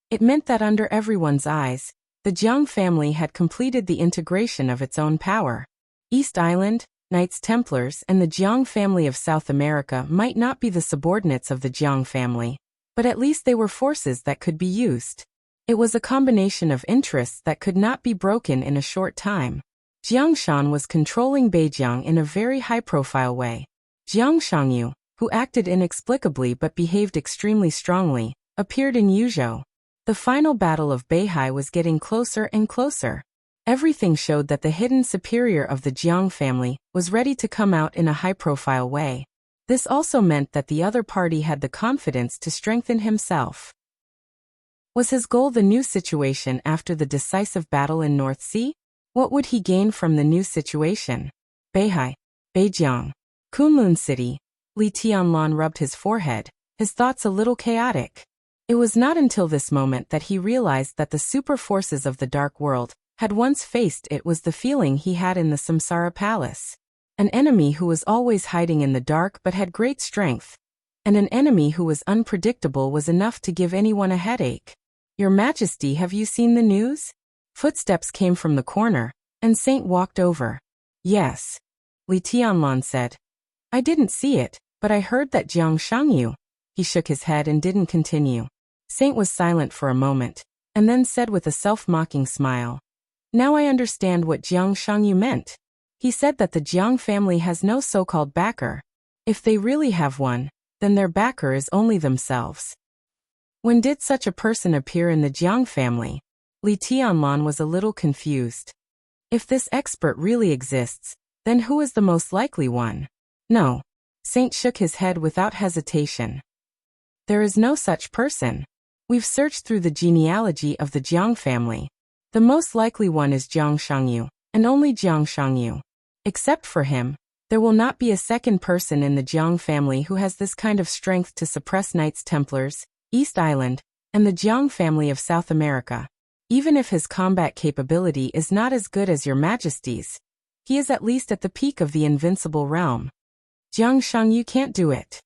it meant that under everyone's eyes, the Jiang family had completed the integration of its own power. East Island, Knights Templars, and the Jiang family of South America might not be the subordinates of the Jiang family, but at least they were forces that could be used. It was a combination of interests that could not be broken in a short time. Jiang Shan was controlling Beijiang in a very high-profile way. Jiang Shangyu, who acted inexplicably but behaved extremely strongly, appeared in Yuzhou. The final battle of Beihai was getting closer and closer. Everything showed that the hidden superior of the Jiang family was ready to come out in a high-profile way. This also meant that the other party had the confidence to strengthen himself. Was his goal the new situation after the decisive battle in North Sea? What would he gain from the new situation? Beihai, Beijiang, Kunlun City. Li Tianlan rubbed his forehead, his thoughts a little chaotic. It was not until this moment that he realized that the super forces of the dark world had once faced it was the feeling he had in the Samsara Palace. An enemy who was always hiding in the dark but had great strength. And an enemy who was unpredictable was enough to give anyone a headache. Your Majesty, have you seen the news? Footsteps came from the corner, and Saint walked over. Yes. Li Tianlan said. I didn't see it, but I heard that Jiang Shangyu. He shook his head and didn't continue. Saint was silent for a moment, and then said with a self-mocking smile. Now I understand what Jiang Shangyu meant. He said that the Jiang family has no so-called backer. If they really have one, then their backer is only themselves. When did such a person appear in the Jiang family? Li Tianlan was a little confused. If this expert really exists, then who is the most likely one? No. Saint shook his head without hesitation. There is no such person. We've searched through the genealogy of the Jiang family. The most likely one is Jiang Shangyu, and only Jiang Shangyu. Except for him, there will not be a second person in the Jiang family who has this kind of strength to suppress Knights Templars, East Island, and the Jiang family of South America. Even if his combat capability is not as good as your Majesty's, he is at least at the peak of the invincible realm. Jiang Shangyu can't do it.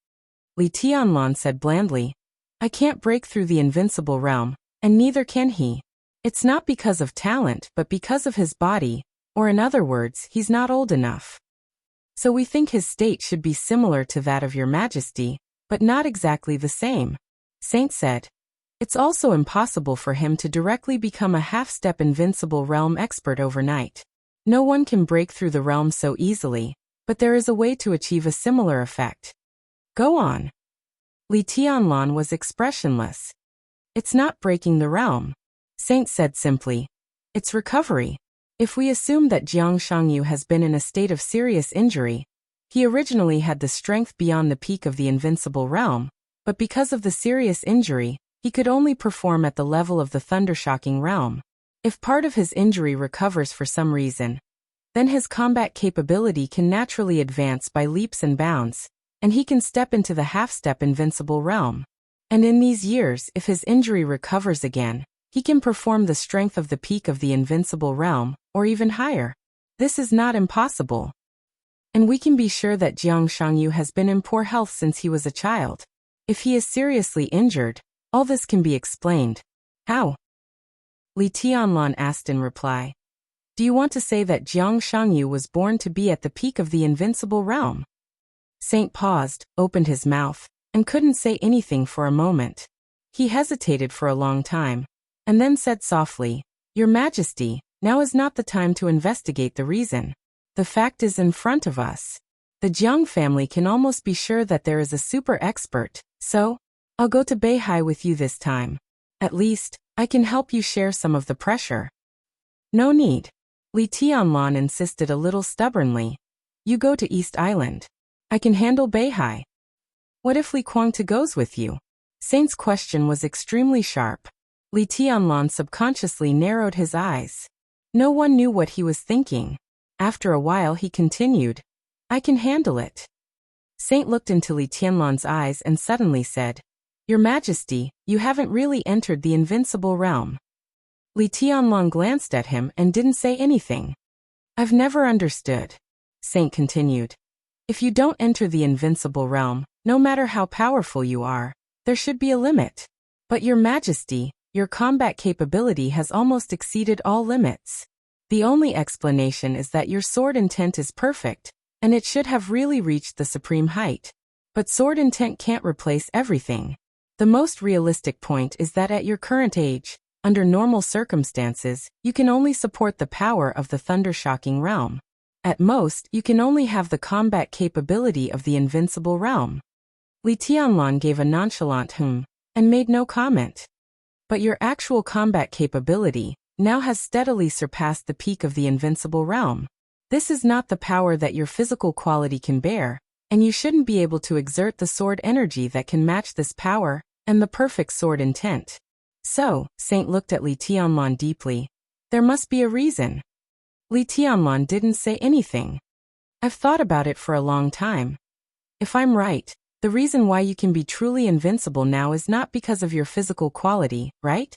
Li Tianlan said blandly. I can't break through the invincible realm, and neither can he. It's not because of talent but because of his body, or in other words, he's not old enough. So we think his state should be similar to that of your Majesty, but not exactly the same. Saint said. It's also impossible for him to directly become a half-step invincible realm expert overnight. No one can break through the realm so easily, but there is a way to achieve a similar effect. Go on. Li Tianlan was expressionless. It's not breaking the realm. Saint said simply. It's recovery. If we assume that Jiang Shangyu has been in a state of serious injury, he originally had the strength beyond the peak of the invincible realm, but because of the serious injury, he could only perform at the level of the thundershocking realm. If part of his injury recovers for some reason, then his combat capability can naturally advance by leaps and bounds, and he can step into the half-step invincible realm. And in these years, if his injury recovers again, he can perform the strength of the peak of the invincible realm, or even higher. This is not impossible. And we can be sure that Jiang Shangyu has been in poor health since he was a child. If he is seriously injured, all this can be explained. How? Li Tianlan asked in reply. Do you want to say that Jiang Shangyu was born to be at the peak of the invincible realm? Saint paused, opened his mouth, and couldn't say anything for a moment. He hesitated for a long time, and then said softly, Your Majesty, now is not the time to investigate the reason. The fact is in front of us. The Jiang family can almost be sure that there is a super expert, so, I'll go to Beihai with you this time. At least, I can help you share some of the pressure. No need. Li Tianlan insisted a little stubbornly. You go to East Island. I can handle Beihai. What if Li Kuangtu goes with you? Saint's question was extremely sharp. Li Tianlan subconsciously narrowed his eyes. No one knew what he was thinking. After a while he continued, I can handle it. Saint looked into Li Tianlan's eyes and suddenly said, Your Majesty, you haven't really entered the invincible realm. Li Tianlan glanced at him and didn't say anything. I've never understood. Saint continued. If you don't enter the invincible realm, no matter how powerful you are, there should be a limit. But Your Majesty, your combat capability has almost exceeded all limits. The only explanation is that your sword intent is perfect, and it should have really reached the supreme height. But sword intent can't replace everything. The most realistic point is that at your current age, under normal circumstances, you can only support the power of the thunder-shocking realm. At most, you can only have the combat capability of the invincible realm. Li Tianlan gave a nonchalant and made no comment. But your actual combat capability now has steadily surpassed the peak of the invincible realm. This is not the power that your physical quality can bear, and you shouldn't be able to exert the sword energy that can match this power and the perfect sword intent. So, Saint looked at Li Tianlan deeply. There must be a reason. Li Tianlan didn't say anything. I've thought about it for a long time. If I'm right, the reason why you can be truly invincible now is not because of your physical quality, right?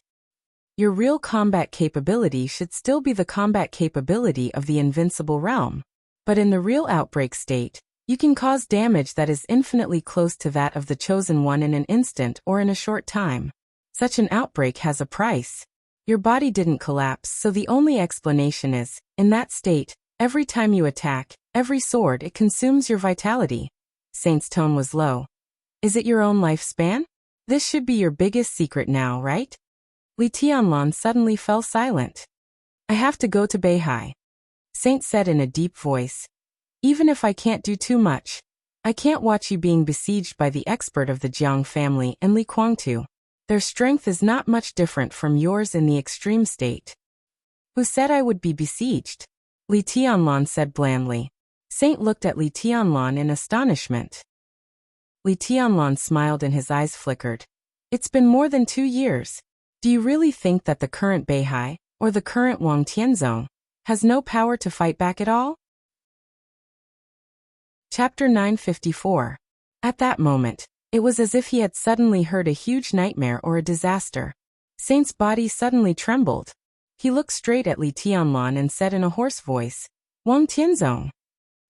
Your real combat capability should still be the combat capability of the invincible realm. But in the real outbreak state, you can cause damage that is infinitely close to that of the chosen one in an instant or in a short time. Such an outbreak has a price. Your body didn't collapse, so the only explanation is, in that state, every time you attack, every sword it consumes your vitality. Saint's tone was low. Is it your own lifespan? This should be your biggest secret now, right? Li Tianlan suddenly fell silent. I have to go to Beihai. Saint said in a deep voice. Even if I can't do too much, I can't watch you being besieged by the expert of the Jiang family and Li Kuangtu. Their strength is not much different from yours in the extreme state. Who said I would be besieged? Li Tianlan said blandly. Saint looked at Li Tianlan in astonishment. Li Tianlan smiled and his eyes flickered. It's been more than 2 years. Do you really think that the current Beihai, or the current Wang Tianzong, has no power to fight back at all? Chapter 954. At that moment, it was as if he had suddenly heard a huge nightmare or a disaster. Saint's body suddenly trembled. He looked straight at Li Tianlan and said in a hoarse voice, Wang Tianzong.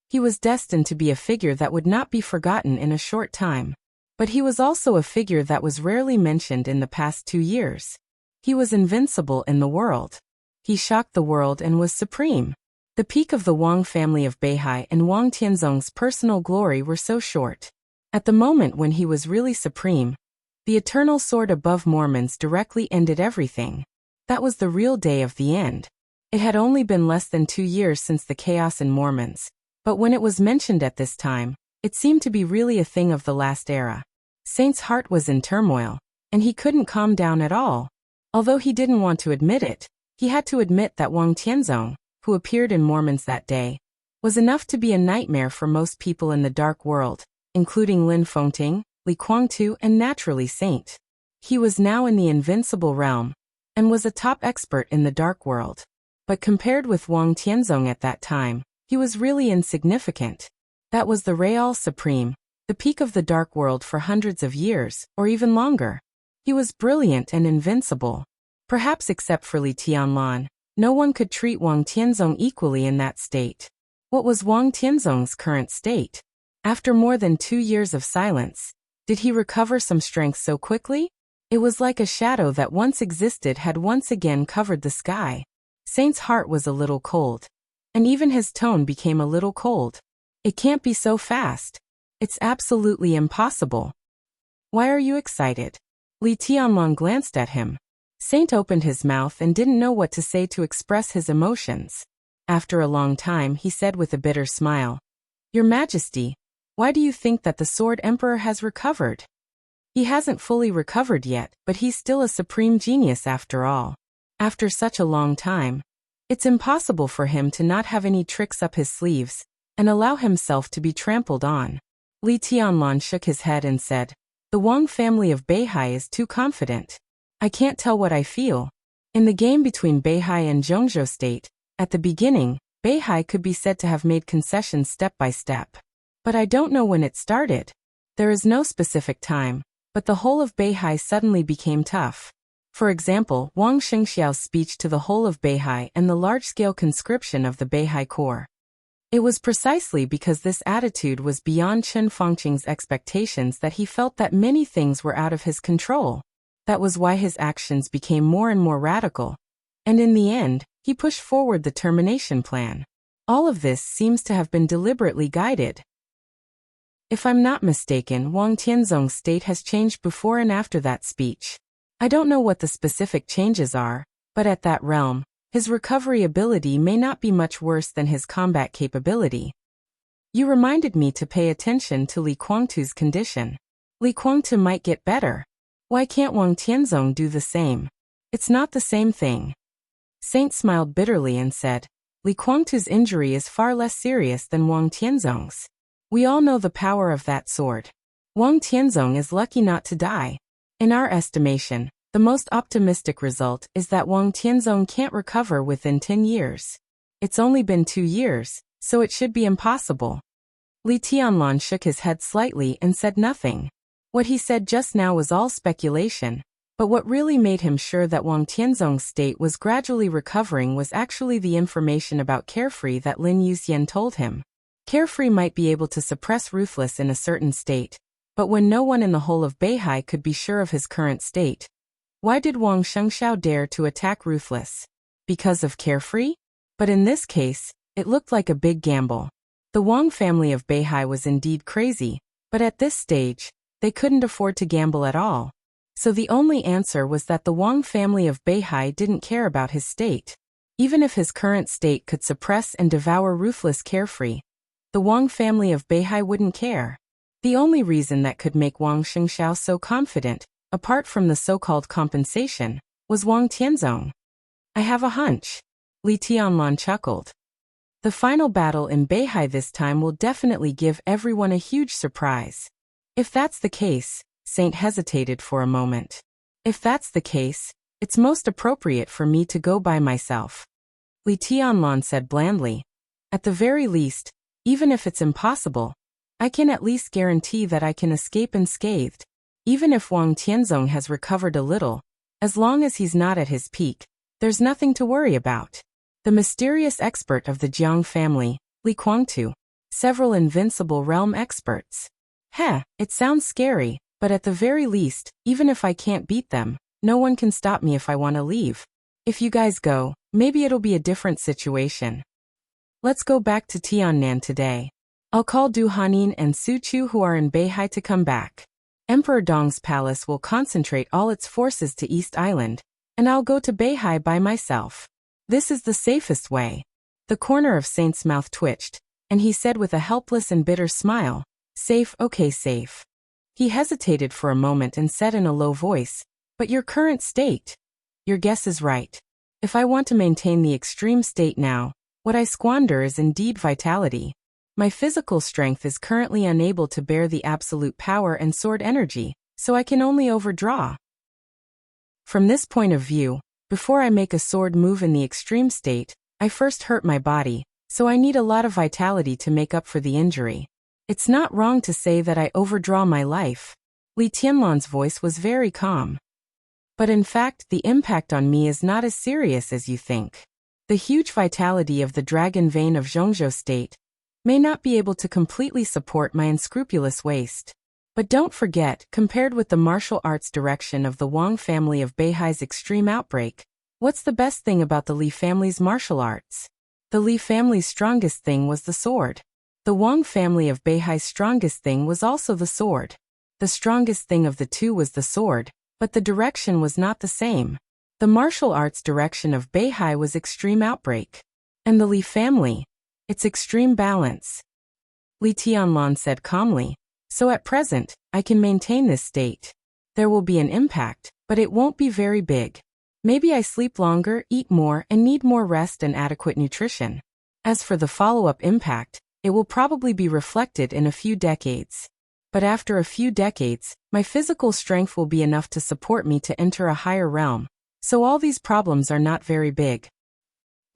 He was destined to be a figure that would not be forgotten in a short time. But he was also a figure that was rarely mentioned in the past 2 years. He was invincible in the world. He shocked the world and was supreme. The peak of the Wang family of Beihai and Wang Tianzong's personal glory were so short. At the moment when he was really supreme, the eternal sword above Mormons directly ended everything. That was the real day of the end. It had only been less than 2 years since the chaos in Mormons, but when it was mentioned at this time, it seemed to be really a thing of the last era. Saint's heart was in turmoil, and he couldn't calm down at all. Although he didn't want to admit it, he had to admit that Wang Tianzong, who appeared in Mormons that day, was enough to be a nightmare for most people in the dark world, including Lin Fengting, Li Kuangtu, and naturally Saint. He was now in the invincible realm, and was a top expert in the dark world. But compared with Wang Tianzong at that time, he was really insignificant. That was the Real Supreme, the peak of the dark world for hundreds of years, or even longer. He was brilliant and invincible. Perhaps except for Li Tianlan, no one could treat Wang Tianzong equally in that state. What was Wang Tianzong's current state? After more than 2 years of silence, did he recover some strength so quickly? It was like a shadow that once existed had once again covered the sky. Saint's heart was a little cold. And even his tone became a little cold. It can't be so fast. It's absolutely impossible. Why are you excited? Li Tianlan glanced at him. Saint opened his mouth and didn't know what to say to express his emotions. After a long time he said with a bitter smile, Your Majesty, why do you think that the Sword Emperor has recovered? He hasn't fully recovered yet, but he's still a supreme genius after all. After such a long time, it's impossible for him to not have any tricks up his sleeves and allow himself to be trampled on. Li Tianlan shook his head and said, "The Wang family of Beihai is too confident. I can't tell what I feel." In the game between Beihai and Zhongzhou State, at the beginning, Beihai could be said to have made concessions step by step. But I don't know when it started. There is no specific time, but the whole of Beihai suddenly became tough. For example, Wang Xingxiao's speech to the whole of Beihai and the large-scale conscription of the Beihai Corps. It was precisely because this attitude was beyond Chen Fangqing's expectations that he felt that many things were out of his control. That was why his actions became more and more radical. And in the end, he pushed forward the termination plan. All of this seems to have been deliberately guided. If I'm not mistaken, Wang Tianzong's state has changed before and after that speech. I don't know what the specific changes are, but at that realm, his recovery ability may not be much worse than his combat capability. You reminded me to pay attention to Li Guangtu's condition. Li Guangtu might get better. Why can't Wang Tianzong do the same? It's not the same thing. Saint smiled bitterly and said, Li Guangtu's injury is far less serious than Wang Tianzong's. We all know the power of that sword. Wang Tianzong is lucky not to die. In our estimation, the most optimistic result is that Wang Tianzong can't recover within 10 years. It's only been 2 years, so it should be impossible. Li Tianlan shook his head slightly and said nothing. What he said just now was all speculation, but what really made him sure that Wang Tianzong's state was gradually recovering was actually the information about Carefree that Lin Yuxian told him. Carefree might be able to suppress Ruthless in a certain state, but when no one in the whole of Beihai could be sure of his current state, why did Wang Shengxiao dare to attack Ruthless? Because of Carefree? But in this case, it looked like a big gamble. The Wang family of Beihai was indeed crazy, but at this stage, they couldn't afford to gamble at all. So the only answer was that the Wang family of Beihai didn't care about his state. Even if his current state could suppress and devour Ruthless Carefree, the Wang family of Beihai wouldn't care. The only reason that could make Wang Xingxiao so confident, apart from the so-called compensation, was Wang Tianzong. I have a hunch. Li Tianlan chuckled. The final battle in Beihai this time will definitely give everyone a huge surprise. If that's the case, Saint hesitated for a moment. If that's the case, it's most appropriate for me to go by myself. Li Tianlan said blandly. At the very least, even if it's impossible, I can at least guarantee that I can escape unscathed. Even if Wang Tianzong has recovered a little, as long as he's not at his peak, there's nothing to worry about. The mysterious expert of the Jiang family, Li Guangtu, several invincible realm experts. It sounds scary, but at the very least, even if I can't beat them, no one can stop me if I want to leave. If you guys go, maybe it'll be a different situation. Let's go back to Tiannan today. I'll call Du Hanin and Su Chu who are in Beihai to come back. Emperor Dong's palace will concentrate all its forces to East Island, and I'll go to Beihai by myself. This is the safest way. The corner of Saint's mouth twitched, and he said with a helpless and bitter smile, Safe, okay, safe. He hesitated for a moment and said in a low voice, But your current state? Your guess is right. If I want to maintain the extreme state now, what I squander is indeed vitality. My physical strength is currently unable to bear the absolute power and sword energy, so I can only overdraw. From this point of view, before I make a sword move in the extreme state, I first hurt my body, so I need a lot of vitality to make up for the injury. It's not wrong to say that I overdraw my life. Li Tianlan's voice was very calm. But in fact, the impact on me is not as serious as you think. The huge vitality of the dragon vein of Zhongzhou State may not be able to completely support my unscrupulous waste. But don't forget, compared with the martial arts direction of the Wang family of Beihai's extreme outbreak, what's the best thing about the Li family's martial arts? The Li family's strongest thing was the sword. The Wang family of Beihai's strongest thing was also the sword. The strongest thing of the two was the sword, but the direction was not the same. The martial arts direction of Beihai was extreme outbreak. And the Li family, its extreme balance. Li Tianlan said calmly, So at present, I can maintain this state. There will be an impact, but it won't be very big. Maybe I sleep longer, eat more, and need more rest and adequate nutrition. As for the follow-up impact, it will probably be reflected in a few decades. But after a few decades, my physical strength will be enough to support me to enter a higher realm, so all these problems are not very big.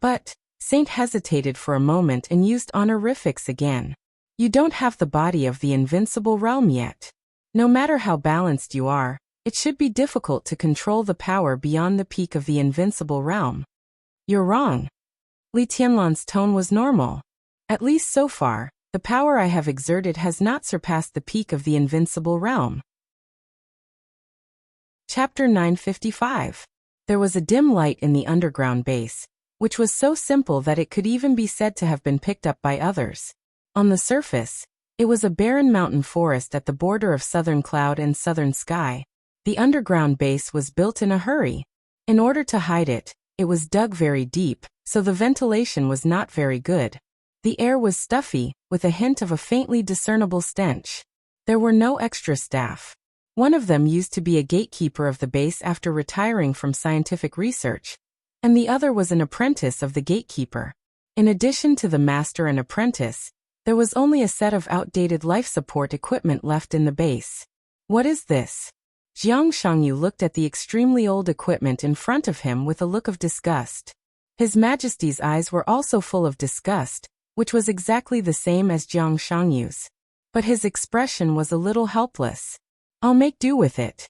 But, Saint hesitated for a moment and used honorifics again. You don't have the body of the invincible realm yet. No matter how balanced you are, it should be difficult to control the power beyond the peak of the invincible realm. You're wrong. Li Tianlan's tone was normal. At least so far, the power I have exerted has not surpassed the peak of the invincible realm. Chapter 955. There was a dim light in the underground base, which was so simple that it could even be said to have been picked up by others. On the surface, it was a barren mountain forest at the border of southern cloud and southern sky. The underground base was built in a hurry. In order to hide it, it was dug very deep, so the ventilation was not very good. The air was stuffy, with a hint of a faintly discernible stench. There were no extra staff. One of them used to be a gatekeeper of the base after retiring from scientific research, and the other was an apprentice of the gatekeeper. In addition to the master and apprentice, there was only a set of outdated life support equipment left in the base. What is this? Jiang Shangyu looked at the extremely old equipment in front of him with a look of disgust. His Majesty's eyes were also full of disgust, which was exactly the same as Jiang Shangyu's. But his expression was a little helpless. I'll make do with it.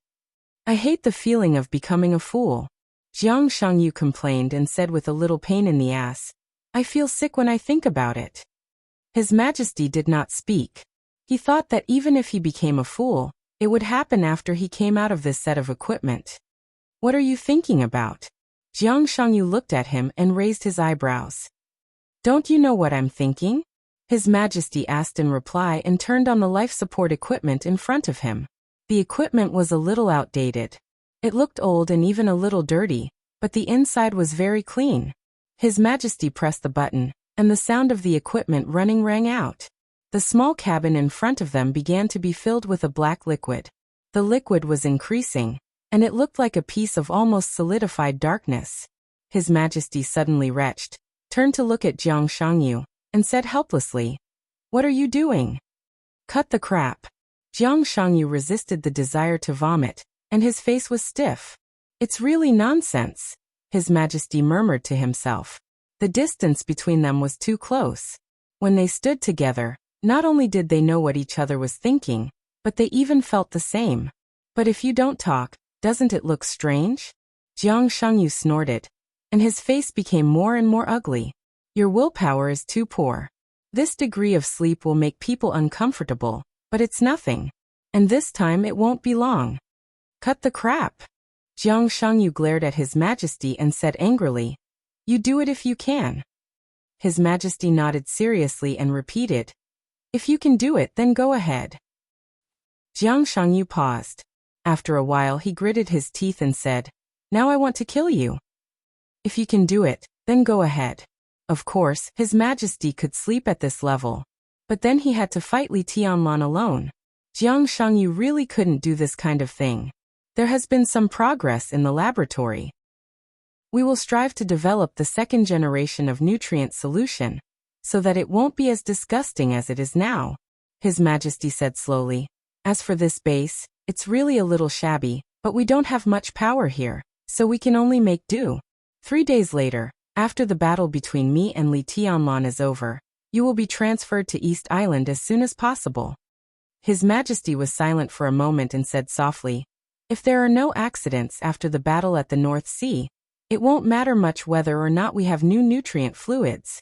I hate the feeling of becoming a fool. Jiang Shangyu complained and said with a little pain in the ass, I feel sick when I think about it. His Majesty did not speak. He thought that even if he became a fool, it would happen after he came out of this set of equipment. What are you thinking about? Jiang Shangyu looked at him and raised his eyebrows. Don't you know what I'm thinking? His Majesty asked in reply and turned on the life support equipment in front of him. The equipment was a little outdated. It looked old and even a little dirty, but the inside was very clean. His Majesty pressed the button, and the sound of the equipment running rang out. The small cabin in front of them began to be filled with a black liquid. The liquid was increasing, and it looked like a piece of almost solidified darkness. His Majesty suddenly retched, turned to look at Jiang Shangyu, and said helplessly, What are you doing? Cut the crap. Jiang Shangyu resisted the desire to vomit, and his face was stiff. It's really nonsense, His Majesty murmured to himself. The distance between them was too close. When they stood together, not only did they know what each other was thinking, but they even felt the same. But if you don't talk, doesn't it look strange? Jiang Shangyu snorted, and his face became more and more ugly. Your willpower is too poor. This degree of sleep will make people uncomfortable, but it's nothing. And this time it won't be long. Cut the crap. Jiang Shangyu glared at His Majesty and said angrily, You do it if you can. His Majesty nodded seriously and repeated, If you can do it, then go ahead. Jiang Shangyu paused. After a while he gritted his teeth and said, Now I want to kill you. If you can do it, then go ahead. Of course, His Majesty could sleep at this level. But then he had to fight Li Tianlan alone. Jiang Shangyu really couldn't do this kind of thing. There has been some progress in the laboratory. We will strive to develop the second generation of nutrient solution, so that it won't be as disgusting as it is now, His Majesty said slowly. As for this base, it's really a little shabby, but we don't have much power here, so we can only make do. 3 days later, after the battle between me and Li Tianlan is over, you will be transferred to East Island as soon as possible. His Majesty was silent for a moment and said softly, If there are no accidents after the battle at the North Sea, it won't matter much whether or not we have new nutrient fluids.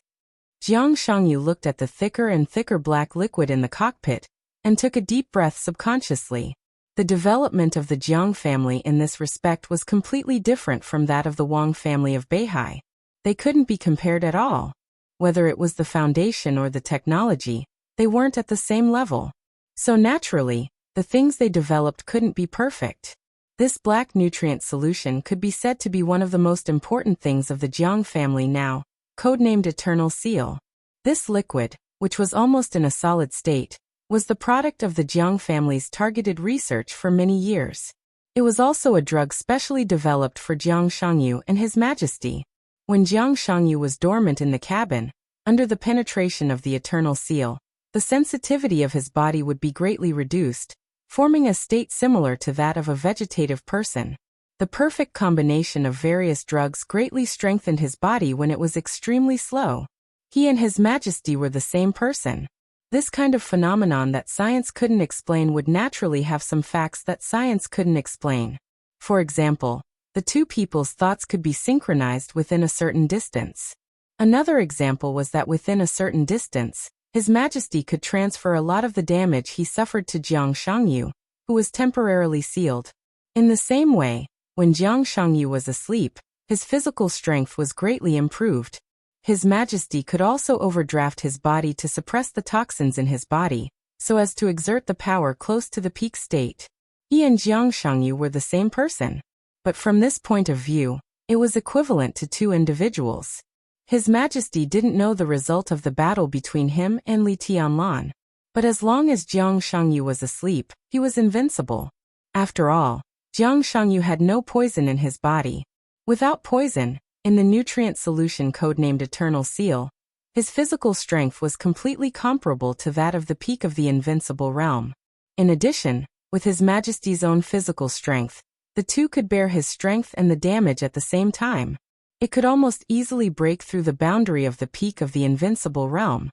Jiang Shangyu looked at the thicker and thicker black liquid in the cockpit, and took a deep breath subconsciously. The development of the Jiang family in this respect was completely different from that of the Wang family of Beihai. They couldn't be compared at all. Whether it was the foundation or the technology, they weren't at the same level. So naturally, the things they developed couldn't be perfect. This black nutrient solution could be said to be one of the most important things of the Jiang family now, codenamed Eternal Seal. This liquid, which was almost in a solid state, was the product of the Jiang family's targeted research for many years. It was also a drug specially developed for Jiang Shangyu and His Majesty. When Jiang Shangyu was dormant in the cabin, under the penetration of the eternal seal, the sensitivity of his body would be greatly reduced, forming a state similar to that of a vegetative person. The perfect combination of various drugs greatly strengthened his body when it was extremely slow. He and His Majesty were the same person. This kind of phenomenon that science couldn't explain would naturally have some facts that science couldn't explain. For example, the two people's thoughts could be synchronized within a certain distance. Another example was that within a certain distance, His Majesty could transfer a lot of the damage he suffered to Jiang Shangyu, who was temporarily sealed. In the same way, when Jiang Shangyu was asleep, his physical strength was greatly improved. His Majesty could also overdraft his body to suppress the toxins in his body, so as to exert the power close to the peak state. He and Jiang Shangyu were the same person. But from this point of view, it was equivalent to two individuals. His Majesty didn't know the result of the battle between him and Li Tianlan. But as long as Jiang Shangyu was asleep, he was invincible. After all, Jiang Shangyu had no poison in his body. Without poison, in the nutrient solution codenamed Eternal Seal, his physical strength was completely comparable to that of the peak of the invincible realm. In addition, with His Majesty's own physical strength, the two could bear his strength and the damage at the same time. It could almost easily break through the boundary of the peak of the invincible realm.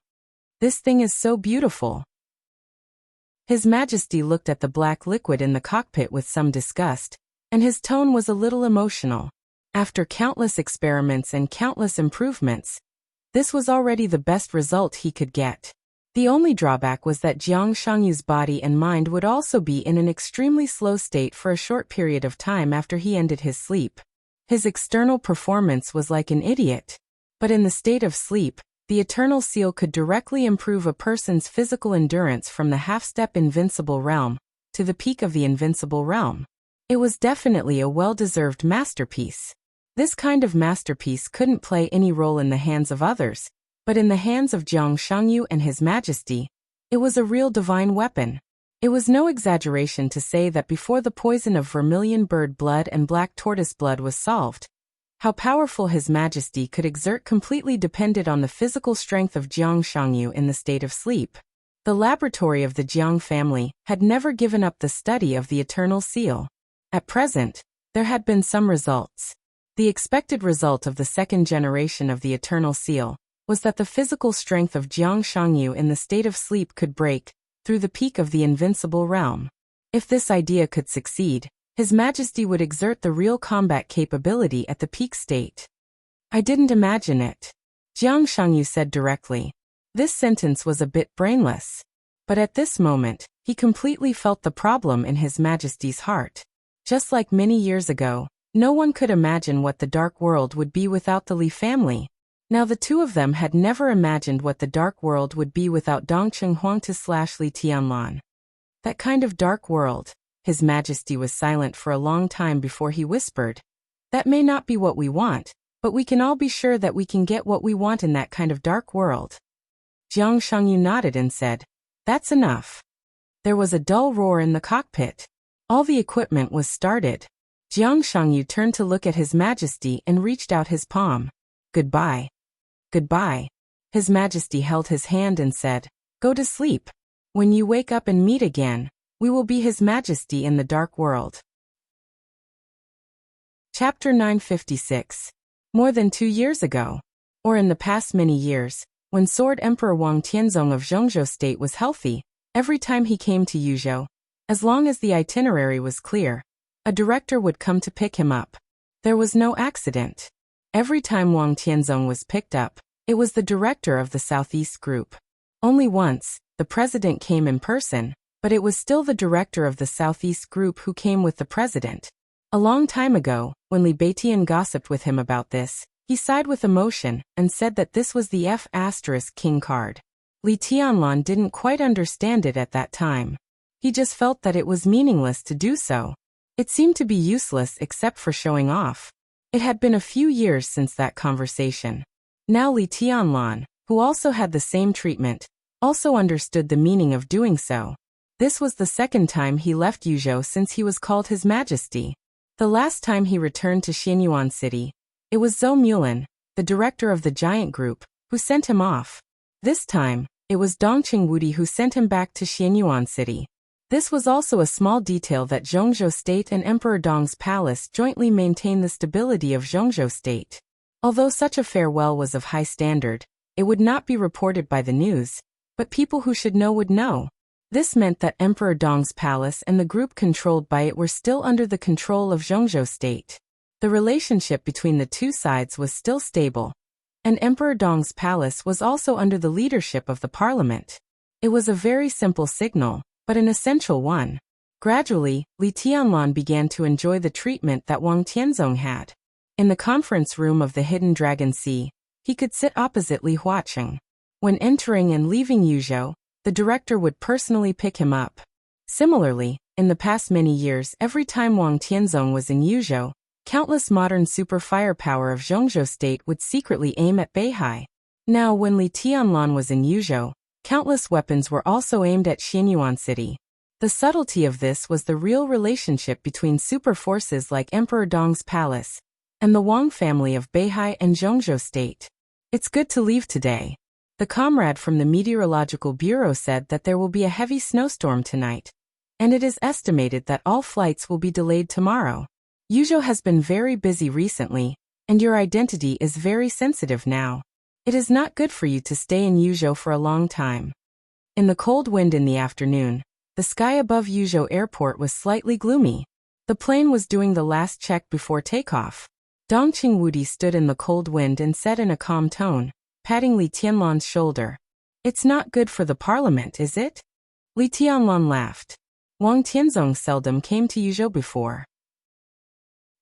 This thing is so beautiful. His Majesty looked at the black liquid in the cockpit with some disgust, and his tone was a little emotional. After countless experiments and countless improvements, this was already the best result he could get. The only drawback was that Jiang Shangyu's body and mind would also be in an extremely slow state for a short period of time after he ended his sleep. His external performance was like an idiot. But in the state of sleep, the Eternal Seal could directly improve a person's physical endurance from the half-step invincible realm to the peak of the invincible realm. It was definitely a well-deserved masterpiece. This kind of masterpiece couldn't play any role in the hands of others, but in the hands of Jiang Shangyu and His Majesty, it was a real divine weapon. It was no exaggeration to say that before the poison of vermilion bird blood and black tortoise blood was solved, how powerful His Majesty could exert completely depended on the physical strength of Jiang Shangyu in the state of sleep. The laboratory of the Jiang family had never given up the study of the Eternal Seal. At present, there had been some results. The expected result of the second generation of the Eternal Seal was that the physical strength of Jiang Shangyu in the state of sleep could break through the peak of the invincible realm. If this idea could succeed, His Majesty would exert the real combat capability at the peak state. I didn't imagine it, Jiang Shangyu said directly. This sentence was a bit brainless. But at this moment, he completely felt the problem in His Majesty's heart. Just like many years ago, no one could imagine what the Dark World would be without the Li family. Now the two of them had never imagined what the Dark World would be without Dongcheng Huangti/Li Tianlan. That kind of Dark World. His Majesty was silent for a long time before he whispered. That may not be what we want, but we can all be sure that we can get what we want in that kind of dark world. Jiang Shangyu nodded and said, "That's enough." There was a dull roar in the cockpit. All the equipment was started. Jiang Shangyu turned to look at His Majesty and reached out his palm. "Goodbye." "Goodbye." His Majesty held his hand and said, "Go to sleep. When you wake up and meet again, we will be His Majesty in the Dark World." Chapter 956. More than 2 years ago, or in the past many years, when Sword Emperor Wang Tianzong of Zhongzhou State was healthy, every time he came to Yuzhou, as long as the itinerary was clear, a director would come to pick him up. There was no accident. Every time Wang Tianzong was picked up, it was the director of the Southeast Group. Only once, the president came in person, but it was still the director of the Southeast Group who came with the president. A long time ago, when Li Beitian gossiped with him about this, he sighed with emotion and said that this was the F***King card. Li Tianlan didn't quite understand it at that time. He just felt that it was meaningless to do so. It seemed to be useless except for showing off. It had been a few years since that conversation. Now Li Tianlan, who also had the same treatment, also understood the meaning of doing so. This was the second time he left Yuzhou since he was called His Majesty. The last time he returned to Xianyuan City, it was Zhou Mulan, the director of the giant group, who sent him off. This time, it was Dongqing Wudi who sent him back to Xianyuan City. This was also a small detail that Zhongzhou State and Emperor Dong's palace jointly maintain the stability of Zhongzhou State. Although such a farewell was of high standard, it would not be reported by the news, but people who should know would know. This meant that Emperor Dong's palace and the group controlled by it were still under the control of Zhongzhou State. The relationship between the two sides was still stable, and Emperor Dong's palace was also under the leadership of the parliament. It was a very simple signal, but an essential one. Gradually, Li Tianlan began to enjoy the treatment that Wang Tianzong had. In the conference room of the Hidden Dragon Sea, he could sit opposite Li Huaqing. When entering and leaving Yuzhou, the director would personally pick him up. Similarly, in the past many years, every time Wang Tianzong was in Yuzhou, countless modern super firepower of Zhongzhou State would secretly aim at Beihai. Now, when Li Tianlan was in Yuzhou, countless weapons were also aimed at Xianyuan City. The subtlety of this was the real relationship between super forces like Emperor Dong's palace and the Wang family of Beihai and Zhongzhou State. It's good to leave today. The comrade from the Meteorological Bureau said that there will be a heavy snowstorm tonight, and it is estimated that all flights will be delayed tomorrow. Yuzhou has been very busy recently, and your identity is very sensitive now. It is not good for you to stay in Yuzhou for a long time. In the cold wind in the afternoon, the sky above Yuzhou Airport was slightly gloomy. The plane was doing the last check before takeoff. Dongqing Wudi stood in the cold wind and said in a calm tone, patting Li Tianlan's shoulder, "It's not good for the parliament, is it?" Li Tianlan laughed. Wang Tianzong seldom came to Yuzhou before.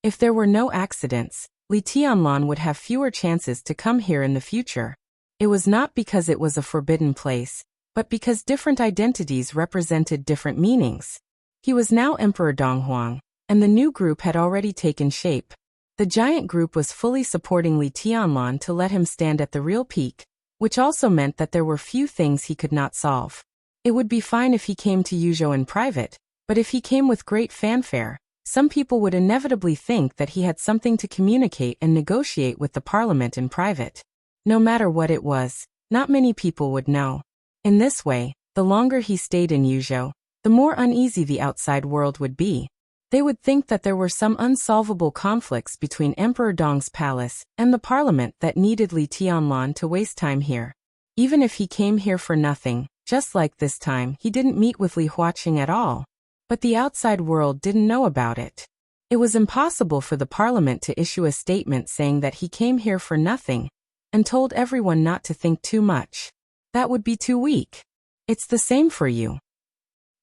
If there were no accidents, Li Tianlan would have fewer chances to come here in the future. It was not because it was a forbidden place, but because different identities represented different meanings. He was now Emperor Donghuang, and the new group had already taken shape. The giant group was fully supporting Li Tianlan to let him stand at the real peak, which also meant that there were few things he could not solve. It would be fine if he came to Yuzhou in private, but if he came with great fanfare, some people would inevitably think that he had something to communicate and negotiate with the parliament in private. No matter what it was, not many people would know. In this way, the longer he stayed in Yuzhou, the more uneasy the outside world would be. They would think that there were some unsolvable conflicts between Emperor Dong's palace and the parliament that needed Li Tianlan to waste time here. Even if he came here for nothing, just like this time, he didn't meet with Li Huaqing at all. But the outside world didn't know about it. It was impossible for the parliament to issue a statement saying that he came here for nothing and told everyone not to think too much. That would be too weak. It's the same for you.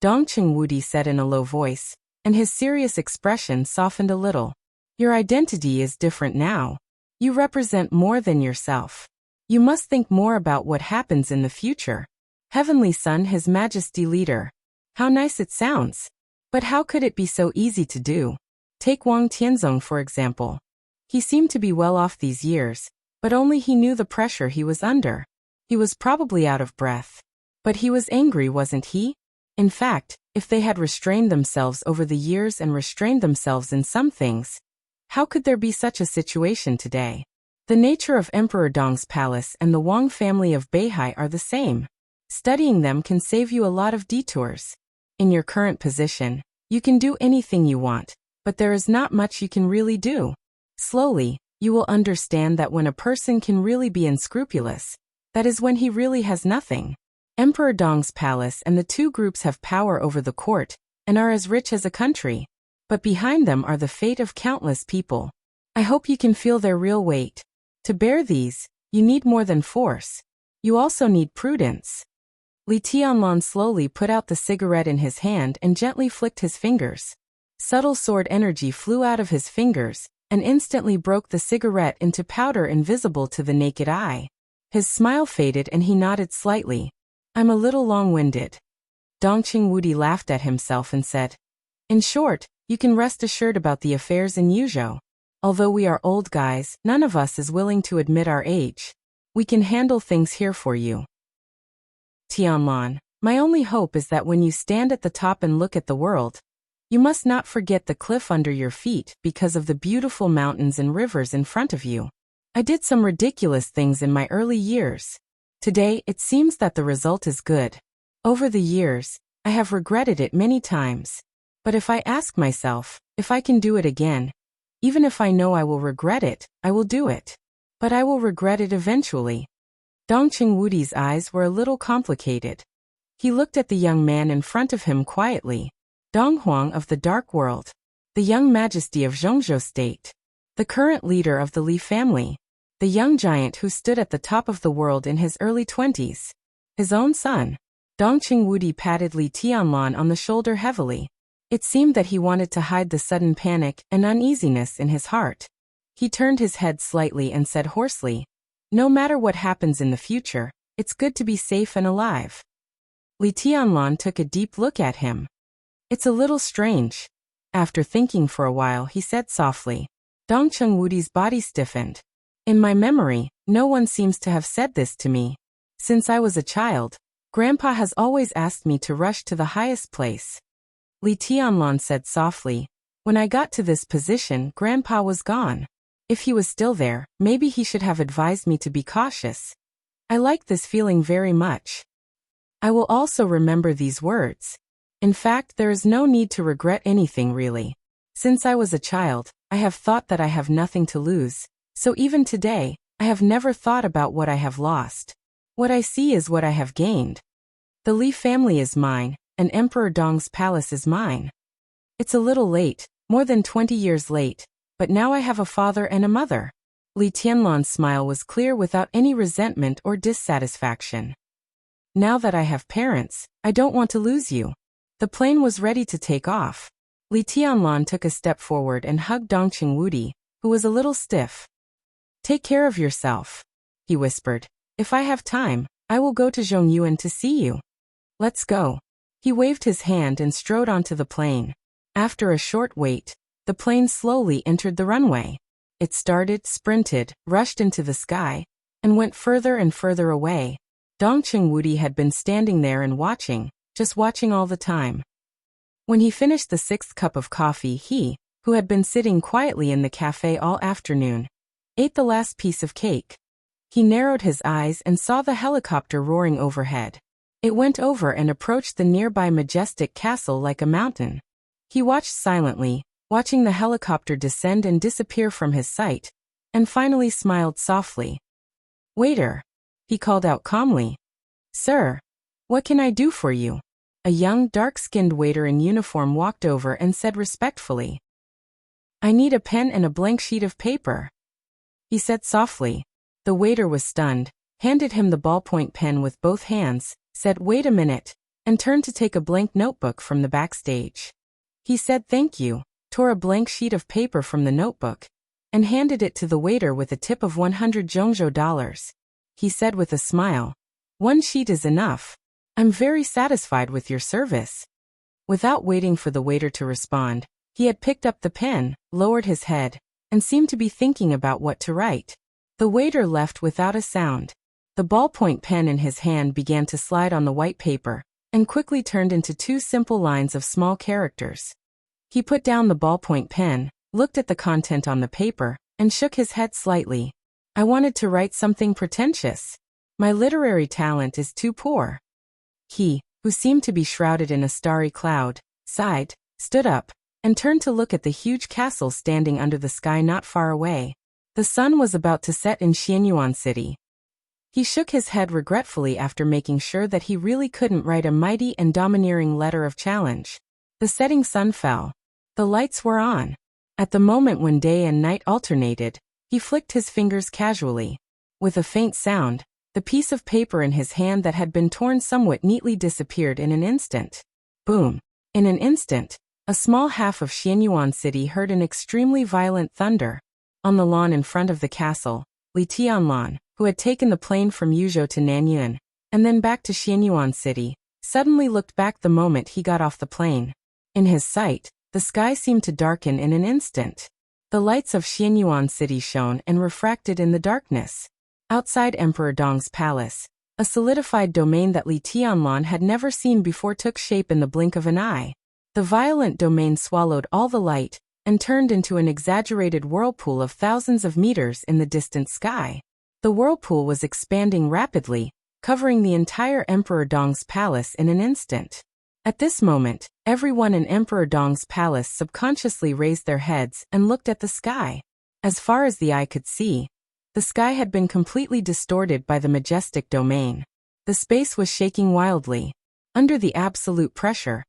Dongqing Wudi said in a low voice, and his serious expression softened a little. Your identity is different now. You represent more than yourself. You must think more about what happens in the future. Heavenly Son, His Majesty Leader. How nice it sounds. But how could it be so easy to do? Take Wang Tianzong for example. He seemed to be well off these years, but only he knew the pressure he was under. He was probably out of breath. But he was angry, wasn't he? In fact, if they had restrained themselves over the years and restrained themselves in some things, how could there be such a situation today? The nature of Emperor Dong's palace and the Wang family of Beihai are the same. Studying them can save you a lot of detours. In your current position, you can do anything you want, but there is not much you can really do. Slowly, you will understand that when a person can really be unscrupulous, that is when he really has nothing. Emperor Dong's palace and the two groups have power over the court and are as rich as a country. But behind them are the fate of countless people. I hope you can feel their real weight. To bear these, you need more than force. You also need prudence. Li Tianlan slowly put out the cigarette in his hand and gently flicked his fingers. Subtle sword energy flew out of his fingers and instantly broke the cigarette into powder invisible to the naked eye. His smile faded and he nodded slightly. I'm a little long-winded. Dongqing Wudi laughed at himself and said, in short, you can rest assured about the affairs in Yuzhou. Although we are old guys, none of us is willing to admit our age. We can handle things here for you. Tianlan, My only hope is that when you stand at the top and look at the world, you must not forget the cliff under your feet because of the beautiful mountains and rivers in front of you. I did some ridiculous things in my early years. Today, it seems that the result is good. Over the years, I have regretted it many times. But if I ask myself, if I can do it again, even if I know I will regret it, I will do it. But I will regret it eventually. Dongqing Wudi's eyes were a little complicated. He looked at the young man in front of him quietly. Donghuang of the Dark World, the young majesty of Zhongzhou State, the current leader of the Li family, the young giant who stood at the top of the world in his early 20s. His own son. Dongqing Wudi patted Li Tianlan on the shoulder heavily. It seemed that he wanted to hide the sudden panic and uneasiness in his heart. He turned his head slightly and said hoarsely, "No matter what happens in the future, it's good to be safe and alive." Li Tianlan took a deep look at him. "It's a little strange." After thinking for a while, he said softly. Dongqing Wudi's body stiffened. "In my memory, no one seems to have said this to me. Since I was a child, Grandpa has always asked me to rush to the highest place." Li Tianlan said softly, "When I got to this position, Grandpa was gone. If he was still there, maybe he should have advised me to be cautious. I like this feeling very much. I will also remember these words. In fact, there is no need to regret anything really. Since I was a child, I have thought that I have nothing to lose, so even today, I have never thought about what I have lost. What I see is what I have gained. The Li family is mine, and Emperor Dong's palace is mine. It's a little late, more than 20 years late, but now I have a father and a mother." Li Tianlan's smile was clear without any resentment or dissatisfaction. "Now that I have parents, I don't want to lose you." The plane was ready to take off. Li Tianlan took a step forward and hugged Dongqing Wudi, who was a little stiff. "Take care of yourself," he whispered. "If I have time, I will go to Zhongyuan to see you. Let's go." He waved his hand and strode onto the plane. After a short wait, the plane slowly entered the runway. It started, sprinted, rushed into the sky, and went further and further away. Dongqing Wudi had been standing there and watching, just watching all the time. When he finished the 6th cup of coffee, he, who had been sitting quietly in the cafe all afternoon, ate the last piece of cake. He narrowed his eyes and saw the helicopter roaring overhead. It went over and approached the nearby majestic castle like a mountain. He watched silently, watching the helicopter descend and disappear from his sight, and finally smiled softly. "Waiter," he called out calmly. "Sir, what can I do for you?" A young, dark-skinned waiter in uniform walked over and said respectfully, "I need a pen and a blank sheet of paper," he said softly. The waiter was stunned, handed him the ballpoint pen with both hands, said "Wait a minute," and turned to take a blank notebook from the backstage. He said thank you, tore a blank sheet of paper from the notebook, and handed it to the waiter with a tip of 100 Zhongzhou dollars. He said with a smile, "One sheet is enough. I'm very satisfied with your service." Without waiting for the waiter to respond, he had picked up the pen, lowered his head, and seemed to be thinking about what to write. The waiter left without a sound. The ballpoint pen in his hand began to slide on the white paper, and quickly turned into 2 simple lines of small characters. He put down the ballpoint pen, looked at the content on the paper, and shook his head slightly. "I wanted to write something pretentious. My literary talent is too poor." He, who seemed to be shrouded in a starry cloud, sighed, stood up, and turned to look at the huge castle standing under the sky not far away. The sun was about to set in Xianyuan City. He shook his head regretfully after making sure that he really couldn't write a mighty and domineering letter of challenge. The setting sun fell. The lights were on. At the moment when day and night alternated, he flicked his fingers casually. With a faint sound, the piece of paper in his hand that had been torn somewhat neatly disappeared in an instant. Boom! In an instant, a small half of Xianyuan City heard an extremely violent thunder. On the lawn in front of the castle, Li Tianlan, who had taken the plane from Yuzhou to Nanyuan, and then back to Xianyuan City, suddenly looked back the moment he got off the plane. In his sight, the sky seemed to darken in an instant. The lights of Xianyuan City shone and refracted in the darkness. Outside Emperor Dong's palace, A solidified domain that Li Tianlan had never seen before took shape in the blink of an eye. The violent domain swallowed all the light and turned into an exaggerated whirlpool of thousands of meters in the distant sky. The whirlpool was expanding rapidly, covering the entire Emperor Dong's palace in an instant. At this moment, everyone in Emperor Dong's palace subconsciously raised their heads and looked at the sky. As far as the eye could see, the sky had been completely distorted by the majestic domain. The space was shaking wildly. Under the absolute pressure,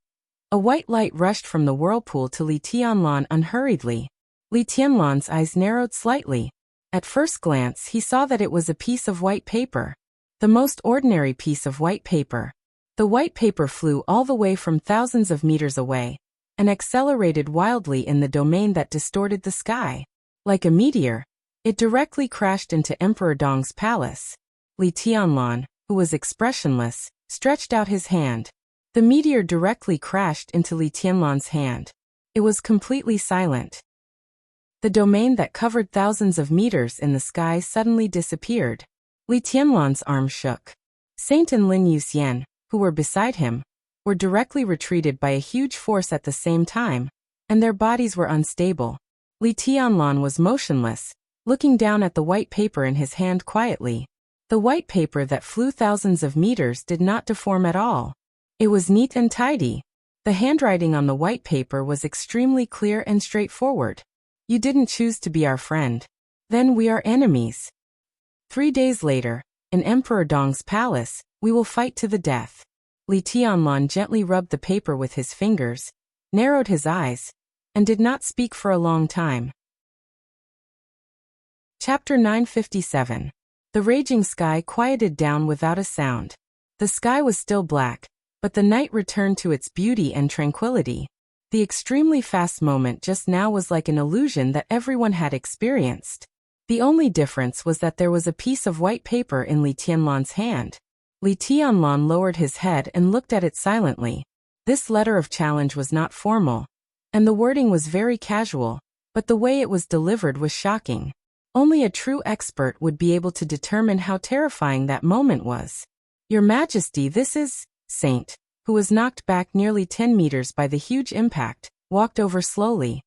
a white light rushed from the whirlpool to Li Tianlan unhurriedly. Li Tianlan's eyes narrowed slightly. At first glance he saw that it was a piece of white paper. The most ordinary piece of white paper. The white paper flew all the way from thousands of meters away and accelerated wildly in the domain that distorted the sky. Like a meteor, it directly crashed into Emperor Dong's palace. Li Tianlan, who was expressionless, stretched out his hand. The meteor directly crashed into Li Tianlan's hand. It was completely silent. The domain that covered thousands of meters in the sky suddenly disappeared. Li Tianlan's arm shook. Saint and Lin Yuxian, who were beside him, were directly retreated by a huge force at the same time, and their bodies were unstable. Li Tianlan was motionless, looking down at the white paper in his hand quietly. The white paper that flew thousands of meters did not deform at all. It was neat and tidy. The handwriting on the white paper was extremely clear and straightforward. You didn't choose to be our friend. Then we are enemies. 3 days later, in Emperor Dong's palace, we will fight to the death. Li Tianlan gently rubbed the paper with his fingers, narrowed his eyes, and did not speak for a long time. Chapter 957. The raging sky quieted down without a sound. The sky was still black, but the night returned to its beauty and tranquility. The extremely fast moment just now was like an illusion that everyone had experienced. The only difference was that there was a piece of white paper in Li Tianlan's hand. Li Tianlan lowered his head and looked at it silently. This letter of challenge was not formal, and the wording was very casual, but the way it was delivered was shocking. Only a true expert would be able to determine how terrifying that moment was. Your Majesty, this is... Saint, who was knocked back nearly 10 meters by the huge impact, walked over slowly.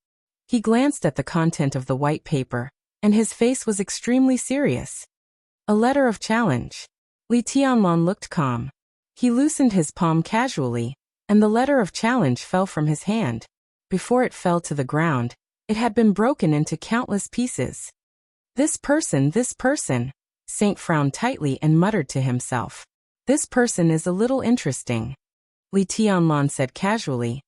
He glanced at the content of the white paper, and his face was extremely serious. A letter of challenge. Li Tianlan looked calm. He loosened his palm casually, and the letter of challenge fell from his hand. Before it fell to the ground, it had been broken into countless pieces. This person, Saint frowned tightly and muttered to himself. This person is a little interesting. Li Tianlan said casually.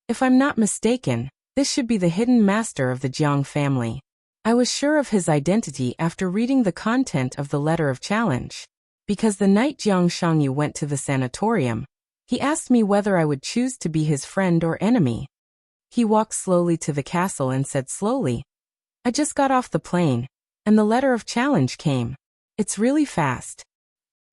If I'm not mistaken, this should be the hidden master of the Jiang family. I was sure of his identity after reading the content of the letter of challenge. Because the night Jiang Shangyu went to the sanatorium, he asked me whether I would choose to be his friend or enemy. He walked slowly to the castle and said slowly, I just got off the plane, and the letter of challenge came. It's really fast.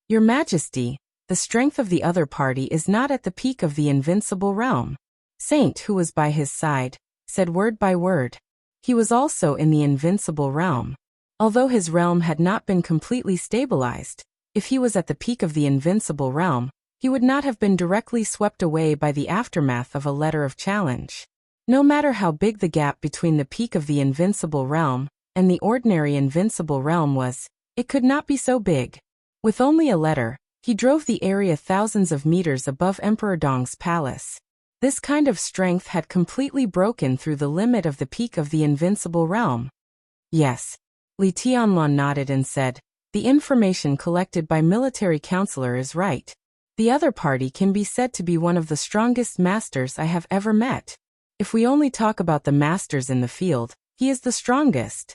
Your Majesty, the strength of the other party is not at the peak of the invincible realm. Saint, who was by his side, said word by word. He was also in the invincible realm. Although his realm had not been completely stabilized, if he was at the peak of the invincible realm, he would not have been directly swept away by the aftermath of a letter of challenge. No matter how big the gap between the peak of the invincible realm and the ordinary invincible realm was, it could not be so big. With only a letter, he drove the area thousands of meters above Emperor Dong's palace. This kind of strength had completely broken through the limit of the peak of the invincible realm. Yes. Li Tianlan nodded and said, the information collected by military counselor is right. The other party can be said to be one of the strongest masters I have ever met. If we only talk about the masters in the field, he is the strongest.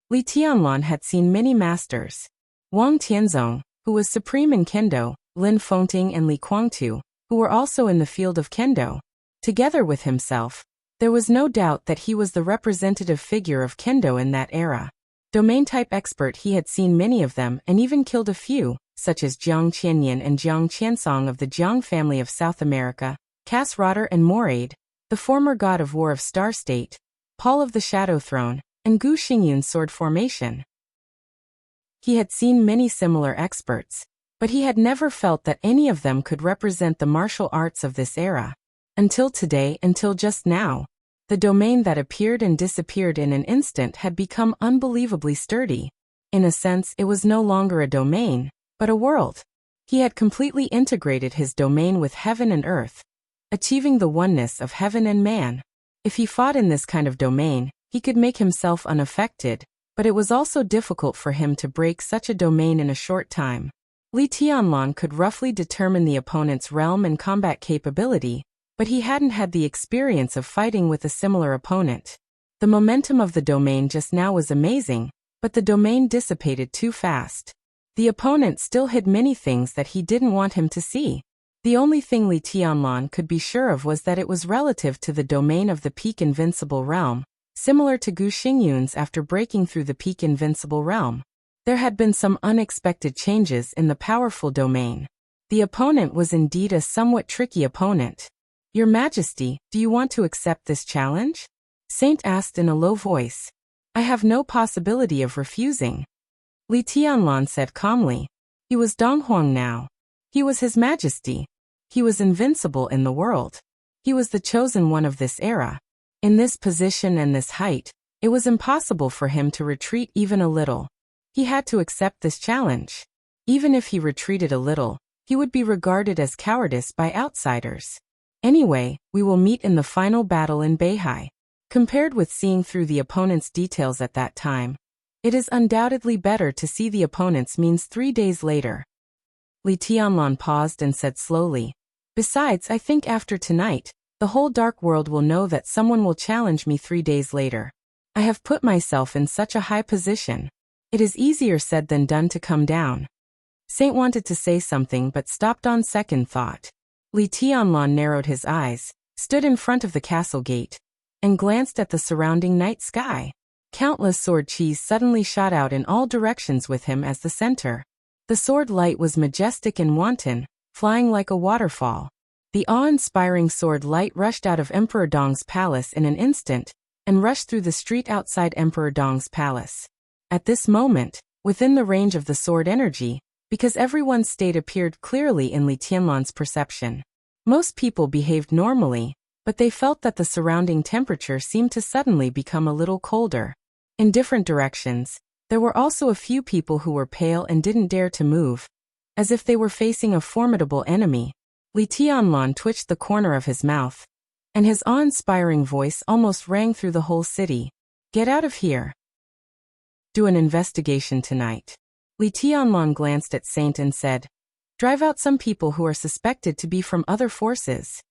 Li Tianlan had seen many masters. Wang Tianzong, who was supreme in kendo, Lin Fengting and Li Guangtu, who were also in the field of kendo. Together with himself, there was no doubt that he was the representative figure of kendo in that era. Domain-type expert, he had seen many of them and even killed a few, such as Jiang Qianyan and Jiang Qiansong of the Jiang family of South America, Cass Rotter and Moraid, the former god of war of Star State, Paul of the Shadow Throne, and Gu Xingyun's sword formation. He had seen many similar experts, But he had never felt that any of them could represent the martial arts of this era. Until today, until just now. The domain that appeared and disappeared in an instant had become unbelievably sturdy. In a sense, it was no longer a domain, but a world. He had completely integrated his domain with heaven and earth, achieving the oneness of heaven and man. If he fought in this kind of domain, he could make himself unaffected, but it was also difficult for him to break such a domain in a short time. Li Tianlan could roughly determine the opponent's realm and combat capability, but he hadn't had the experience of fighting with a similar opponent. The momentum of the domain just now was amazing, but the domain dissipated too fast. The opponent still hid many things that he didn't want him to see. The only thing Li Tianlan could be sure of was that it was relative to the domain of the peak invincible realm, similar to Gu Xingyun's after breaking through the peak invincible realm. There had been some unexpected changes in the powerful domain. The opponent was indeed a somewhat tricky opponent. Your Majesty, do you want to accept this challenge? Saint asked in a low voice. I have no possibility of refusing. Li Tianlan said calmly. He was Donghuang now. He was His Majesty. He was invincible in the world. He was the chosen one of this era. In this position and this height, it was impossible for him to retreat even a little. He had to accept this challenge. Even if he retreated a little, he would be regarded as cowardice by outsiders. Anyway, we will meet in the final battle in Beihai. Compared with seeing through the opponent's details at that time, it is undoubtedly better to see the opponent's means 3 days later. Li Tianlan paused and said slowly, besides, I think after tonight, the whole dark world will know that someone will challenge me 3 days later. I have put myself in such a high position. It is easier said than done to come down. Saint wanted to say something but stopped on second thought. Li Tianlan narrowed his eyes, stood in front of the castle gate, and glanced at the surrounding night sky. Countless sword cheese suddenly shot out in all directions with him as the center. The sword light was majestic and wanton, flying like a waterfall. The awe-inspiring sword light rushed out of Emperor Dong's palace in an instant, and rushed through the street outside Emperor Dong's palace. At this moment, within the range of the sword energy, because everyone's state appeared clearly in Li Tianlan's perception. Most people behaved normally, but they felt that the surrounding temperature seemed to suddenly become a little colder. In different directions, there were also a few people who were pale and didn't dare to move, as if they were facing a formidable enemy. Li Tianlan twitched the corner of his mouth, and his awe-inspiring voice almost rang through the whole city. Get out of here. Do an investigation tonight. Li Tianlan glanced at Saint and said, drive out some people who are suspected to be from other forces.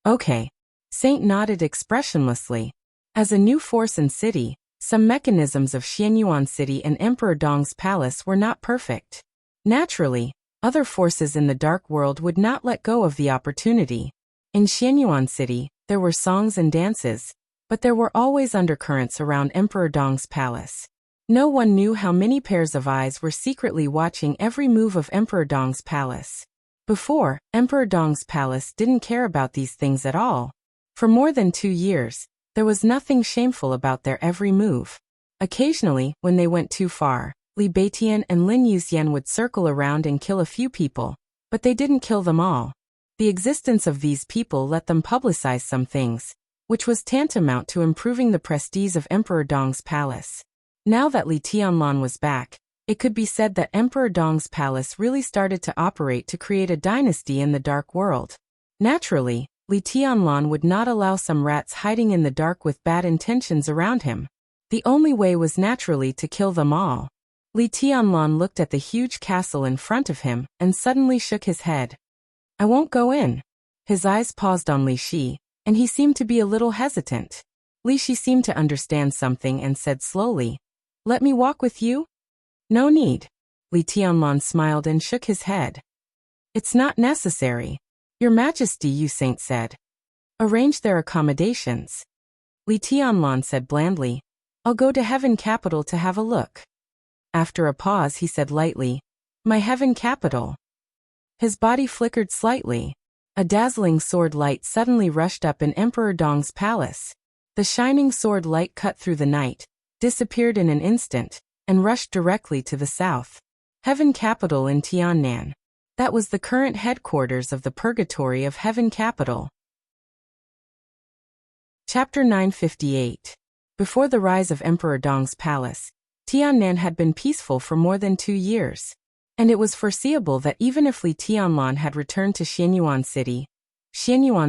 Okay. Saint nodded expressionlessly. As a new force in city, some mechanisms of Xianyuan City and Emperor Dong's palace were not perfect. Naturally, other forces in the dark world would not let go of the opportunity. In Xianyuan City, there were songs and dances, but there were always undercurrents around Emperor Dong's palace. No one knew how many pairs of eyes were secretly watching every move of Emperor Dong's palace. Before, Emperor Dong's palace didn't care about these things at all. For more than 2 years, there was nothing shameful about their every move. Occasionally, when they went too far, Li Beitian and Lin Yuxian would circle around and kill a few people, but they didn't kill them all. The existence of these people let them publicize some things, which was tantamount to improving the prestige of Emperor Dong's palace. Now that Li Tianlan was back, it could be said that Emperor Dong's palace really started to operate to create a dynasty in the dark world. Naturally, Li Tianlan would not allow some rats hiding in the dark with bad intentions around him. The only way was naturally to kill them all. Li Tianlan looked at the huge castle in front of him and suddenly shook his head. I won't go in. His eyes paused on Li Shi, and he seemed to be a little hesitant. Li Shi seemed to understand something and said slowly, let me walk with you? No need. Li Tianlan smiled and shook his head. It's not necessary. Your Majesty, Yu Saint said. Arrange their accommodations. Li Tianlan said blandly, I'll go to Heaven Capital to have a look. After a pause he said lightly, my Heaven Capital. His body flickered slightly. A dazzling sword light suddenly rushed up in Emperor Dong's palace. The shining sword light cut through the night, disappeared in an instant, and rushed directly to the south. Heaven Capital in Tiannan. That was the current headquarters of the Purgatory of Heaven capital. Chapter 958. Before the rise of Emperor Dong's palace, Tiannan had been peaceful for more than 2 years. And it was foreseeable that even if Li Tianlan had returned to Xianyuan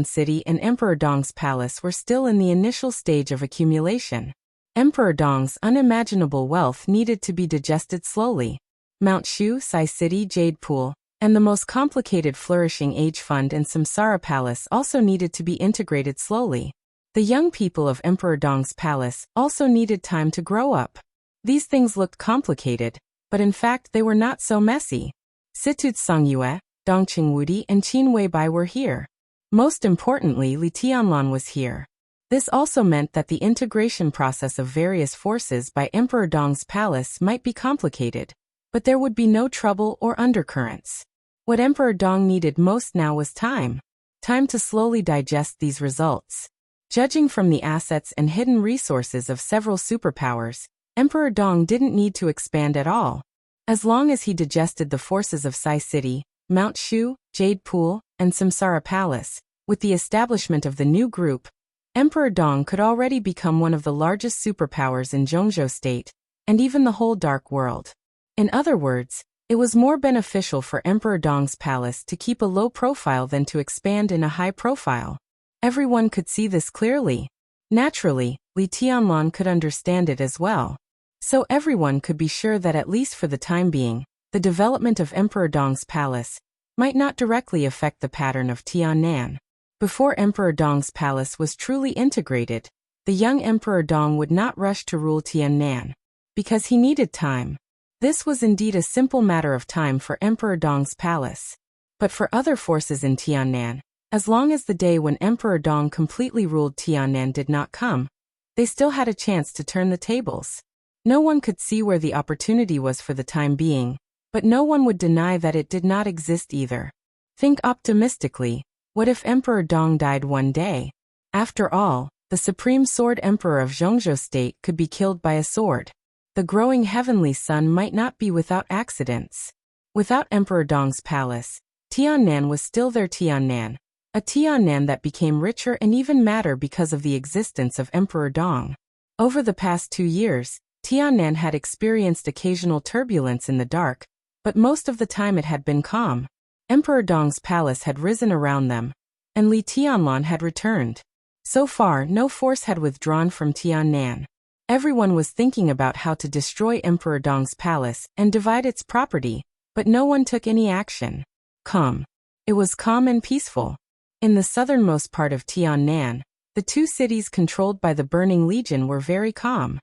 City and Emperor Dong's palace were still in the initial stage of accumulation. Emperor Dong's unimaginable wealth needed to be digested slowly. Mount Shu, Sai City, Jade Pool, and the most complicated Flourishing Age Fund and Samsara Palace also needed to be integrated slowly. The young people of Emperor Dong's palace also needed time to grow up. These things looked complicated, but in fact they were not so messy. Situd Songyue, Dongqing Wudi and Qin Weibai were here. Most importantly, Li Tianlan was here. This also meant that the integration process of various forces by Emperor Dong's palace might be complicated, but there would be no trouble or undercurrents. What Emperor Dong needed most now was time. Time to slowly digest these results. Judging from the assets and hidden resources of several superpowers, Emperor Dong didn't need to expand at all. As long as he digested the forces of Sai City, Mount Shu, Jade Pool, and Samsara Palace, with the establishment of the new group, Emperor Dong could already become one of the largest superpowers in Zhongzhou State, and even the whole Dark World. In other words, it was more beneficial for Emperor Dong's palace to keep a low profile than to expand in a high profile. Everyone could see this clearly. Naturally, Li Tianlan could understand it as well. So everyone could be sure that at least for the time being, the development of Emperor Dong's palace might not directly affect the pattern of Tiannan. Before Emperor Dong's palace was truly integrated, the young Emperor Dong would not rush to rule Tiannan, because he needed time. This was indeed a simple matter of time for Emperor Dong's palace. But for other forces in Tiannan, as long as the day when Emperor Dong completely ruled Tiannan did not come, they still had a chance to turn the tables. No one could see where the opportunity was for the time being, but no one would deny that it did not exist either. Think optimistically, what if Emperor Dong died one day? After all, the Supreme Sword Emperor of Zhongzhou State could be killed by a sword. The growing heavenly sun might not be without accidents. Without Emperor Dong's palace, Tiannan was still their Tiannan, a Tiannan that became richer and even madder because of the existence of Emperor Dong. Over the past 2 years, Tiannan had experienced occasional turbulence in the dark, but most of the time it had been calm. Emperor Dong's palace had risen around them, and Li Tianlan had returned. So far, no force had withdrawn from Tiannan. Everyone was thinking about how to destroy Emperor Dong's palace and divide its property, but no one took any action. Calm. It was calm and peaceful. In the southernmost part of Tiannan, the 2 cities controlled by the Burning Legion were very calm.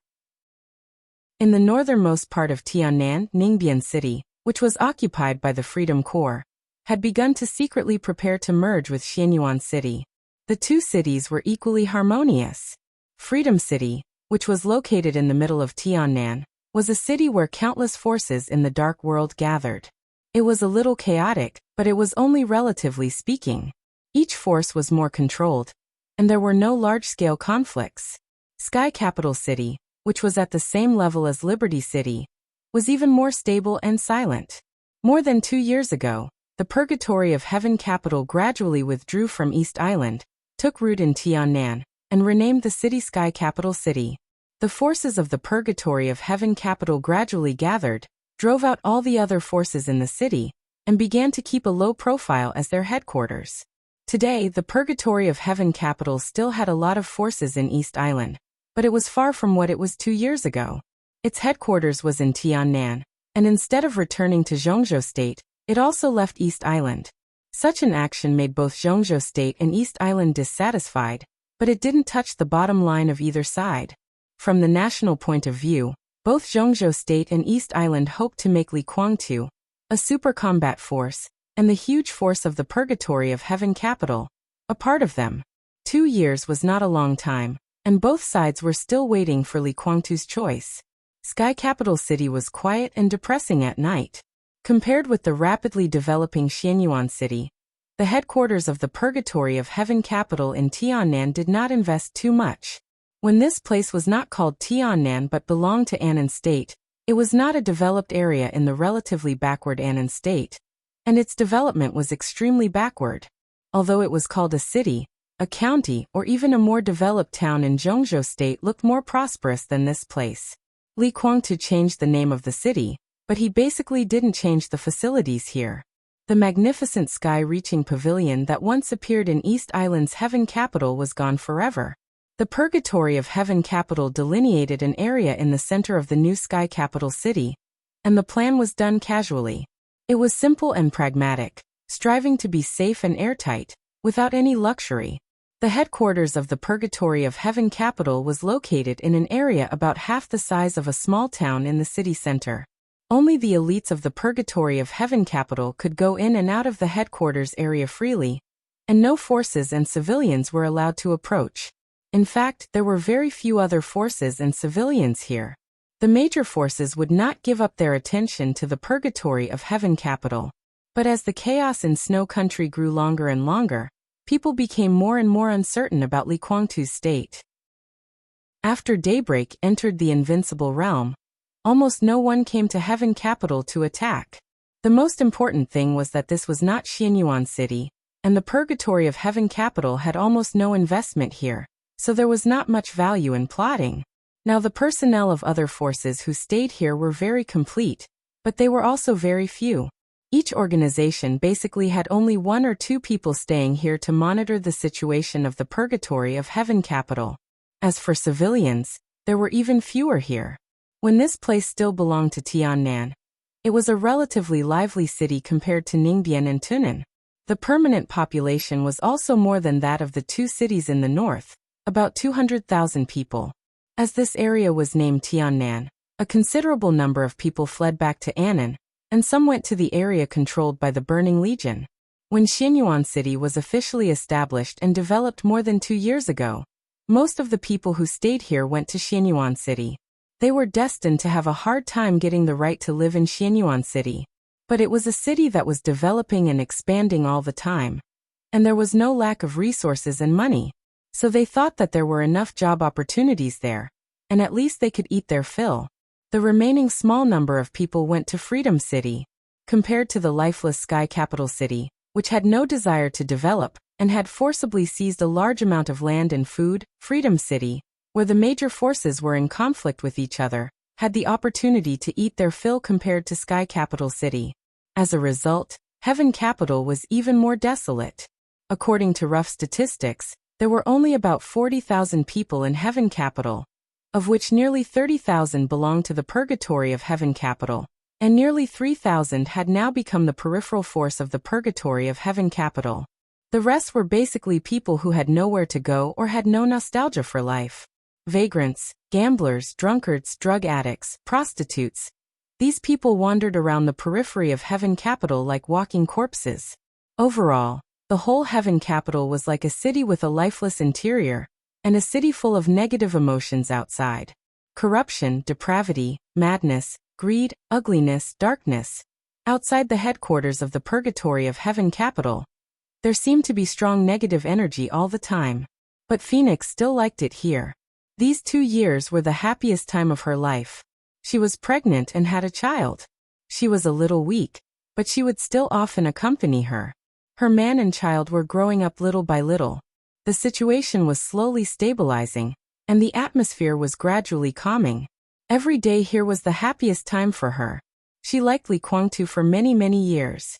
In the northernmost part of Tiannan, Ningbian City, which was occupied by the Freedom Corps, had begun to secretly prepare to merge with Xianyuan City. The 2 cities were equally harmonious. Freedom City, which was located in the middle of Tiannan, was a city where countless forces in the Dark World gathered. It was a little chaotic, but it was only relatively speaking. Each force was more controlled, and there were no large-scale conflicts. Sky Capital City, which was at the same level as Liberty City, was even more stable and silent. More than 2 years ago, the Purgatory of Heaven capital gradually withdrew from East Island, took root in Tiannan, and renamed the city Sky Capital City. The forces of the Purgatory of Heaven capital gradually gathered, drove out all the other forces in the city, and began to keep a low profile as their headquarters. Today, the Purgatory of Heaven capital still had a lot of forces in East Island, but it was far from what it was 2 years ago. Its headquarters was in Tiannan, and instead of returning to Zhongzhou State, it also left East Island. Such an action made both Zhongzhou State and East Island dissatisfied, but it didn't touch the bottom line of either side. From the national point of view, both Zhongzhou State and East Island hoped to make Li Kuangtu, a super combat force, and the huge force of the Purgatory of Heaven capital, a part of them. 2 years was not a long time, and both sides were still waiting for Li Kuangtu's choice. Sky Capital City was quiet and depressing at night. Compared with the rapidly developing Xianyuan City, the headquarters of the Purgatory of Heaven capital in Tiannan did not invest too much. When this place was not called Tiannan but belonged to Annan State, it was not a developed area in the relatively backward Annan State. and its development was extremely backward. Although it was called a city, a county, or even a more developed town in Zhongzhou state looked more prosperous than this place. Li Kuangtu changed the name of the city, but he basically didn't change the facilities here. The magnificent sky-reaching pavilion that once appeared in East Island's Heaven Capital was gone forever. The Purgatory of Heaven Capital delineated an area in the center of the new Sky Capital city, and the plan was done casually. It was simple and pragmatic, striving to be safe and airtight, without any luxury. The headquarters of the Purgatory of Heaven Capital was located in an area about half the size of a small town in the city center. Only the elites of the Purgatory of Heaven Capital could go in and out of the headquarters area freely, and no forces and civilians were allowed to approach. In fact, there were very few other forces and civilians here. The major forces would not give up their attention to the Purgatory of Heaven Capital. But as the chaos in Snow Country grew longer and longer, people became more and more uncertain about Li Kuangtu's state. After daybreak entered the Invincible Realm, almost no one came to Heaven Capital to attack. The most important thing was that this was not Xianyuan City, and the Purgatory of Heaven Capital had almost no investment here, so there was not much value in plotting. Now the personnel of other forces who stayed here were very complete, but they were also very few. Each organization basically had only 1 or 2 people staying here to monitor the situation of the Purgatory of Heaven Capital. As for civilians, there were even fewer here. When this place still belonged to Tiannan, it was a relatively lively city compared to Ningbian and Tunan. The permanent population was also more than that of the 2 cities in the north, about 200,000 people. As this area was named Tiannan, a considerable number of people fled back to Annan, and some went to the area controlled by the Burning Legion. When Xianyuan City was officially established and developed more than 2 years ago, most of the people who stayed here went to Xianyuan City. They were destined to have a hard time getting the right to live in Xianyuan City. But it was a city that was developing and expanding all the time. And there was no lack of resources and money. So they thought that there were enough job opportunities there, and at least they could eat their fill. The remaining small number of people went to Freedom City. Compared to the lifeless Sky Capital City, which had no desire to develop, and had forcibly seized a large amount of land and food, Freedom City, where the major forces were in conflict with each other, had the opportunity to eat their fill compared to Sky Capital City. As a result, Heaven Capital was even more desolate. According to rough statistics, there were only about 40,000 people in Heaven Capital, of which nearly 30,000 belonged to the Purgatory of Heaven Capital, and nearly 3,000 had now become the peripheral force of the Purgatory of Heaven Capital. The rest were basically people who had nowhere to go or had no nostalgia for life. Vagrants, gamblers, drunkards, drug addicts, prostitutes. These people wandered around the periphery of Heaven Capital like walking corpses. Overall, the whole Heaven Capital was like a city with a lifeless interior, and a city full of negative emotions outside. Corruption, depravity, madness, greed, ugliness, darkness. Outside the headquarters of the Purgatory of Heaven Capital, there seemed to be strong negative energy all the time. But Phoenix still liked it here. These 2 years were the happiest time of her life. She was pregnant and had a child. She was a little weak, but she would still often accompany her. Her man and child were growing up little by little. The situation was slowly stabilizing, and the atmosphere was gradually calming. Every day here was the happiest time for her. She liked Li Kuangtu for many, many years.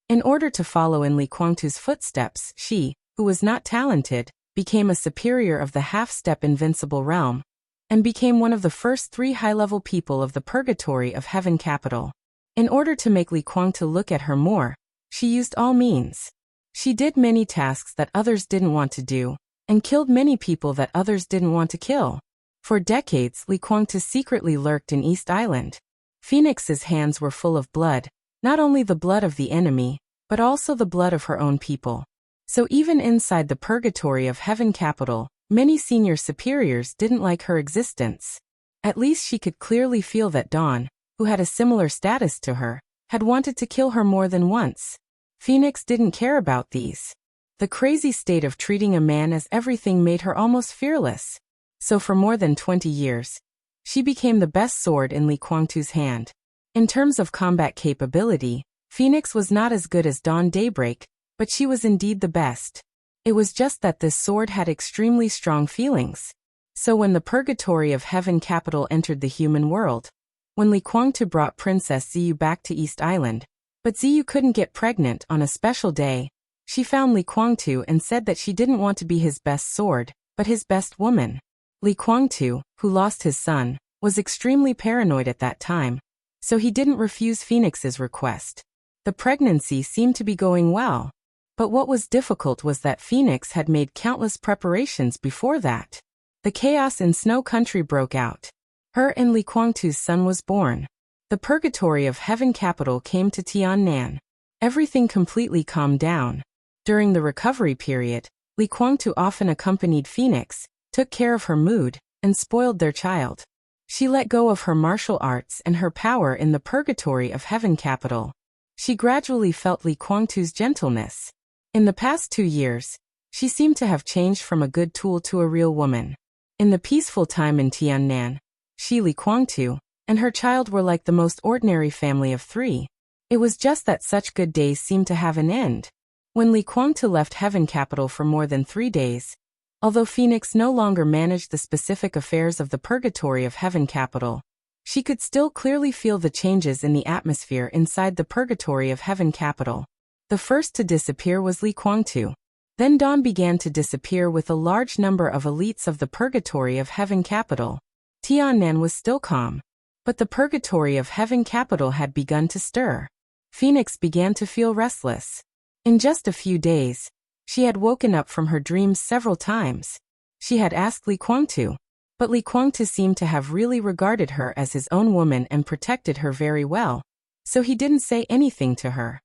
In order to follow in Li Kuangtu's footsteps, she, who was not talented, became a superior of the half-step Invincible Realm, and became one of the first 3 high-level people of the Purgatory of Heaven Capital. In order to make Li Kuangtu look at her more, she used all means. She did many tasks that others didn't want to do, and killed many people that others didn't want to kill. For decades, Li Kuangtu secretly lurked in East Island. Phoenix's hands were full of blood, not only the blood of the enemy, but also the blood of her own people. So even inside the Purgatory of Heaven Capital, many senior superiors didn't like her existence. At least she could clearly feel that Dawn, who had a similar status to her, had wanted to kill her more than once. Phoenix didn't care about these. The crazy state of treating a man as everything made her almost fearless. So for more than 20 years, she became the best sword in Li Kuangtu's hand. In terms of combat capability, Phoenix was not as good as Dawn Daybreak, but she was indeed the best. It was just that this sword had extremely strong feelings. So when the Purgatory of Heaven capital entered the human world, when Li Kuangtu brought Princess Ziyu back to East Island, but Ziyu couldn't get pregnant on a special day, she found Li Kuangtu and said that she didn't want to be his best sword, but his best woman. Li Kuangtu, who lost his son, was extremely paranoid at that time, so he didn't refuse Phoenix's request. The pregnancy seemed to be going well, but what was difficult was that Phoenix had made countless preparations before that. The chaos in Snow Country broke out. Her and Li Kuangtu's son was born. The Purgatory of Heaven capital came to Tiannan. Everything completely calmed down. During the recovery period, Li Kuangtu often accompanied Phoenix, took care of her mood, and spoiled their child. She let go of her martial arts and her power in the Purgatory of Heaven capital. She gradually felt Li Kuangtu's gentleness. In the past 2 years, she seemed to have changed from a good tool to a real woman. In the peaceful time in Tiannan, she, Li Kuangtu, and her child were like the most ordinary family of 3. It was just that such good days seemed to have an end. When Li Kuangtu left Heaven capital for more than 3 days, although Phoenix no longer managed the specific affairs of the Purgatory of Heaven capital, she could still clearly feel the changes in the atmosphere inside the Purgatory of Heaven capital. The first to disappear was Li Kuangtu. Then Dawn began to disappear with a large number of elites of the Purgatory of Heaven capital. Tiannan was still calm, but the Purgatory of Heaven capital had begun to stir. Phoenix began to feel restless. In just a few days, she had woken up from her dreams several times. She had asked Li Kuangtu, but Li Kuangtu seemed to have really regarded her as his own woman and protected her very well, so he didn't say anything to her.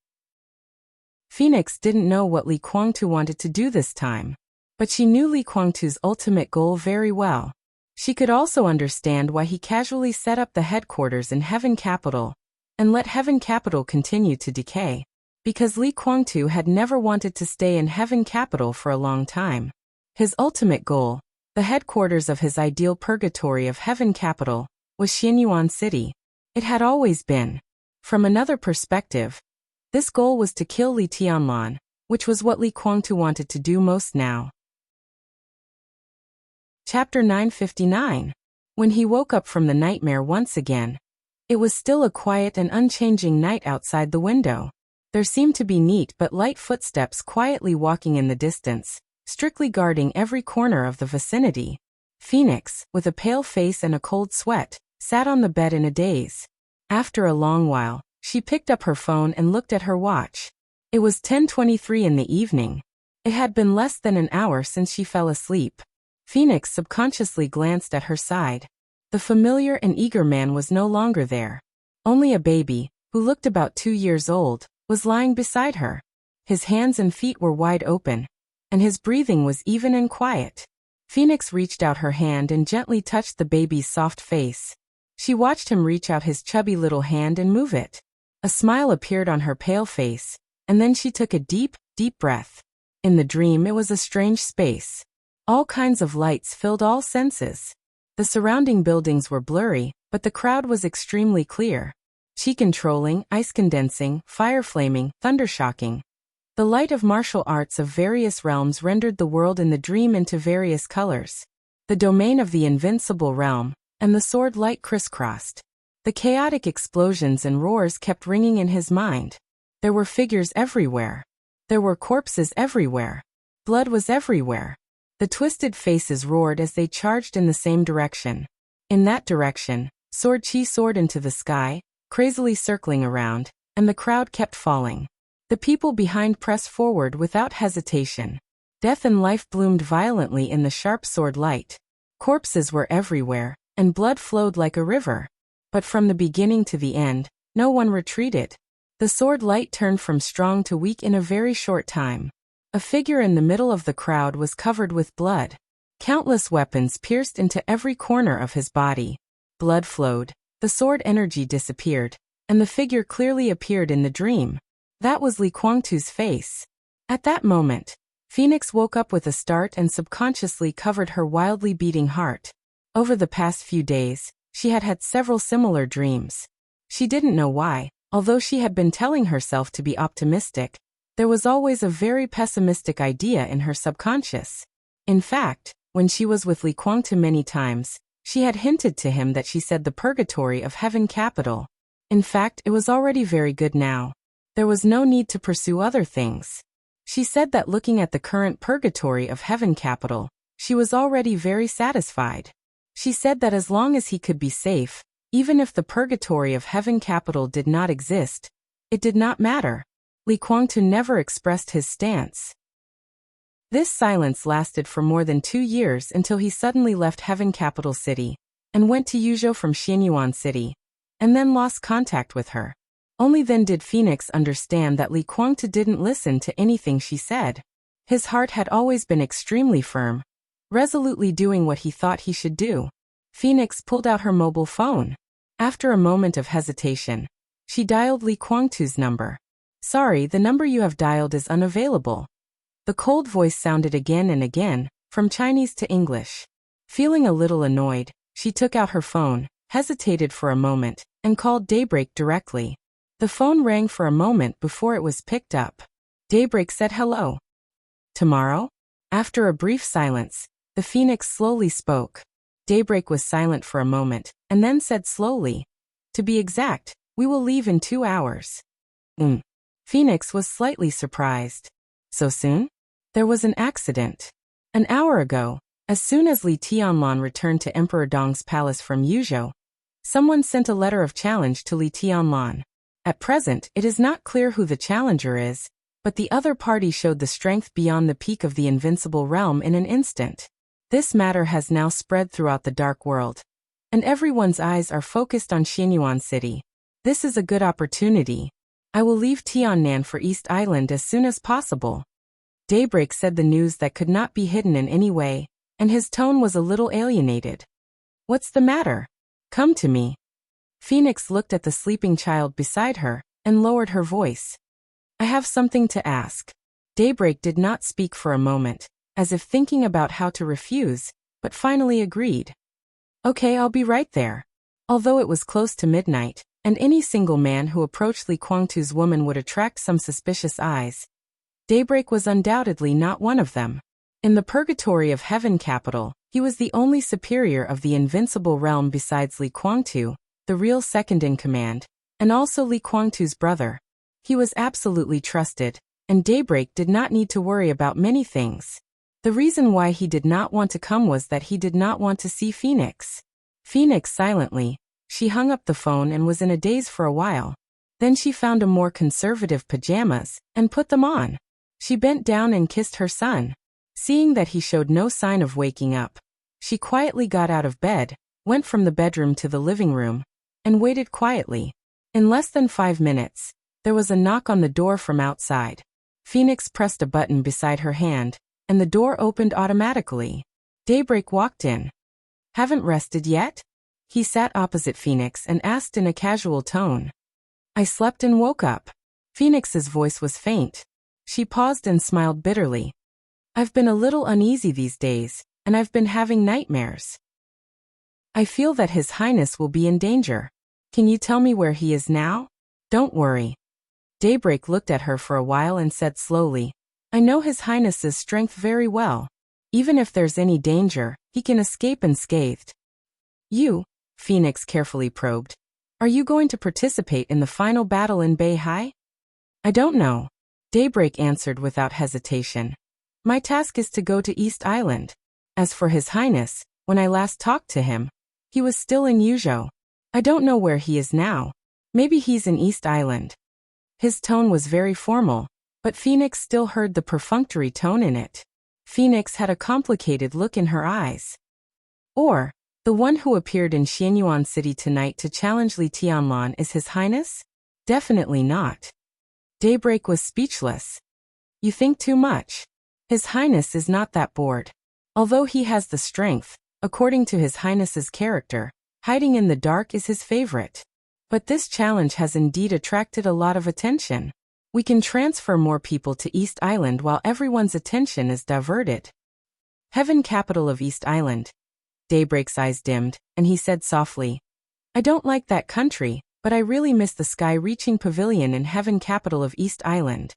Phoenix didn't know what Li Kuangtu wanted to do this time, but she knew Li Kuangtu's ultimate goal very well. She could also understand why he casually set up the headquarters in Heaven capital and let Heaven capital continue to decay. Because Li Kuangtu had never wanted to stay in Heaven capital for a long time. His ultimate goal, the headquarters of his ideal Purgatory of Heaven capital, was Xianyuan City. It had always been. From another perspective, this goal was to kill Li Tianlan, which was what Li Kuangtu wanted to do most now. Chapter 959. When he woke up from the nightmare once again, it was still a quiet and unchanging night outside the window. There seemed to be neat but light footsteps quietly walking in the distance, strictly guarding every corner of the vicinity. Phoenix, with a pale face and a cold sweat, sat on the bed in a daze. After a long while, she picked up her phone and looked at her watch. It was 10:23 in the evening. It had been less than an hour since she fell asleep. Phoenix subconsciously glanced at her side. The familiar and eager man was no longer there. Only a baby, who looked about 2 years old, was lying beside her. His hands and feet were wide open, and his breathing was even and quiet. Phoenix reached out her hand and gently touched the baby's soft face. She watched him reach out his chubby little hand and move it. A smile appeared on her pale face, and then she took a deep, deep breath. In the dream it was a strange space. All kinds of lights filled all senses. The surrounding buildings were blurry, but the crowd was extremely clear. Chi controlling, ice condensing, fire flaming, thunder shocking. The light of martial arts of various realms rendered the world in the dream into various colors. The domain of the invincible realm, and the sword light crisscrossed. The chaotic explosions and roars kept ringing in his mind. There were figures everywhere. There were corpses everywhere. Blood was everywhere. The twisted faces roared as they charged in the same direction. In that direction, sword chi soared into the sky, crazily circling around, and the crowd kept falling. The people behind pressed forward without hesitation. Death and life bloomed violently in the sharp sword light. Corpses were everywhere, and blood flowed like a river. But from the beginning to the end, no one retreated. The sword light turned from strong to weak in a very short time. A figure in the middle of the crowd was covered with blood. Countless weapons pierced into every corner of his body. Blood flowed. The sword energy disappeared, and the figure clearly appeared in the dream. That was Li Kuangtu's face. At that moment, Phoenix woke up with a start and subconsciously covered her wildly beating heart. Over the past few days, she had had several similar dreams. She didn't know why, Although she had been telling herself to be optimistic, there was always a very pessimistic idea in her subconscious. In fact, when she was with Li Guangtu many times, she had hinted to him that she said the purgatory of heaven capital. In fact, it was already very good now. There was no need to pursue other things. She said that looking at the current purgatory of heaven capital, she was already very satisfied. She said that as long as he could be safe, even if the purgatory of heaven capital did not exist, it did not matter. Li Guangtu never expressed his stance. This silence lasted for more than 2 years until he suddenly left Heaven Capital City and went to Yuzhou from Xianyuan City, and then lost contact with her. Only then did Phoenix understand that Li Guangtu didn't listen to anything she said. His heart had always been extremely firm, resolutely doing what he thought he should do. Phoenix pulled out her mobile phone. After a moment of hesitation, she dialed Li Guangtu's number. "Sorry, the number you have dialed is unavailable." The cold voice sounded again and again, from Chinese to English. Feeling a little annoyed, she took out her phone, hesitated for a moment, and called Daybreak directly. The phone rang for a moment before it was picked up. Daybreak said hello. "Tomorrow?" After a brief silence, the Phoenix slowly spoke. Daybreak was silent for a moment, and then said slowly, "To be exact, we will leave in 2 hours. Phoenix was slightly surprised. "So soon?" "There was an accident. An hour ago, as soon as Li Tianlan returned to Emperor Dong's palace from Yuzhou, someone sent a letter of challenge to Li Tianlan. At present, it is not clear who the challenger is, but the other party showed the strength beyond the peak of the invincible realm in an instant. This matter has now spread throughout the dark world, and everyone's eyes are focused on Xianyuan City. This is a good opportunity. I will leave Tiannan for East Island as soon as possible." Daybreak said the news that could not be hidden in any way, and his tone was a little alienated. "What's the matter? Come to me." Phoenix looked at the sleeping child beside her, and lowered her voice. "I have something to ask." Daybreak did not speak for a moment, as if thinking about how to refuse, but finally agreed. "Okay, I'll be right there." Although it was close to midnight, and any single man who approached Li Guangtu's woman would attract some suspicious eyes, Daybreak was undoubtedly not one of them. In the purgatory of heaven capital, he was the only superior of the invincible realm besides Li Guangtu, the real second-in-command, and also Li Guangtu's brother. He was absolutely trusted, and Daybreak did not need to worry about many things. The reason why he did not want to come was that he did not want to see Phoenix. Phoenix silently, she hung up the phone and was in a daze for a while. Then she found a more conservative pajamas, and put them on. She bent down and kissed her son. Seeing that he showed no sign of waking up, she quietly got out of bed, went from the bedroom to the living room, and waited quietly. In less than 5 minutes, there was a knock on the door from outside. Phoenix pressed a button beside her hand, and the door opened automatically. Daybreak walked in. "Haven't rested yet?" He sat opposite Phoenix and asked in a casual tone. "I slept and woke up." Phoenix's voice was faint. She paused and smiled bitterly. "I've been a little uneasy these days, and I've been having nightmares. I feel that His Highness will be in danger. Can you tell me where he is now?" "Don't worry." Daybreak looked at her for a while and said slowly, "I know His Highness's strength very well. Even if there's any danger, he can escape unscathed." "You?" Phoenix carefully probed. "Are you going to participate in the final battle in Beihai?" "I don't know," Daybreak answered without hesitation. "My task is to go to East Island. As for His Highness, when I last talked to him, he was still in Yuzhou. I don't know where he is now. Maybe he's in East Island." His tone was very formal, but Phoenix still heard the perfunctory tone in it. Phoenix had a complicated look in her eyes. "Or, the one who appeared in Xianyuan City tonight to challenge Li Tianlan is His Highness? Definitely not." Daybreak was speechless. "You think too much. His Highness is not that bored. Although he has the strength, according to His Highness's character, hiding in the dark is his favorite. But this challenge has indeed attracted a lot of attention. We can transfer more people to East Island while everyone's attention is diverted." Heaven capital of East Island. Daybreak's eyes dimmed, and he said softly, "I don't like that country. but I really miss the sky-reaching pavilion in Heaven Capital of East Island.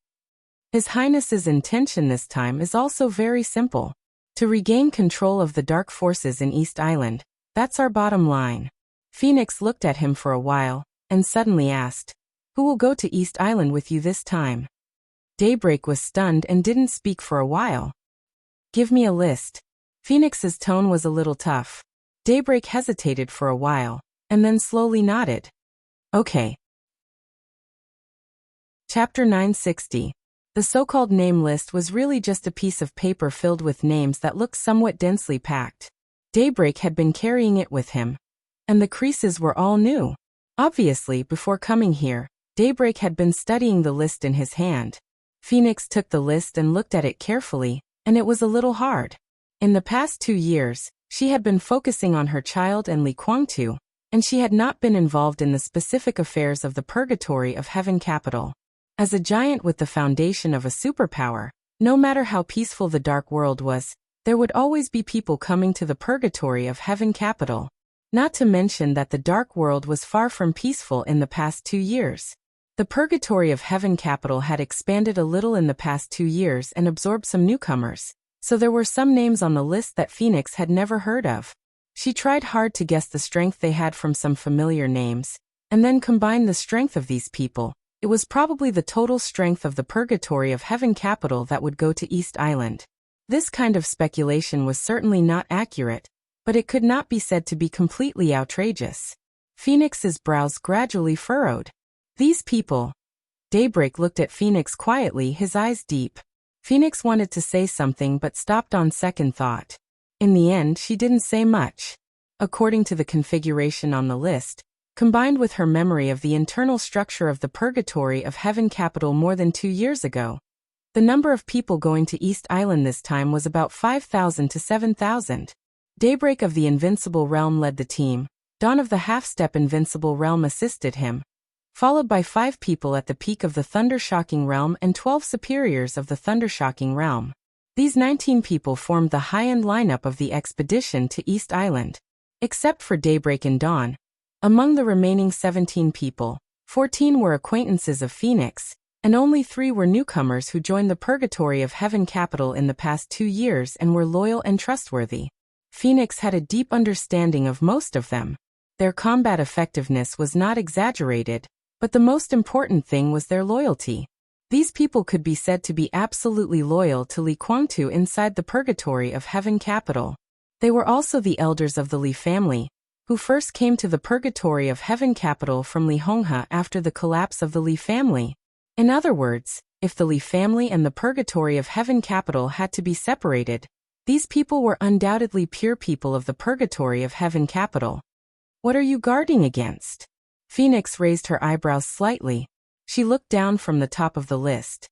His Highness's intention this time is also very simple. To regain control of the dark forces in East Island. That's our bottom line. Phoenix looked at him for a while, and suddenly asked, "Who will go to East Island with you this time?" Daybreak was stunned and didn't speak for a while. "Give me a list." Phoenix's tone was a little tough. Daybreak hesitated for a while, and then slowly nodded. "Okay." Chapter 960. The so-called name list was really just a piece of paper filled with names that looked somewhat densely packed. Daybreak had been carrying it with him, and the creases were all new. Obviously, before coming here, Daybreak had been studying the list in his hand. Phoenix took the list and looked at it carefully, and it was a little hard. In the past 2 years, she had been focusing on her child and Li Kuangtu, and she had not been involved in the specific affairs of the purgatory of Heaven Capital. As a giant with the foundation of a superpower, no matter how peaceful the dark world was, there would always be people coming to the purgatory of Heaven Capital. Not to mention that the dark world was far from peaceful in the past 2 years. The purgatory of Heaven Capital had expanded a little in the past 2 years and absorbed some newcomers, so there were some names on the list that Phoenix had never heard of. She tried hard to guess the strength they had from some familiar names, and then combine the strength of these people. It was probably the total strength of the purgatory of Heaven Capital that would go to East Island. This kind of speculation was certainly not accurate, but it could not be said to be completely outrageous. Phoenix's brows gradually furrowed. These people. Daybreak looked at Phoenix quietly, his eyes deep. Phoenix wanted to say something but stopped on second thought. In the end, she didn't say much. According to the configuration on the list, combined with her memory of the internal structure of the purgatory of Heaven Capital more than 2 years ago, the number of people going to East Island this time was about 5,000 to 7,000. Daybreak of the Invincible Realm led the team. Dawn of the Half-Step Invincible Realm assisted him, followed by 5 people at the peak of the Thundershocking Realm and 12 superiors of the Thundershocking Realm. These 19 people formed the high-end lineup of the expedition to East Island. Except for Daybreak and Dawn, among the remaining 17 people, 14 were acquaintances of Phoenix, and only 3 were newcomers who joined the purgatory of Heaven Capital in the past 2 years and were loyal and trustworthy. Phoenix had a deep understanding of most of them. Their combat effectiveness was not exaggerated, but the most important thing was their loyalty. These people could be said to be absolutely loyal to Li Kuangtu inside the purgatory of Heaven Capital. They were also the elders of the Li family, who first came to the purgatory of Heaven Capital from Li Honghe after the collapse of the Li family. In other words, if the Li family and the purgatory of Heaven Capital had to be separated, these people were undoubtedly pure people of the purgatory of Heaven Capital. What are you guarding against? Phoenix raised her eyebrows slightly. She looked down from the top of the list.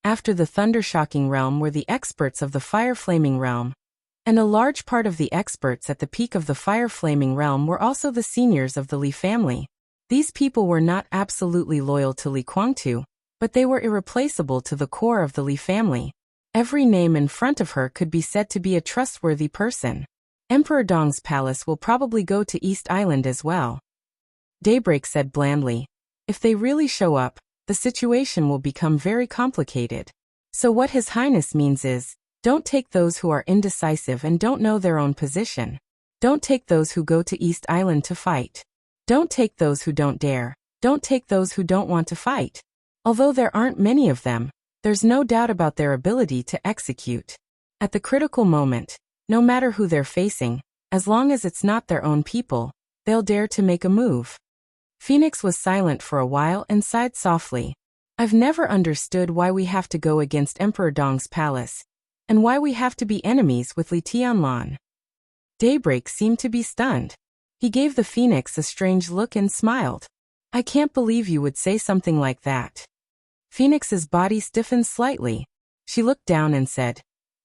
After the Thundershocking Realm were the experts of the Fire-Flaming Realm, and a large part of the experts at the peak of the Fire-Flaming Realm were also the seniors of the Li family. These people were not absolutely loyal to Li Kuangtu, but they were irreplaceable to the core of the Li family. Every name in front of her could be said to be a trustworthy person. Emperor Dong's palace will probably go to East Island as well. Daybreak said blandly, "If they really show up, the situation will become very complicated. So what His Highness means is, don't take those who are indecisive and don't know their own position. Don't take those who go to East Island to fight. Don't take those who don't dare. Don't take those who don't want to fight. Although there aren't many of them, there's no doubt about their ability to execute. At the critical moment, no matter who they're facing, as long as it's not their own people, they'll dare to make a move." Phoenix was silent for a while and sighed softly. "I've never understood why we have to go against Emperor Dong's palace, and why we have to be enemies with Li Tianlan." Daybreak seemed to be stunned. He gave the Phoenix a strange look and smiled. "I can't believe you would say something like that." Phoenix's body stiffened slightly. She looked down and said,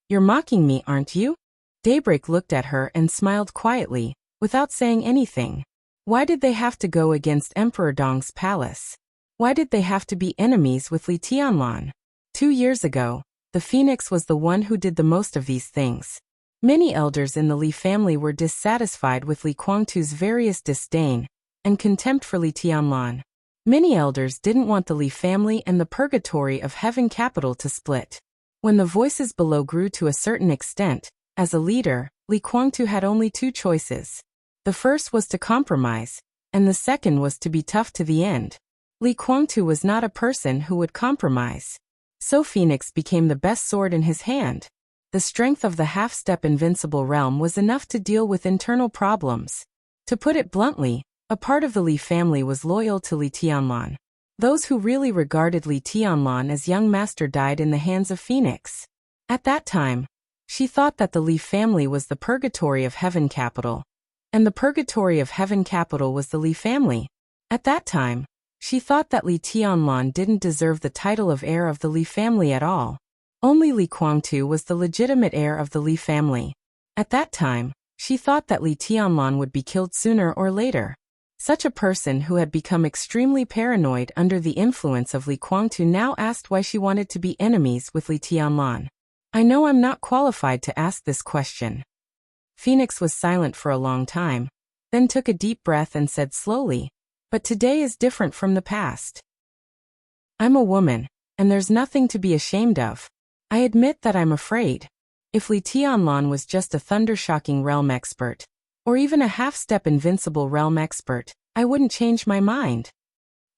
"You're mocking me, aren't you?" Daybreak looked at her and smiled quietly, without saying anything. Why did they have to go against Emperor Dong's palace? Why did they have to be enemies with Li Tianlan? 2 years ago, the Phoenix was the one who did the most of these things. Many elders in the Li family were dissatisfied with Li Kuangtu's various disdain, and contempt for Li Tianlan. Many elders didn't want the Li family and the purgatory of heaven capital to split. When the voices below grew to a certain extent, as a leader, Li Guangtu had only two choices. The first was to compromise, and the second was to be tough to the end. Li Guangtu was not a person who would compromise. So Phoenix became the best sword in his hand. The strength of the half-step invincible realm was enough to deal with internal problems. To put it bluntly, a part of the Li family was loyal to Li Tianlan. Those who really regarded Li Tianlan as young master died in the hands of Phoenix. At that time, she thought that the Li family was the purgatory of heaven capital, and the purgatory of heaven capital was the Li family. At that time, she thought that Li Tianlan didn't deserve the title of heir of the Li family at all. Only Li Guangtu was the legitimate heir of the Li family. At that time, she thought that Li Tianlan would be killed sooner or later. Such a person who had become extremely paranoid under the influence of Li Guangtu now asked why she wanted to be enemies with Li Tianlan. I know I'm not qualified to ask this question. Phoenix was silent for a long time, then took a deep breath and said slowly, but today is different from the past. I'm a woman, and there's nothing to be ashamed of. I admit that I'm afraid. If Li Tianlan was just a thunder-shocking realm expert, or even a half-step invincible realm expert, I wouldn't change my mind.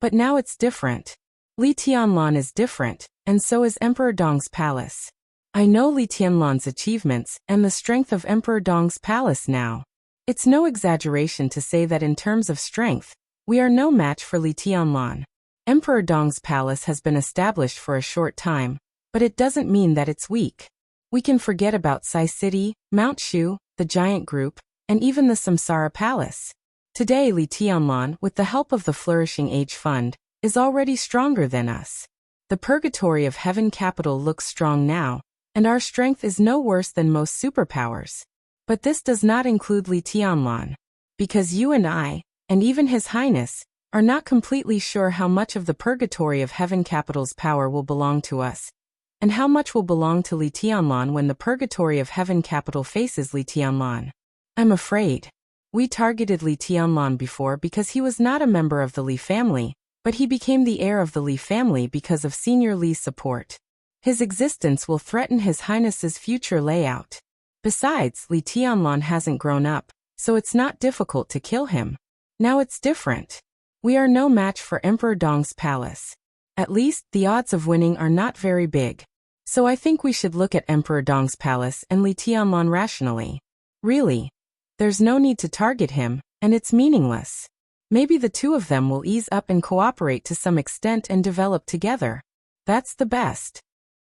But now it's different. Li Tianlan is different, and so is Emperor Dong's palace. I know Li Tianlan's achievements and the strength of Emperor Dong's palace now. It's no exaggeration to say that in terms of strength, we are no match for Li Tianlan. Emperor Dong's palace has been established for a short time, but it doesn't mean that it's weak. We can forget about Sai City, Mount Shu, the Giant Group, and even the Samsara Palace. Today Li Tianlan, with the help of the Flourishing Age Fund, is already stronger than us. The Purgatory of Heaven Capital looks strong now, and our strength is no worse than most superpowers. But this does not include Li Tianlan. Because you and I, and even His Highness, are not completely sure how much of the Purgatory of Heaven Capital's power will belong to us, and how much will belong to Li Tianlan when the Purgatory of Heaven Capital faces Li Tianlan. I'm afraid. We targeted Li Tianlan before because he was not a member of the Li family, but he became the heir of the Li family because of Senior Li's support. His existence will threaten His Highness's future layout. Besides, Li Tianlan hasn't grown up, so it's not difficult to kill him. Now it's different. We are no match for Emperor Dong's palace. At least, the odds of winning are not very big. So I think we should look at Emperor Dong's palace and Li Tianlan rationally. Really. There's no need to target him, and it's meaningless. Maybe the two of them will ease up and cooperate to some extent and develop together. That's the best.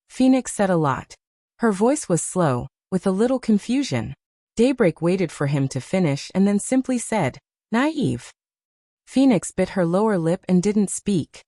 Phoenix said a lot. Her voice was slow, with a little confusion. Daybreak waited for him to finish and then simply said, "Naive." Phoenix bit her lower lip and didn't speak.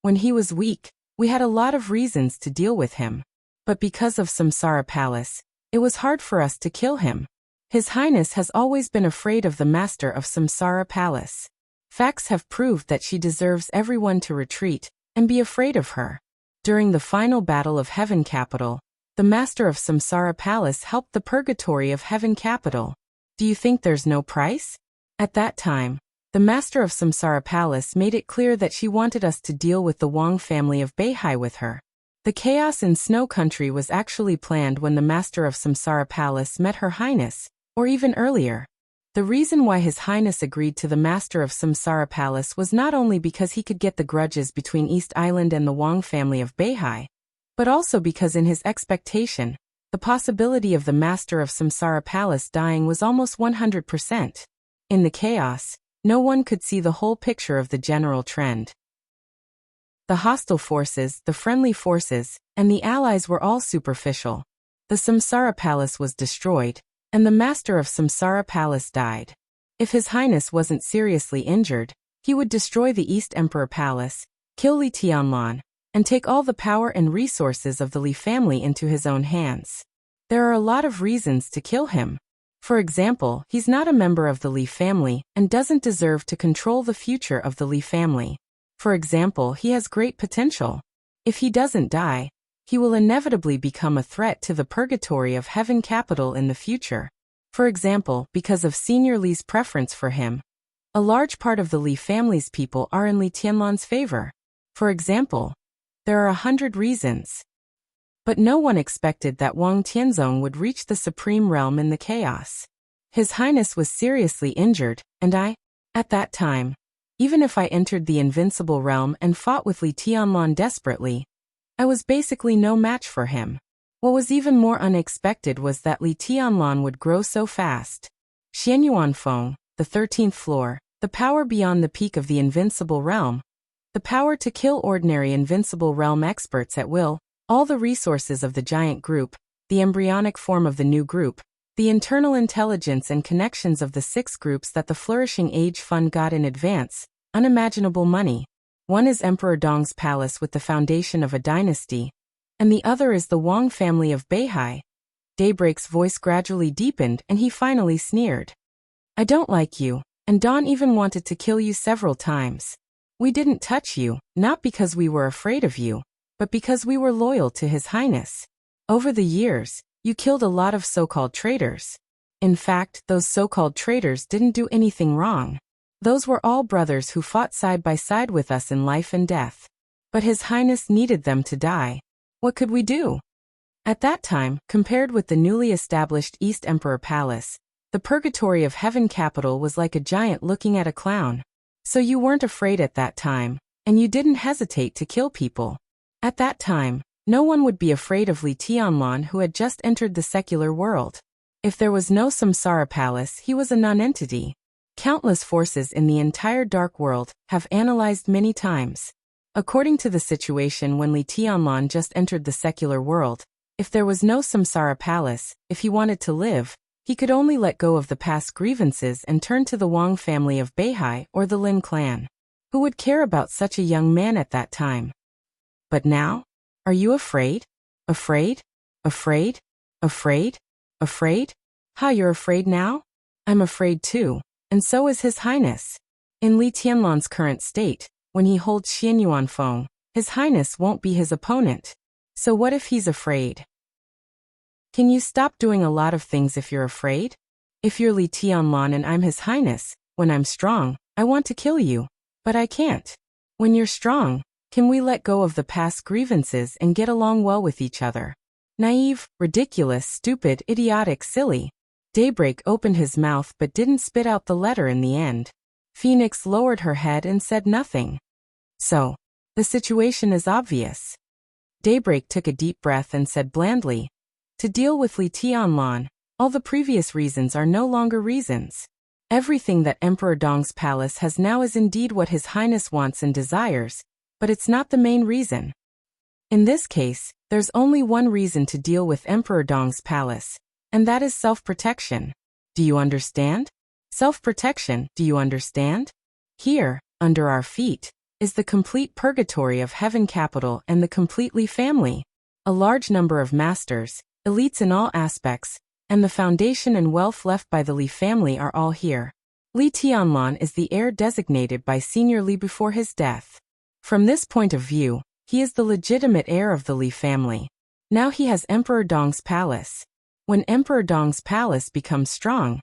When he was weak, we had a lot of reasons to deal with him. But because of Samsara Palace, it was hard for us to kill him. His Highness has always been afraid of the master of Samsara Palace. Facts have proved that she deserves everyone to retreat and be afraid of her. During the final battle of Heaven Capital, the master of Samsara Palace helped the Purgatory of Heaven Capital. Do you think there's no price? At that time, the master of Samsara Palace made it clear that she wanted us to deal with the Wang family of Beihai with her. The chaos in Snow Country was actually planned when the master of Samsara Palace met Her Highness, or even earlier. The reason why His Highness agreed to the master of Samsara Palace was not only because he could get the grudges between East Island and the Wang family of Beihai, but also because in his expectation, the possibility of the master of Samsara Palace dying was almost 100%. In the chaos, no one could see the whole picture of the general trend. The hostile forces, the friendly forces, and the allies were all superficial. The Samsara Palace was destroyed, and the master of Samsara Palace died. If His Highness wasn't seriously injured, he would destroy the East Emperor Palace, kill Li Tianlan, and take all the power and resources of the Li family into his own hands. There are a lot of reasons to kill him. For example, he's not a member of the Li family and doesn't deserve to control the future of the Li family. For example, he has great potential. If he doesn't die, he will inevitably become a threat to the Purgatory of Heaven Capital in the future. For example, because of Senior Li's preference for him, A large part of the Li family's people are in Li Tianlan's favor. For example, there are 100 reasons. But no one expected that Wang Tianzong would reach the supreme realm in the chaos. His Highness was seriously injured, and at that time, even if I entered the invincible realm and fought with Li Tianlan desperately, I was basically no match for him. What was even more unexpected was that Li Tianlan would grow so fast. Xianyuan Feng, the 13th floor, the power beyond the peak of the invincible realm, the power to kill ordinary invincible realm experts at will, all the resources of the giant group, the embryonic form of the new group, the internal intelligence and connections of the 6 groups that the Flourishing Age Fund got in advance, unimaginable money. One is Emperor Dong's palace with the foundation of a dynasty, and the other is the Wang family of Beihai. Daybreak's voice gradually deepened and he finally sneered. I don't like you, and Dawn even wanted to kill you several times. We didn't touch you, not because we were afraid of you, but because we were loyal to His Highness. Over the years, you killed a lot of so-called traitors. In fact, those so-called traitors didn't do anything wrong. Those were all brothers who fought side by side with us in life and death. But His Highness needed them to die. What could we do? At that time, compared with the newly established East Emperor Palace, the Purgatory of Heaven capital was like a giant looking at a clown. So you weren't afraid at that time, and you didn't hesitate to kill people. At that time, no one would be afraid of Li Tianlan who had just entered the secular world. If there was no Samsara Palace, he was a non-entity. Countless forces in the entire dark world have analyzed many times. According to the situation when Li Tianlan just entered the secular world, if there was no Samsara Palace, if he wanted to live, he could only let go of the past grievances and turn to the Wang family of Beihai or the Lin clan. Who would care about such a young man at that time? But now? Are you afraid? Afraid? Afraid? Afraid? Afraid? Ha, you're afraid now? I'm afraid too, and so is His Highness. In Li Tianlan's current state, when he holds Xianyuan Feng, His Highness won't be his opponent. So what if he's afraid? Can you stop doing a lot of things if you're afraid? If you're Li Tianlan and I'm His Highness, when I'm strong, I want to kill you. But I can't. When you're strong, can we let go of the past grievances and get along well with each other? Naive, ridiculous, stupid, idiotic, silly. Daybreak opened his mouth but didn't spit out the letter in the end. Phoenix lowered her head and said nothing. So, the situation is obvious. Daybreak took a deep breath and said blandly, to deal with Li Tianlan, all the previous reasons are no longer reasons. Everything that Emperor Dong's palace has now is indeed what His Highness wants and desires, but it's not the main reason. In this case, there's only one reason to deal with Emperor Dong's palace, and that is self-protection. Do you understand? Self-protection, do you understand? Here, under our feet, is the complete Purgatory of Heaven capital and the complete Li family. A large number of masters, elites in all aspects, and the foundation and wealth left by the Li family are all here. Li Tianlan is the heir designated by Senior Li before his death. From this point of view, he is the legitimate heir of the Li family. Now he has Emperor Dong's palace. When Emperor Dong's palace becomes strong,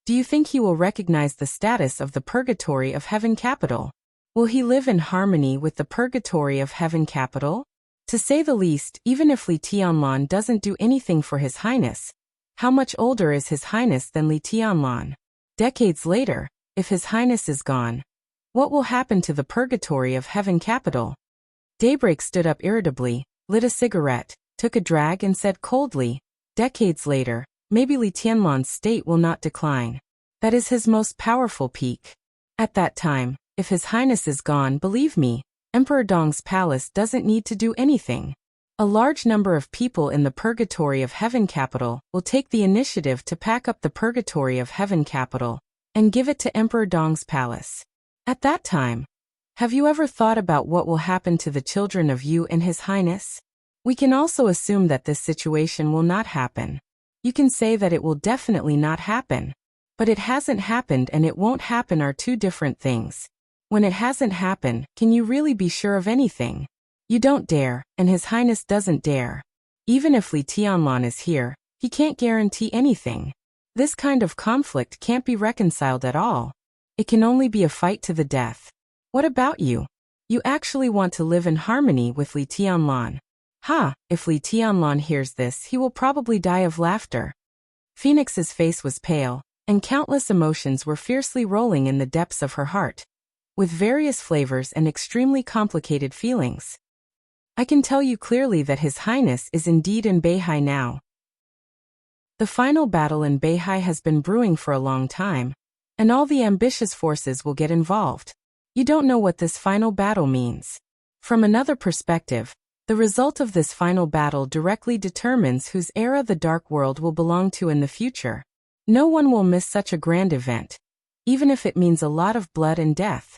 do you think he will recognize the status of the Purgatory of Heaven capital? Will he live in harmony with the Purgatory of Heaven capital? To say the least, even if Li Tianlan doesn't do anything for His Highness, how much older is His Highness than Li Tianlan? Decades later, if His Highness is gone, what will happen to the Purgatory of Heaven capital? Daybreak stood up irritably, lit a cigarette, took a drag and said coldly, decades later, maybe Li Tianlan's state will not decline. That is his most powerful peak. At that time, if His Highness is gone, believe me, Emperor Dong's palace doesn't need to do anything. A large number of people in the Purgatory of Heaven capital will take the initiative to pack up the Purgatory of Heaven capital and give it to Emperor Dong's palace. At that time, have you ever thought about what will happen to the children of you and His Highness? We can also assume that this situation will not happen. You can say that it will definitely not happen. But it hasn't happened and it won't happen are two different things. When it hasn't happened, can you really be sure of anything? You don't dare, and His Highness doesn't dare. Even if Li Tianlan is here, he can't guarantee anything. This kind of conflict can't be reconciled at all. It can only be a fight to the death. What about you? You actually want to live in harmony with Li Tianlan. Ha, if Li Tianlan hears this, he will probably die of laughter. Phoenix's face was pale, and countless emotions were fiercely rolling in the depths of her heart, with various flavors and extremely complicated feelings. I can tell you clearly that His Highness is indeed in Beihai now. The final battle in Beihai has been brewing for a long time, and all the ambitious forces will get involved. You don't know what this final battle means. From another perspective, the result of this final battle directly determines whose era the Dark World will belong to in the future. No one will miss such a grand event, even if it means a lot of blood and death.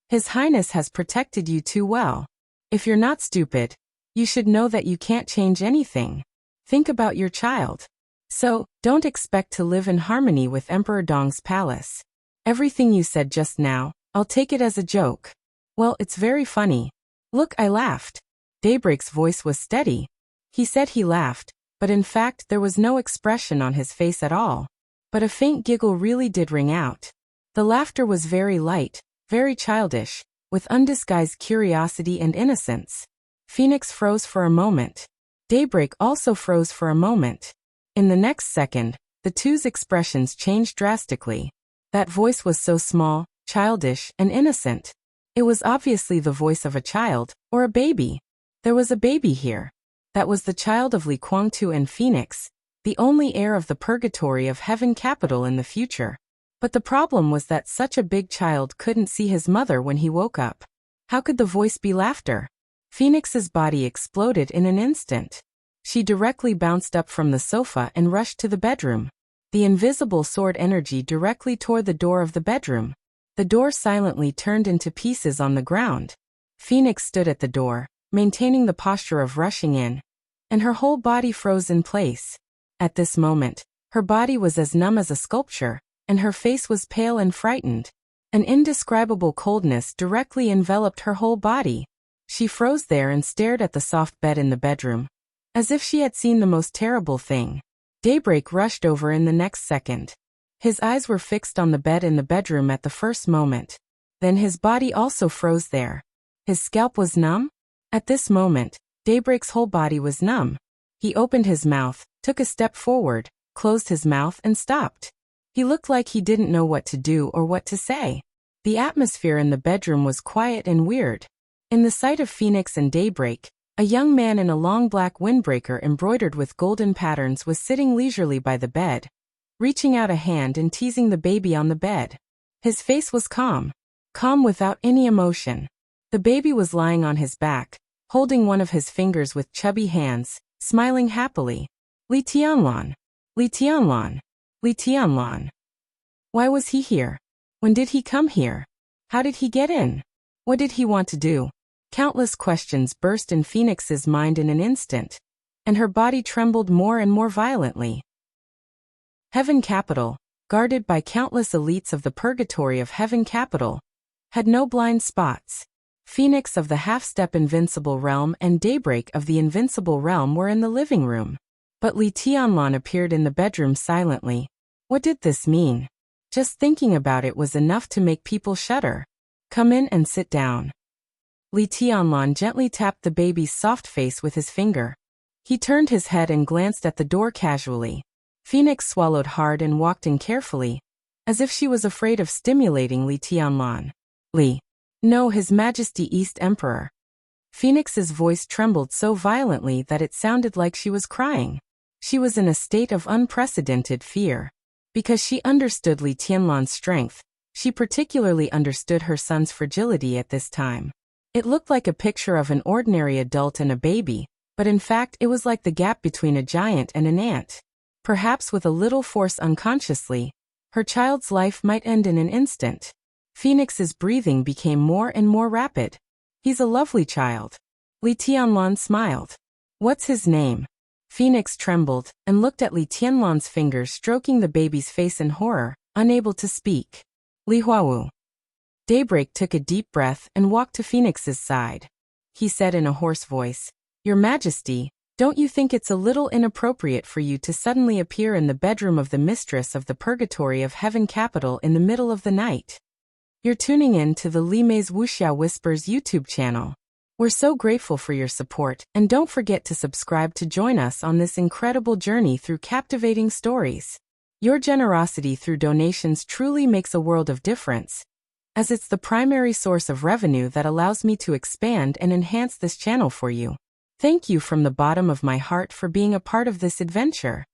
His Highness has protected you too well. If you're not stupid, you should know that you can't change anything. Think about your child. So, don't expect to live in harmony with Emperor Dong's palace. Everything you said just now, I'll take it as a joke. Well, it's very funny. Look, I laughed. Daybreak's voice was steady. He said he laughed, but in fact there was no expression on his face at all. But a faint giggle really did ring out. The laughter was very light, very childish, with undisguised curiosity and innocence. Phoenix froze for a moment. Daybreak also froze for a moment. In the next second, the two's expressions changed drastically. That voice was so small, childish, and innocent. It was obviously the voice of a child, or a baby. There was a baby here. That was the child of Li Guangtu and Phoenix, the only heir of the purgatory of Heaven Capital in the future. But the problem was that such a big child couldn't see his mother when he woke up. How could the voice be laughter? Phoenix's body exploded in an instant. She directly bounced up from the sofa and rushed to the bedroom. The invisible sword energy directly tore the door of the bedroom. The door silently turned into pieces on the ground. Phoenix stood at the door, maintaining the posture of rushing in, and her whole body froze in place. At this moment, her body was as numb as a sculpture, and her face was pale and frightened. An indescribable coldness directly enveloped her whole body. She froze there and stared at the soft bed in the bedroom, as if she had seen the most terrible thing. Daybreak rushed over in the next second. His eyes were fixed on the bed in the bedroom at the first moment. Then his body also froze there. His scalp was numb? At this moment, Daybreak's whole body was numb. He opened his mouth, took a step forward, closed his mouth and stopped. He looked like he didn't know what to do or what to say. The atmosphere in the bedroom was quiet and weird. In the sight of Phoenix and Daybreak, a young man in a long black windbreaker embroidered with golden patterns was sitting leisurely by the bed, reaching out a hand and teasing the baby on the bed. His face was calm without any emotion. The baby was lying on his back, holding one of his fingers with chubby hands, smiling happily. Li Tianlan. Li Tianlan. Li Tianlan. Why was he here? When did he come here? How did he get in? What did he want to do? Countless questions burst in Phoenix's mind in an instant, and her body trembled more and more violently. Heaven Capital, guarded by countless elites of the purgatory of Heaven Capital, had no blind spots. Phoenix of the half-step invincible realm and Daybreak of the invincible realm were in the living room. But Li Tianlan appeared in the bedroom silently. What did this mean? Just thinking about it was enough to make people shudder. Come in and sit down. Li Tianlan gently tapped the baby's soft face with his finger. He turned his head and glanced at the door casually. Phoenix swallowed hard and walked in carefully, as if she was afraid of stimulating Li Tianlan. Li. No, His Majesty East Emperor. Phoenix's voice trembled so violently that it sounded like she was crying. She was in a state of unprecedented fear. Because she understood Li Tianlan's strength, she particularly understood her son's fragility at this time. It looked like a picture of an ordinary adult and a baby, but in fact it was like the gap between a giant and an ant. Perhaps with a little force unconsciously, her child's life might end in an instant. Phoenix's breathing became more and more rapid. He's a lovely child. Li Tianlan smiled. What's his name? Phoenix trembled and looked at Li Tianlan's fingers stroking the baby's face in horror, unable to speak. Li Huawu. Daybreak took a deep breath and walked to Phoenix's side. He said in a hoarse voice, Your Majesty, Don't you think it's a little inappropriate for you to suddenly appear in the bedroom of the mistress of the purgatory of heaven capital in the middle of the night? You're tuning in to the Lime's Wuxia Whispers YouTube channel. We're so grateful for your support, and don't forget to subscribe to join us on this incredible journey through captivating stories. Your generosity through donations truly makes a world of difference, as it's the primary source of revenue that allows me to expand and enhance this channel for you. Thank you from the bottom of my heart for being a part of this adventure.